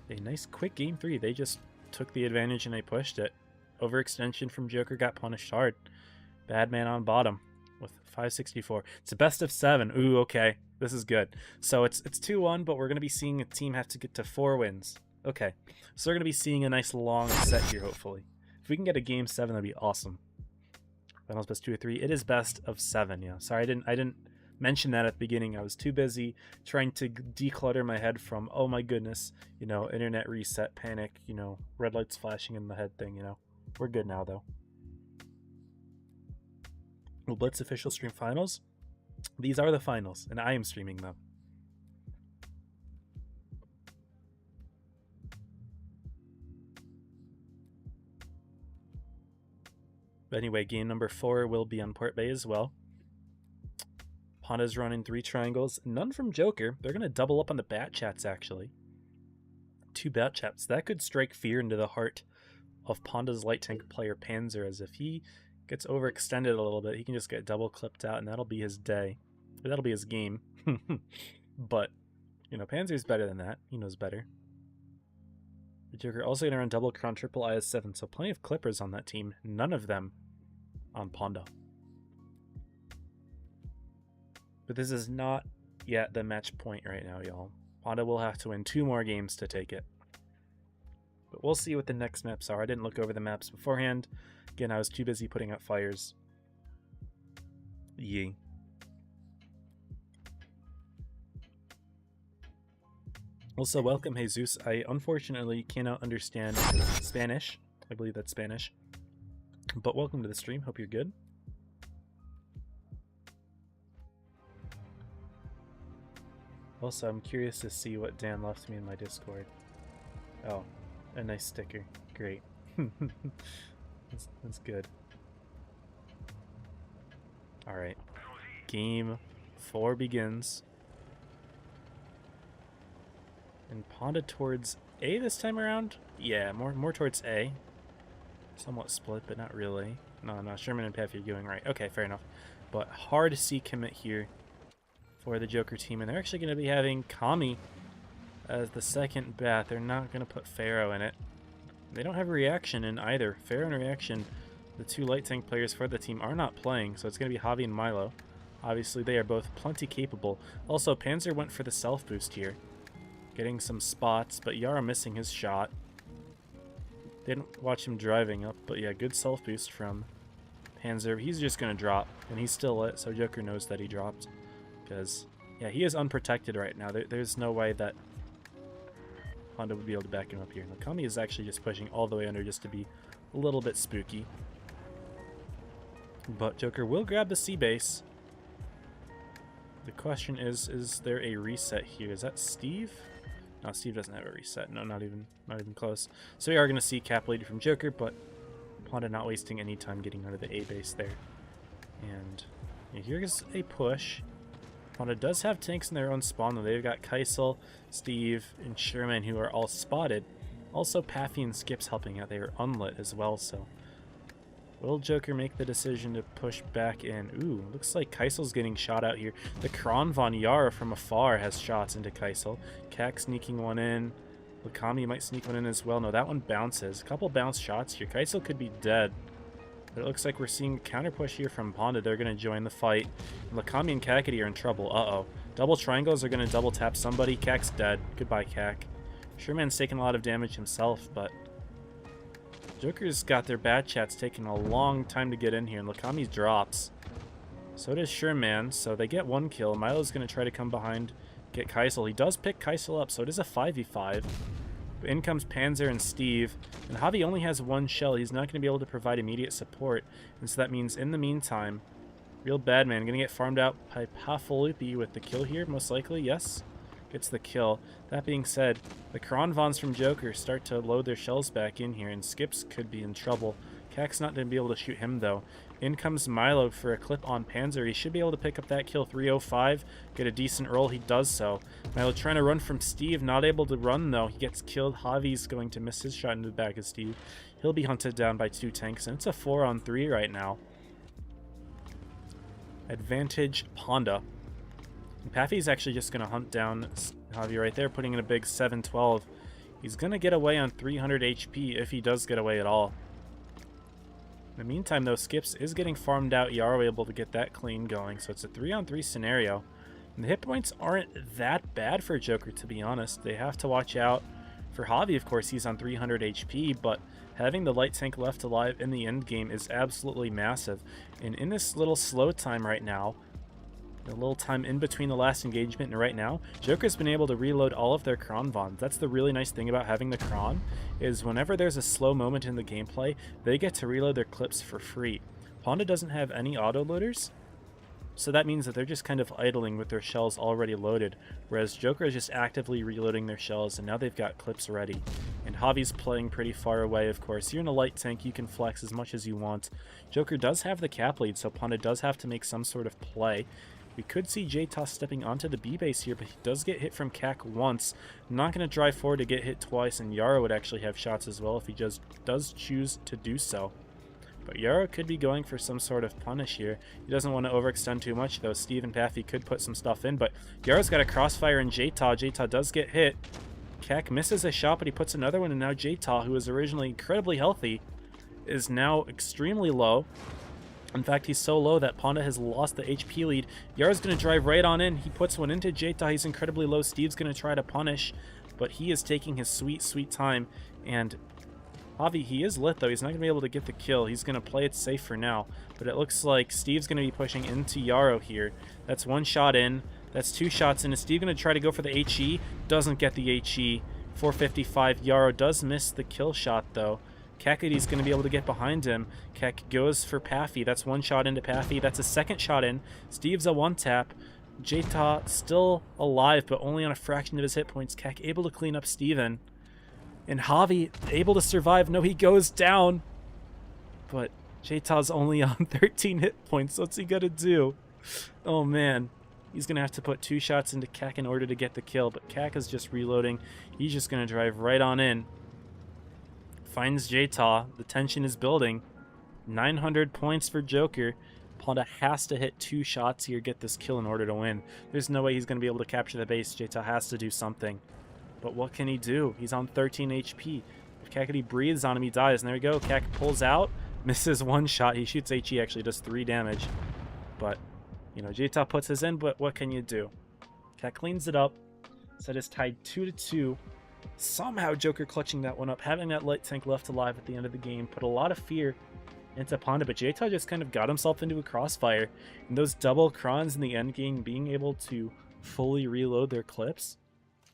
A nice quick Game 3. They just took the advantage and they pushed it. Overextension from Joker got punished hard. Badman on bottom with 564. It's a best of 7. Ooh, okay. This is good. So it's 2-1, but we're going to be seeing a team have to get to 4 wins. Okay. So we're going to be seeing a nice long set here, hopefully. If we can get a Game 7, that'd be awesome. Finals best 2 or 3. It is best of 7, yeah. Sorry, I didn't mention that at the beginning. I was too busy trying to declutter my head from, oh my goodness, you know, internet reset, panic, you know, red lights flashing in the head thing, you know. We're good now, though. Will Blitz official stream finals? These are the finals, and I am streaming them. But anyway, game number 4 will be on Port Bay as well. Panda's running 3 triangles, none from Joker. They're going to double up on the bat chats, actually. 2 bat chats. That could strike fear into the heart of Panda's light tank player Panzer, as if he gets overextended a little bit, he can just get double clipped out, and that'll be his day. Or that'll be his game. But, you know, Panzer's better than that. He knows better. The Joker also going to run double Kron, triple IS-7, so plenty of clippers on that team. None of them on Panda. But this is not yet the match point right now, y'all. Panda will have to win 2 more games to take it. But we'll see what the next maps are. I didn't look over the maps beforehand. Again, I was too busy putting out fires. Yee. Also, welcome, Jesus. I unfortunately cannot understand Spanish. I believe that's Spanish. But welcome to the stream. Hope you're good. Also, I'm curious to see what Dan left me in my Discord. Oh, a nice sticker. Great. That's good. Alright. Game 4 begins. And Panda towards A this time around? Yeah, more towards A. Somewhat split, but not really. No, Sherman and Peffy are going right. Okay, fair enough. But hard to see commit here for the Joker team. And they're actually going to be having Kami as the second bat. They're not going to put Pharaoh in it. They don't have a reaction in either. Pharaoh and reaction, the 2 light tank players for the team, are not playing. So it's going to be Javi and Milo. Obviously, they are both plenty capable. Also, Panzer went for the self boost here, getting some spots, but Yara missing his shot. Didn't watch him driving up, but yeah, good self boost from Panzer. He's just going to drop, and he's still lit, so Joker knows that he dropped. Because, yeah, he is unprotected right now. There's no way that Honda would be able to back him up here. Nakami is actually just pushing all the way under just to be a little bit spooky. But Joker will grab the C base. The question is there a reset here? Is that Steve? No, Steve doesn't have a reset. No, not even close. So we are going to see cap lead from Joker, but Panda not wasting any time getting out of the A base there. And yeah, here's a push. Panda does have tanks in their own spawn, though. They've got Kaisel, Steve, and Sherman, who are all spotted. Also, Paffy and Skip's helping out. They are unlit as well, so will Joker make the decision to push back in? Ooh, looks like Kaisel's getting shot out here. The Kron von Yara from afar has shots into Kaisel. Kak sneaking one in. Lakami might sneak one in as well. No, that one bounces. A couple bounce shots here. Kaisel could be dead. But it looks like we're seeing a counter push here from Panda. They're going to join the fight. And Lakami and Kakity are in trouble. Uh-oh. Double triangles are going to double tap somebody. Kak's dead. Goodbye, Kak. Sherman's taking a lot of damage himself, but Joker's got their bad chats taking a long time to get in here, and Lakami drops. So does Sherman, so they get 1 kill. Milo's going to try to come behind, get Kaisel. He does pick Kaisel up, so it is a 5v5. But in comes Panzer and Steve, and Javi only has 1 shell. He's not going to be able to provide immediate support, and so that means in the meantime, Real Badman going to get farmed out by Pafalupi with the kill here, most likely. Yes, gets the kill. That being said, the Kronvons from Joker start to load their shells back in here, and Skips could be in trouble. Kak's not going to be able to shoot him, though. In comes Milo for a clip on Panzer. He should be able to pick up that kill. 305, get a decent roll. He does so. Milo trying to run from Steve, not able to run, though. He gets killed. Javi's going to miss his shot into the back of Steve. He'll be hunted down by 2 tanks, and it's a 4-on-3 right now. Advantage Panda. And Paffy's actually just going to hunt down Javi right there, putting in a big 7-12. He's going to get away on 300 HP if he does get away at all. In the meantime, though, Skips is getting farmed out. Yara able to get that clean going, so it's a 3-on-3 scenario. And the hit points aren't that bad for Joker, to be honest. They have to watch out for Javi. Of course, he's on 300 HP, but having the light tank left alive in the end game is absolutely massive. And in this little slow time right now, a little time in between the last engagement and right now, Joker's been able to reload all of their Kronvons. That's the really nice thing about having the Kron, is whenever there's a slow moment in the gameplay, they get to reload their clips for free. Panda doesn't have any autoloaders, so that means that they're just kind of idling with their shells already loaded, whereas Joker is just actively reloading their shells, and now they've got clips ready. And Javi's playing pretty far away, of course. You're in a light tank, you can flex as much as you want. Joker does have the cap lead, so Ponda does have to make some sort of play. We could see J-Toss stepping onto the B base here, but he does get hit from Kak once. Not going to drive forward to get hit twice, and Yara would actually have shots as well if he just does choose to do so. But Yara could be going for some sort of punish here. He doesn't want to overextend too much, though. Steve and Paffy could put some stuff in, but Yara's got a crossfire in J-Ta. J-Ta does get hit. Kak misses a shot, but he puts another one, and now J-Ta, who was originally incredibly healthy, is now extremely low. In fact, he's so low that Ponda has lost the HP lead. Yara's going to drive right on in. He puts one into J-Ta. He's incredibly low. Steve's going to try to punish, but he is taking his sweet, sweet time. And Javi, he is lit, though. He's not going to be able to get the kill. He's going to play it safe for now. But it looks like Steve's going to be pushing into Yaro here. That's one shot in. That's two shots in. Is Steve going to try to go for the HE? Doesn't get the HE. 455. Yaro does miss the kill shot, though. Kakudi's going to be able to get behind him. Kak goes for Paffy. That's one shot into Paffy. That's a second shot in. Steve's a one-tap. J-Ta still alive, but only on a fraction of his hit points. Kak able to clean up Steven. And Javi able to survive. No, he goes down. But J-Ta's only on 13 hit points. What's he going to do? Oh, man. He's going to have to put two shots into Kak in order to get the kill. But Kak is just reloading. He's just going to drive right on in. Finds J-Ta. The tension is building. 900 points for Joker. Ponda has to hit two shots here, get this kill in order to win. There's no way he's going to be able to capture the base. J-Ta has to do something. But what can he do? He's on 13 HP. If Kakudi breathes on him, he dies. And there we go. Kak pulls out. Misses one shot. He shoots HE, actually does 3 damage. But, you know, J-Ta puts his in, but what can you do? Kak cleans it up. Set is tied 2-2. Somehow Joker clutching that one up, having that light tank left alive at the end of the game, put a lot of fear into Ponda, but J-Ta just kind of got himself into a crossfire. And those double crons in the end game, being able to fully reload their clips,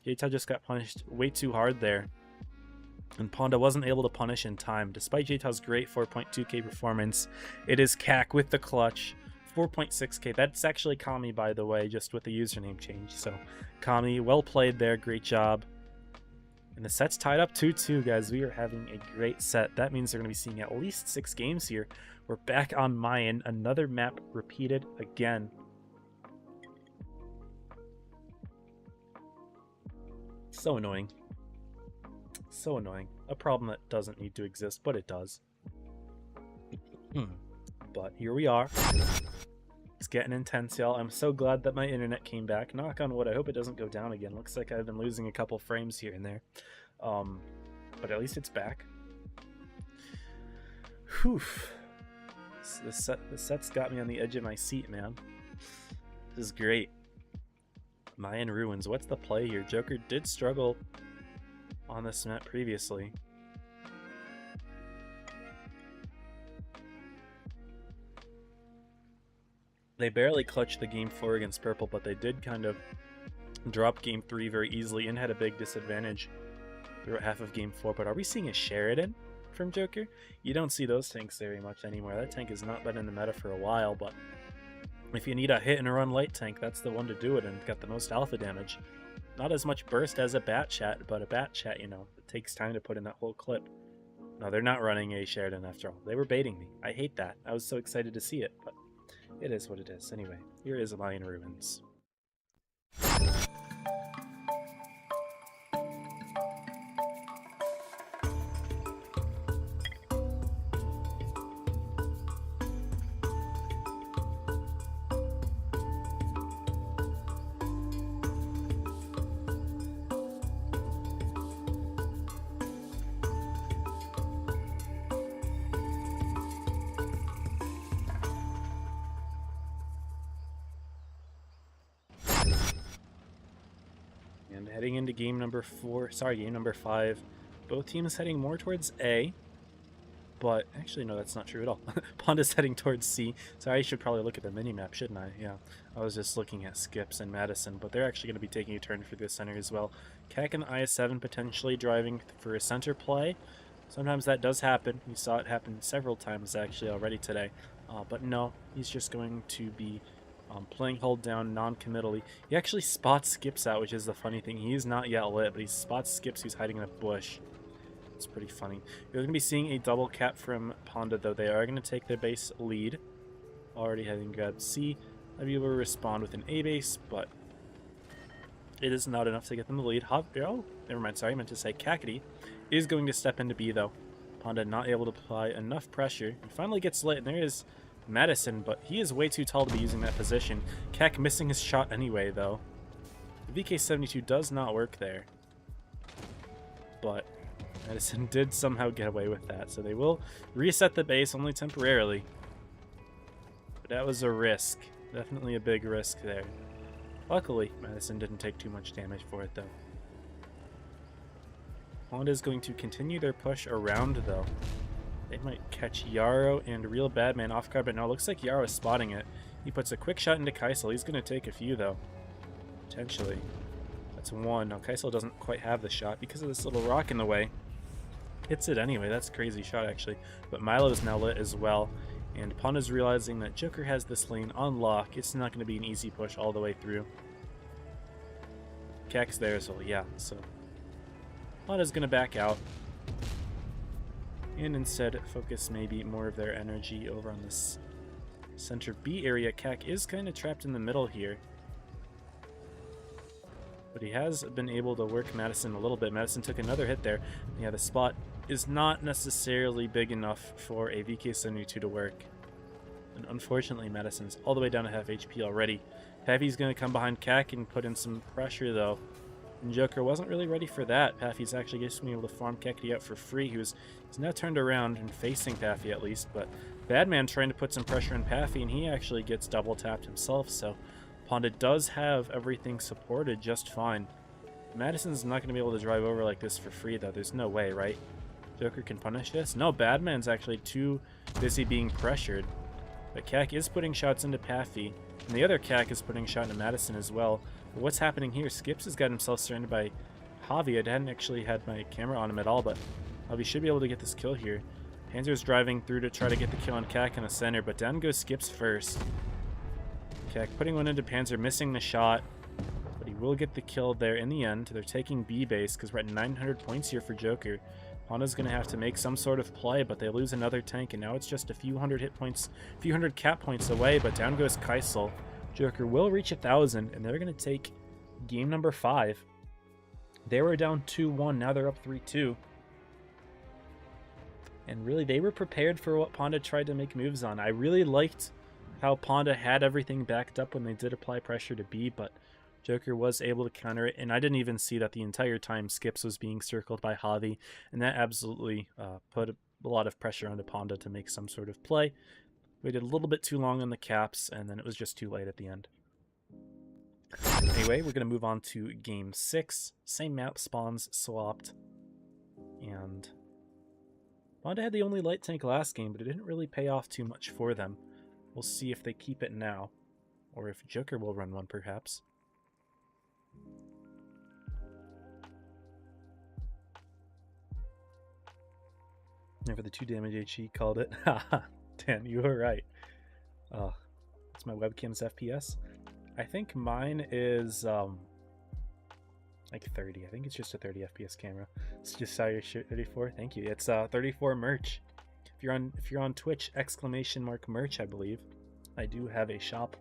J-Ta just got punished way too hard there. And Ponda wasn't able to punish in time. Despite J-Ta's great 4.2k performance, it is Kak with the clutch. 4.6k. That's actually Kami, by the way, just with the username change. So, Kami, well played there. Great job. And the set's tied up 2-2, guys. We are having a great set. That means they're going to be seeing at least 6 games here. We're back on Mayan. Another map repeated again. So annoying. So annoying. A problem that doesn't need to exist, but it does. But here we are. It's getting intense, y'all. I'm so glad that my internet came back. Knock on wood. I hope it doesn't go down again. Looks like I've been losing a couple frames here and there. But at least it's back. Whew. The set's got me on the edge of my seat, man. This is great. Mayan Ruins. What's the play here? Joker did struggle on this map previously. They barely clutched the game 4 against Purple, but they did kind of drop game 3 very easily and had a big disadvantage throughout half of game 4. But are we seeing a Sheridan from Joker? You don't see those tanks very much anymore. That tank has not been in the meta for a while, but if you need a hit and run light tank, that's the one to do it, and got the most alpha damage. Not as much burst as a Bat Chat, but a Bat Chat, you know, it takes time to put in that whole clip. No, they're not running a Sheridan after all. They were baiting me. I hate that. I was so excited to see it, but it is what it is. Anyway, here is Mayan Ruins. And heading into game number 5. Both teams heading more towards A. But actually, no, that's not true at all. Ponda's heading towards C. Sorry, I should probably look at the minimap, shouldn't I? Yeah, I was just looking at Skips and Madison, but they're actually going to be taking a turn for the center as well. Kak and IS-7 potentially driving for a center play. Sometimes that does happen. We saw it happen several times actually already today. But no, he's just going to be playing hold down non-committally. He actually spots Skips out, which is the funny thing. He's not yet lit, but he spots Skips who's hiding in a bush. It's pretty funny. You're going to be seeing a double cap from Ponda, though. They are going to take their base lead. Already having grabbed C. I'll be able to respond with an A base, but it is not enough to get them the lead. Oh, never mind. Sorry, I meant to say Kakity is going to step into B, though. Ponda not able to apply enough pressure. He finally gets lit, and there is Madison, but he is way too tall to be using that position. Kak missing his shot anyway, though. The VK-72 does not work there. But Madison did somehow get away with that, so they will reset the base only temporarily. But that was a risk. Definitely a big risk there. Luckily, Madison didn't take too much damage for it, though. Honda is going to continue their push around, though. They might catch Yarrow and Real Badman off guard, but no, it looks like Yarrow is spotting it. He puts a quick shot into Kaisel. He's going to take a few, though. Potentially. That's one. No, Kaisel doesn't quite have the shot because of this little rock in the way. Hits it anyway. That's a crazy shot, actually. But Milo is now lit as well. And Ponda's realizing that Joker has this lane on lock. It's not going to be an easy push all the way through. Kak's there, so yeah. So Ponda's going to back out. And instead focus maybe more of their energy over on this center B area. Kak is kind of trapped in the middle here. But he has been able to work Madison a little bit. Madison took another hit there. Yeah, the spot is not necessarily big enough for a VK-72 to work. And unfortunately, Madison's all the way down to half HP already. Paffy's going to come behind Kak and put in some pressure, though. And Joker wasn't really ready for that. Paffy's actually just been able to farm Kakity out for free. He's now turned around and facing Paffy at least. But Badman trying to put some pressure on Paffy, and he actually gets double tapped himself. So Ponda does have everything supported just fine. Madison's not going to be able to drive over like this for free, though. There's no way, right? Joker can punish this? No, Badman's actually too busy being pressured. But Kak is putting shots into Paffy, and the other Kak is putting a shot into Madison as well. But what's happening here? Skips has got himself surrounded by Javi. I hadn't actually had my camera on him at all, but Javi should be able to get this kill here. Panzer's driving through to try to get the kill on Kak in the center, but down goes Skips first. Kak putting one into Panzer, missing the shot, but he will get the kill there in the end. They're taking B base because we're at 900 points here for Joker. Honda's going to have to make some sort of play, but they lose another tank, and now it's just a few hundred hit points, a few hundred cap points away, but down goes Kaisel. Joker will reach 1,000, and they're going to take game number 5. They were down 2-1, now they're up 3-2. And really, they were prepared for what Ponda tried to make moves on. I really liked how Ponda had everything backed up when they did apply pressure to B, but Joker was able to counter it, and I didn't even see that the entire time Skips was being circled by Javi, and that absolutely put a lot of pressure onto Ponda to make some sort of play. Waited a little bit too long on the caps, and then it was just too late at the end. Anyway, we're going to move on to Game 6. Same map, spawns swapped, and Ponda had the only light tank last game, but it didn't really pay off too much for them. We'll see if they keep it now, or if Joker will run one, perhaps. Never the 2 damage HE called it. Haha, Dan, you were right. Oh, it's my webcam's FPS. I think mine is like 30. I think it's just a 30 FPS camera. It's just saw your shirt 34. Thank you. It's 34 merch. If you're on Twitch, !merch, I believe. I do have a shop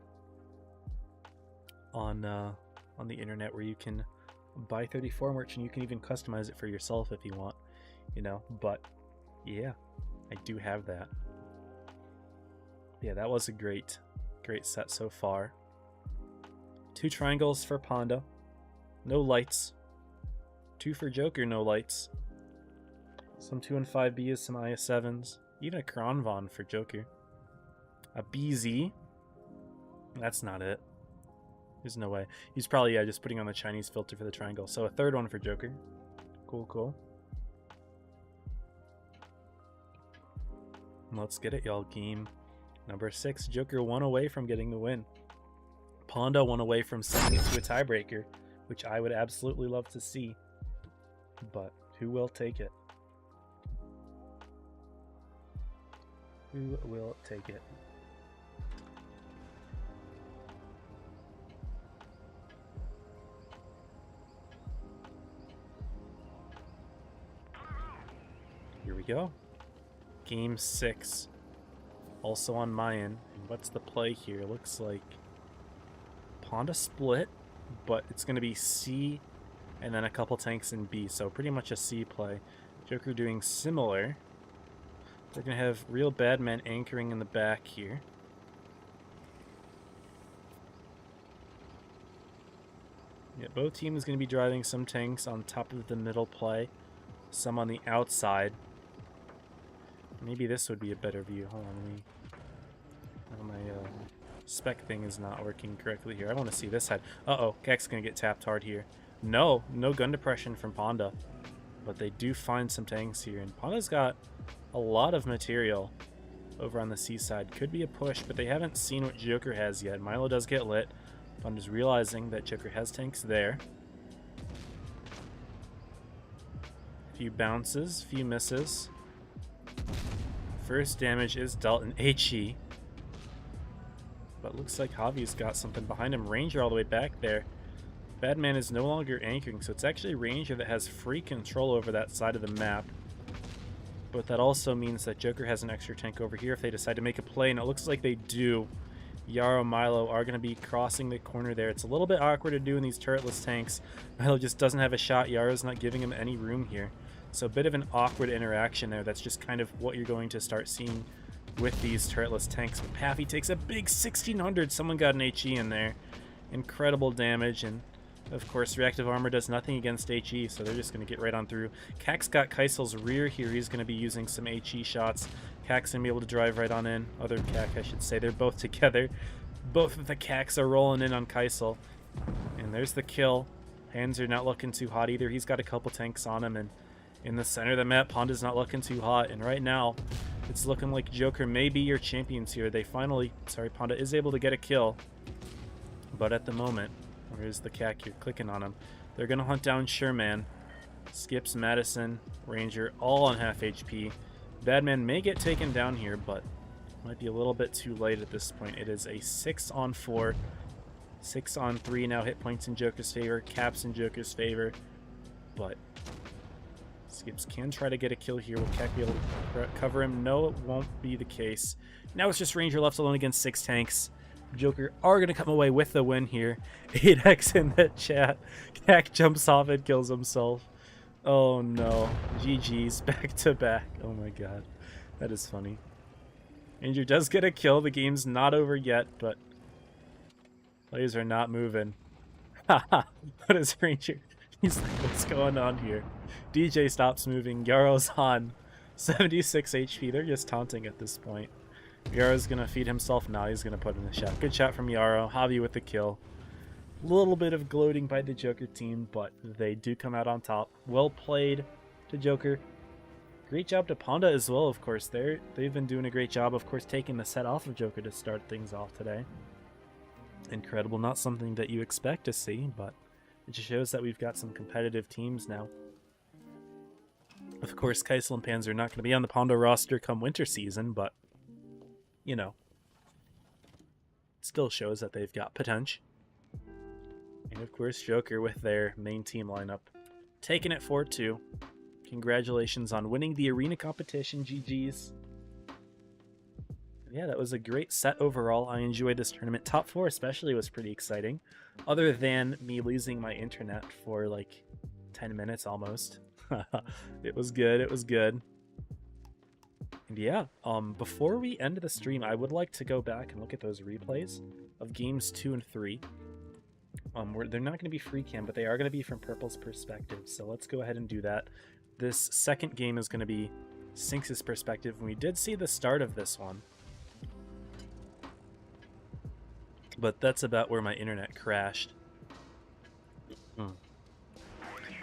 on the internet where you can buy 34 merch, and you can even customize it for yourself if you want, you know. But yeah, I do have that. Yeah, that was a great set so far. 2 triangles for Ponda, no lights. 2 for Joker, no lights. Some 2 and 5 Bs, some IS7s, even a Kronvon for Joker. A BZ. That's not it. There's no way. He's probably, yeah, just putting on the Chinese filter for the triangle. So a 3rd one for Joker. Cool, cool. Let's get it, y'all. Game number 6. Joker 1 away from getting the win. Ponda 1 away from sending it to a tiebreaker, which I would absolutely love to see. But who will take it? Who will take it? Here we go. Game 6. Also on my end. And what's the play here? Looks like Ponda split, but it's going to be C and then a couple tanks in B. So pretty much a C play. Joker doing similar. They're going to have real bad men anchoring in the back here. Yeah, both teams going to be driving some tanks on top of the middle play. Some on the outside. Maybe this would be a better view. Hold on, my spec thing is not working correctly here. I want to see this side. Uh-oh, Kek's going to get tapped hard here. No gun depression from Ponda. But they do find some tanks here. And Ponda's got a lot of material over on the seaside. Could be a push, but they haven't seen what Joker has yet. Milo does get lit. Ponda's realizing that Joker has tanks there. Few bounces, few misses. First damage is dealt in HE. But looks like Javi's got something behind him. Ranger all the way back there. Badman is no longer anchoring, so it's actually Ranger that has free control over that side of the map. But that also means that Joker has an extra tank over here if they decide to make a play, and it looks like they do. Yarrow, Milo are going to be crossing the corner there. It's a little bit awkward to do in these turretless tanks. Milo just doesn't have a shot. Yarrow's not giving him any room here. So a bit of an awkward interaction there. That's just kind of what you're going to start seeing with these turretless tanks. But Paffy takes a big 1600. Someone got an HE in there. Incredible damage, and of course reactive armor does nothing against HE, so they're just going to get right on through. Kak's got Kaisel's rear here. He's going to be using some HE shots. Kak's going to be able to drive right on in. Other Kak, I should say. They're both together. Both of the Kaks are rolling in on Kaisel. And there's the kill. Hands are not looking too hot either. He's got a couple tanks on him, and in the center of the map, Ponda's not looking too hot. And right now, it's looking like Joker may be your champions here. They finally, Ponda is able to get a kill. But at the moment, where's the Kak? You're clicking on him. They're going to hunt down Sherman. Skips, Madison, Ranger, all on half HP. Badman may get taken down here, but might be a little bit too late at this point. It is a 6-on-4. 6-on-3 now. Hit points in Joker's favor. Caps in Joker's favor. But Skips can try to get a kill here. Will Kek be able to cover him? No, it won't be the case. Now it's just Ranger left alone against 6 tanks. Joker are going to come away with the win here. 8x in the chat. Kek jumps off and kills himself. Oh no. GG's back to back. Oh my god. That is funny. Ranger does get a kill. The game's not over yet, but plays are not moving. Haha. What is Ranger? He's like, what's going on here? DJ stops moving. Yarrow's on 76 HP. They're just taunting at this point. Yarrow's going to feed himself now. He's going to put in a shot. Good shot from Yarrow. Javi with the kill. A little bit of gloating by the Joker team, but they do come out on top. Well played to Joker. Great job to Ponda as well, of course. They've been doing a great job, of course, taking the set off of Joker to start things off today. Incredible. Not something that you expect to see, but it just shows that we've got some competitive teams now. Of course, Kaisel and Panzer are not going to be on the Ponda roster come winter season, but, you know, it still shows that they've got potential. And of course, Joker with their main team lineup, taking it 4-2. Congratulations on winning the arena competition, GG's. Yeah, that was a great set overall. I enjoyed this tournament. Top 4 especially was pretty exciting, other than me losing my internet for like 10 minutes almost. It was good. It was good. And yeah, before we end the stream, I would like to go back and look at those replays of games 2 and 3. They're not going to be free cam, but they are going to be from Purple's perspective. So let's go ahead and do that. This second game is going to be Sinks' perspective, and we did see the start of this one. But that's about where my internet crashed.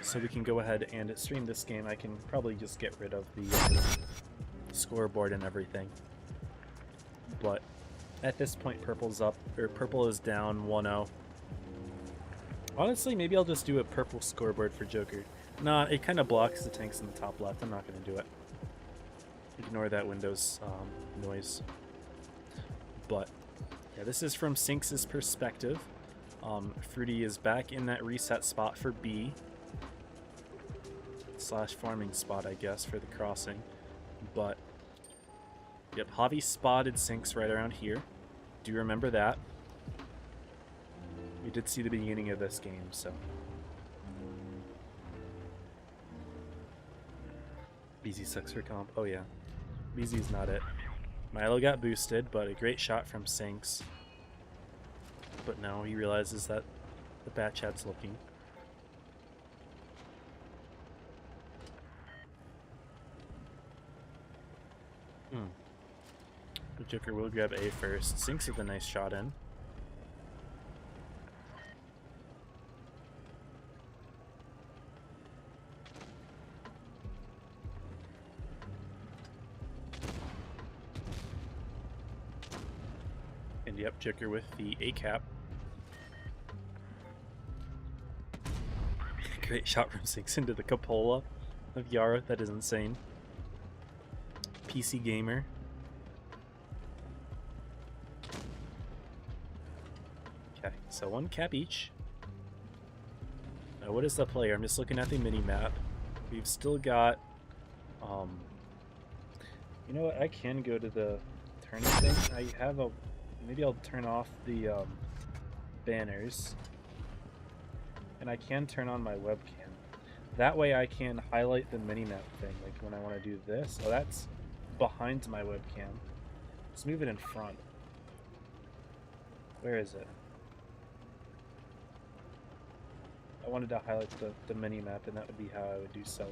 So we can go ahead and stream this game. I can probably just get rid of the scoreboard and everything. But at this point, Purple is down 1-0. Honestly, maybe I'll just do a purple scoreboard for Joker. Nah, it kind of blocks the tanks in the top left. I'm not going to do it. Ignore that Windows noise. But yeah, this is from Sinks' perspective. Fruity is back in that reset spot for B. slash farming spot, I guess, for the crossing. But, yep, Javi spotted Sinks right around here. Do you remember that? We did see the beginning of this game, so. BZ sucks for comp. Oh, yeah. BZ's not it. Milo got boosted, but a great shot from Sinks. But now he realizes that the bat chat's looking. The Joker will grab A first. Sinks with a nice shot in. And yep, Joker with the A cap. Great shot from Sinks into the cupola of Yara. That is insane. PC Gamer. Okay, so one cap each. Now what is the player? I'm just looking at the mini-map. We've still got... you know what? I can go to the turn thing. I have a... Maybe I'll turn off the banners. And I can turn on my webcam. That way I can highlight the mini-map thing, like when I want to do this. Oh, that's behind my webcam. Let's move it in front. Where is it? I wanted to highlight the mini-map, and that would be how I would do so,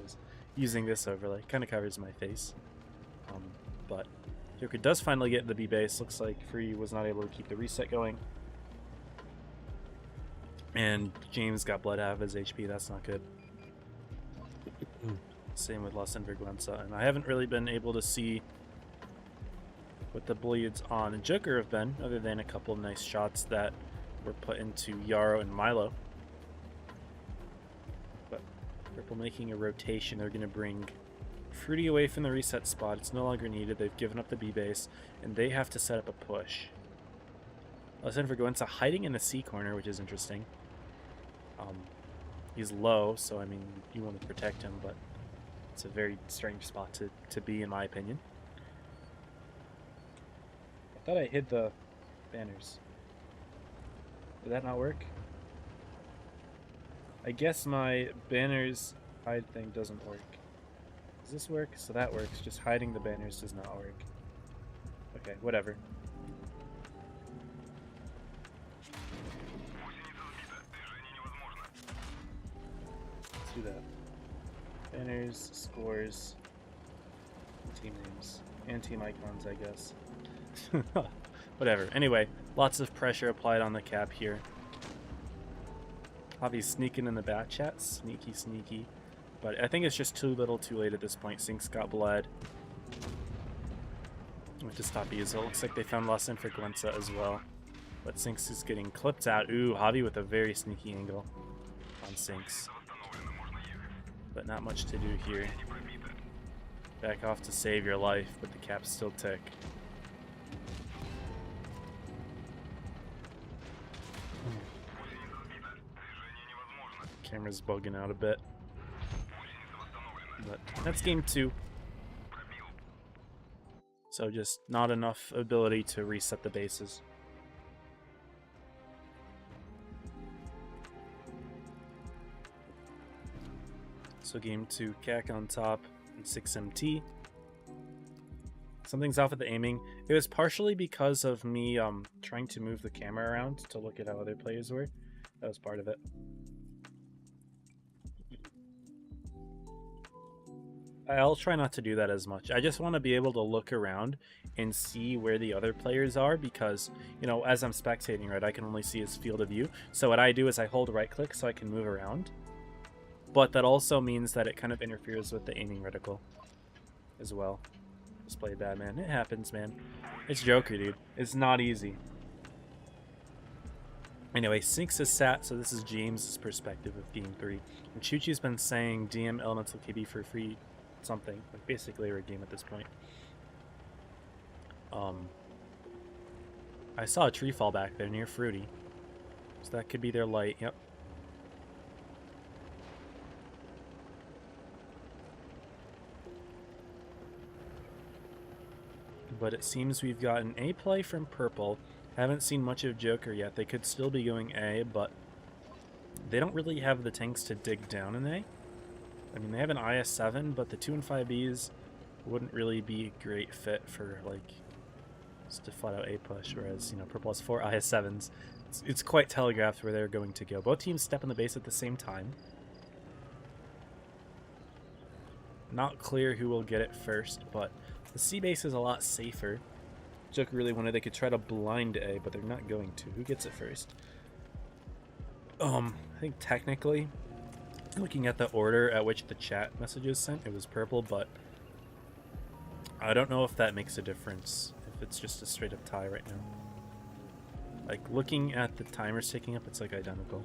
using this overlay. Kind of covers my face. But Joker does finally get the B base. Looks like Free was not able to keep the reset going. And James got bled out of his HP. That's not good. Same with Lost in Vergüenza. And I haven't really been able to see what the bleeds on the Joker have been, other than a couple of nice shots that were put into Yarrow and Milo. But Purple making a rotation. They're going to bring Fruity away from the reset spot. It's no longer needed. They've given up the B base, and they have to set up a push. Lost in Vergüenza hiding in the C corner, which is interesting. He's low, so I mean, you want to protect him, but it's a very strange spot to be, in my opinion. I thought I hid the banners. Did that not work? I guess my banners hide thing doesn't work. Does this work? So that works. Just hiding the banners does not work. Okay, whatever. Let's do that. Banners, scores, team names, and team icons, I guess. Whatever. Anyway, lots of pressure applied on the cap here. Javi's sneaking in the bat chat. Sneaky, sneaky. But I think it's just too little too late at this point. Sinks got bled. Went to stop Easel. Looks like they found Lost in Vergüenza as well. But Sinks is getting clipped out. Ooh, Javi with a very sneaky angle on Sinks. But not much to do here. Back off to save your life, but the caps still tick. Camera's bugging out a bit. But that's game 2. So just not enough ability to reset the bases. So game 2, CAC on top and 6MT. Something's off with the aiming. It was partially because of me trying to move the camera around to look at how other players were. That was part of it. I'll try not to do that as much. I just want to be able to look around and see where the other players are because, you know, as I'm spectating, right, I can only see his field of view. So what I do is I hold right click so I can move around. But that also means that it kind of interferes with the aiming reticle as well. Just played bad, man. It happens, man. It's Joker, dude. It's not easy. Anyway, Sinks is sat, so this is James' perspective of Game 3. And Chuchi's been saying DM Elemental KB for free something. Like basically every game at this point. I saw a tree fall back there near Fruity. So that could be their light. Yep. but it seems we've got an A play from Purple. Haven't seen much of Joker yet. They could still be going A, but they don't really have the tanks to dig down in A. I mean, they have an IS-7, but the 2 and 5Bs wouldn't really be a great fit for, like, just a flat-out A push, whereas, you know, Purple has 4 IS-7s. It's quite telegraphed where they're going to go. Both teams step on the base at the same time. Not clear who will get it first, but the C base is a lot safer. Joker really wanted they could try to blind A, but they're not going to. Who gets it first? I think technically, looking at the order at which the chat messages sent, it was Purple, but I don't know if that makes a difference, if it's just a straight up tie right now. Like, looking at the timers ticking up, it's like identical.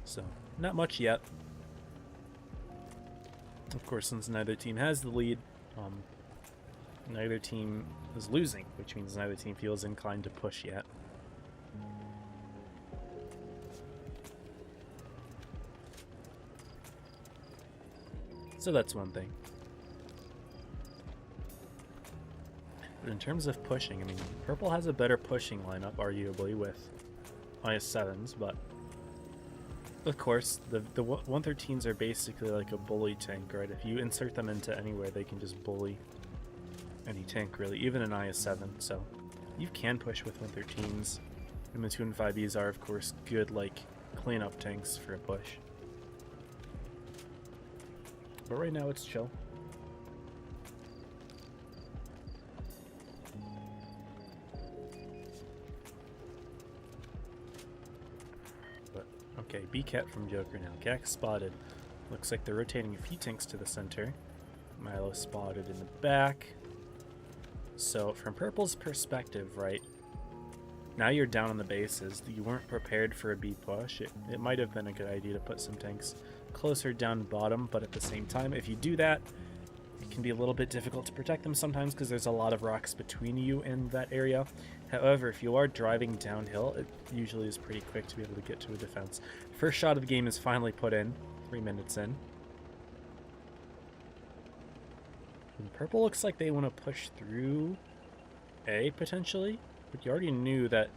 So, not much yet. Of course, since neither team has the lead, neither team is losing, which means neither team feels inclined to push yet. So that's one thing. But in terms of pushing, I mean, Purple has a better pushing lineup, arguably, with IS-7s, but of course, the 113s are basically like a bully tank, right? If you insert them into anywhere, they can just bully any tank, really, even an IS-7. So you can push with 113s, and the 2 and 5Bs are, of course, good, like, cleanup tanks for a push. But right now, it's chill. Okay, B-Cat from Joker now. Gak spotted. Looks like they're rotating a few tanks to the center. Milo spotted in the back. So, from Purple's perspective, right, now you're down on the bases. You weren't prepared for a B push. It might have been a good idea to put some tanks closer down bottom, but at the same time, if you do that, it can be a little bit difficult to protect them sometimes because there's a lot of rocks between you and that area. However, if you are driving downhill, it usually is pretty quick to be able to get to a defense. First shot of the game is finally put in, 3 minutes in. And Purple looks like they want to push through A, potentially. But you already knew that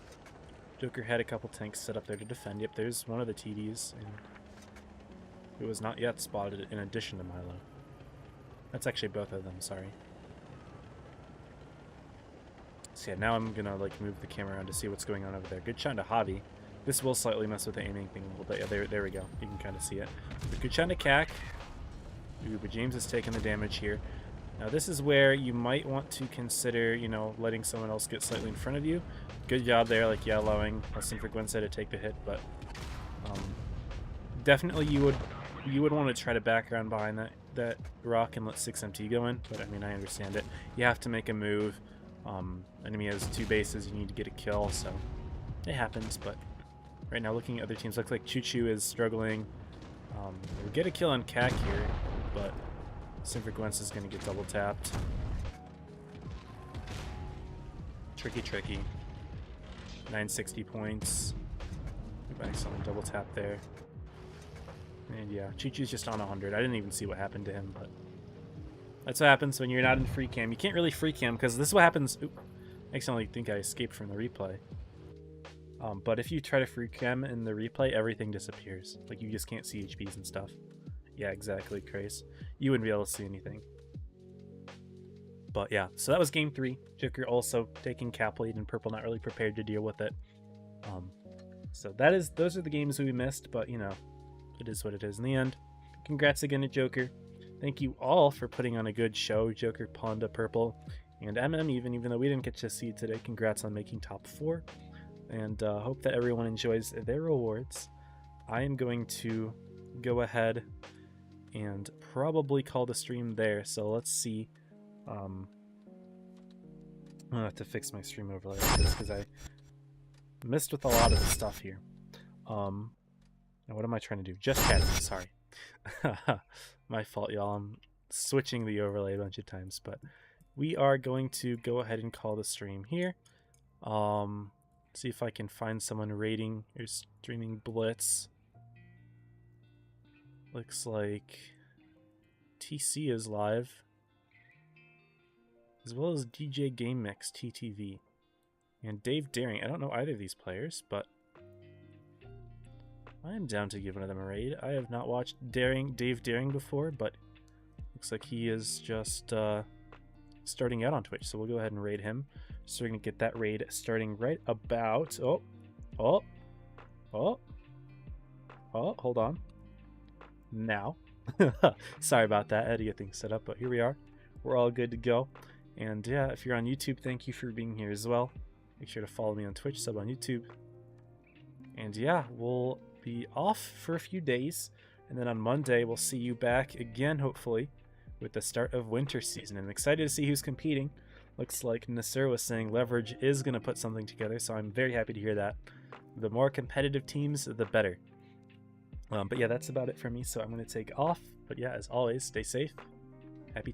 Joker had a couple tanks set up there to defend. Yep, there's one of the TDs, and it was not yet spotted in addition to Milo. That's actually both of them, sorry. So yeah, now I'm gonna like move the camera around to see what's going on over there. Good shot to Javi. This will slightly mess with the aiming thing a little bit. Yeah, there we go. You can kind of see it. But good shot to Cac. Ooh, but James has taken the damage here. Now this is where you might want to consider, you know, letting someone else get slightly in front of you. Good job there, like, yeah, allowing Austin for Gwensa to take the hit, but definitely you would want to try to back around behind that rock and let 6MT go in, but I mean, I understand it. You have to make a move. Enemy has 2 bases, you need to get a kill, so it happens, but right now looking at other teams, looks like Choo Choo is struggling. We'll get a kill on Cac here, but Sinfrequence is going to get double tapped. Tricky. 960 points. Maybe someone double tap there. And yeah, Choo Choo's just on 100. I didn't even see what happened to him, but that's what happens when you're not in free cam. You can't really free cam because this is what happens. Oop, I accidentally think I escaped from the replay. But if you try to free cam in the replay, everything disappears. Like, you just can't see HPs and stuff. Yeah, exactly, Craze. You wouldn't be able to see anything. But yeah, so that was game 3. Joker also taking cap lead and Purple not really prepared to deal with it. So those are the games we missed, but you know, it is what it is in the end. Congrats again to Joker. Thank you all for putting on a good show. Joker, Ponda, Purple, and MM, even though we didn't get to see it today. Congrats on making top 4. And hope that everyone enjoys their rewards. I am going to go ahead and probably call the stream there. So let's see. I'm gonna have to fix my stream overlay because I missed with a lot of the stuff here. Now what am I trying to do? Just chatting, sorry. My fault, y'all. I'm switching the overlay a bunch of times, but we are going to go ahead and call the stream here. See if I can find someone rating or streaming Blitz. Looks like TC is live, as well as DJ Game Mix TTV and Dave Daring. I don't know either of these players, but I am down to give one of them a raid. I have not watched Dave Daring before, but looks like he is just starting out on Twitch, so we'll go ahead and raid him. So we're gonna get that raid starting right about hold on now. Sorry about that, I had to get things set up, but here we are. We're all good to go. And yeah, if you're on YouTube, thank you for being here as well. Make sure to follow me on Twitch, sub on YouTube. And yeah, we'll be off for a few days, and then on Monday we'll see you back again, hopefully, with the start of winter season. I'm excited to see who's competing. Looks like Nasser was saying Leverage is going to put something together, so I'm very happy to hear that. The more competitive teams, the better. But yeah, that's about it for me, so I'm going to take off. But yeah, as always, stay safe. Happy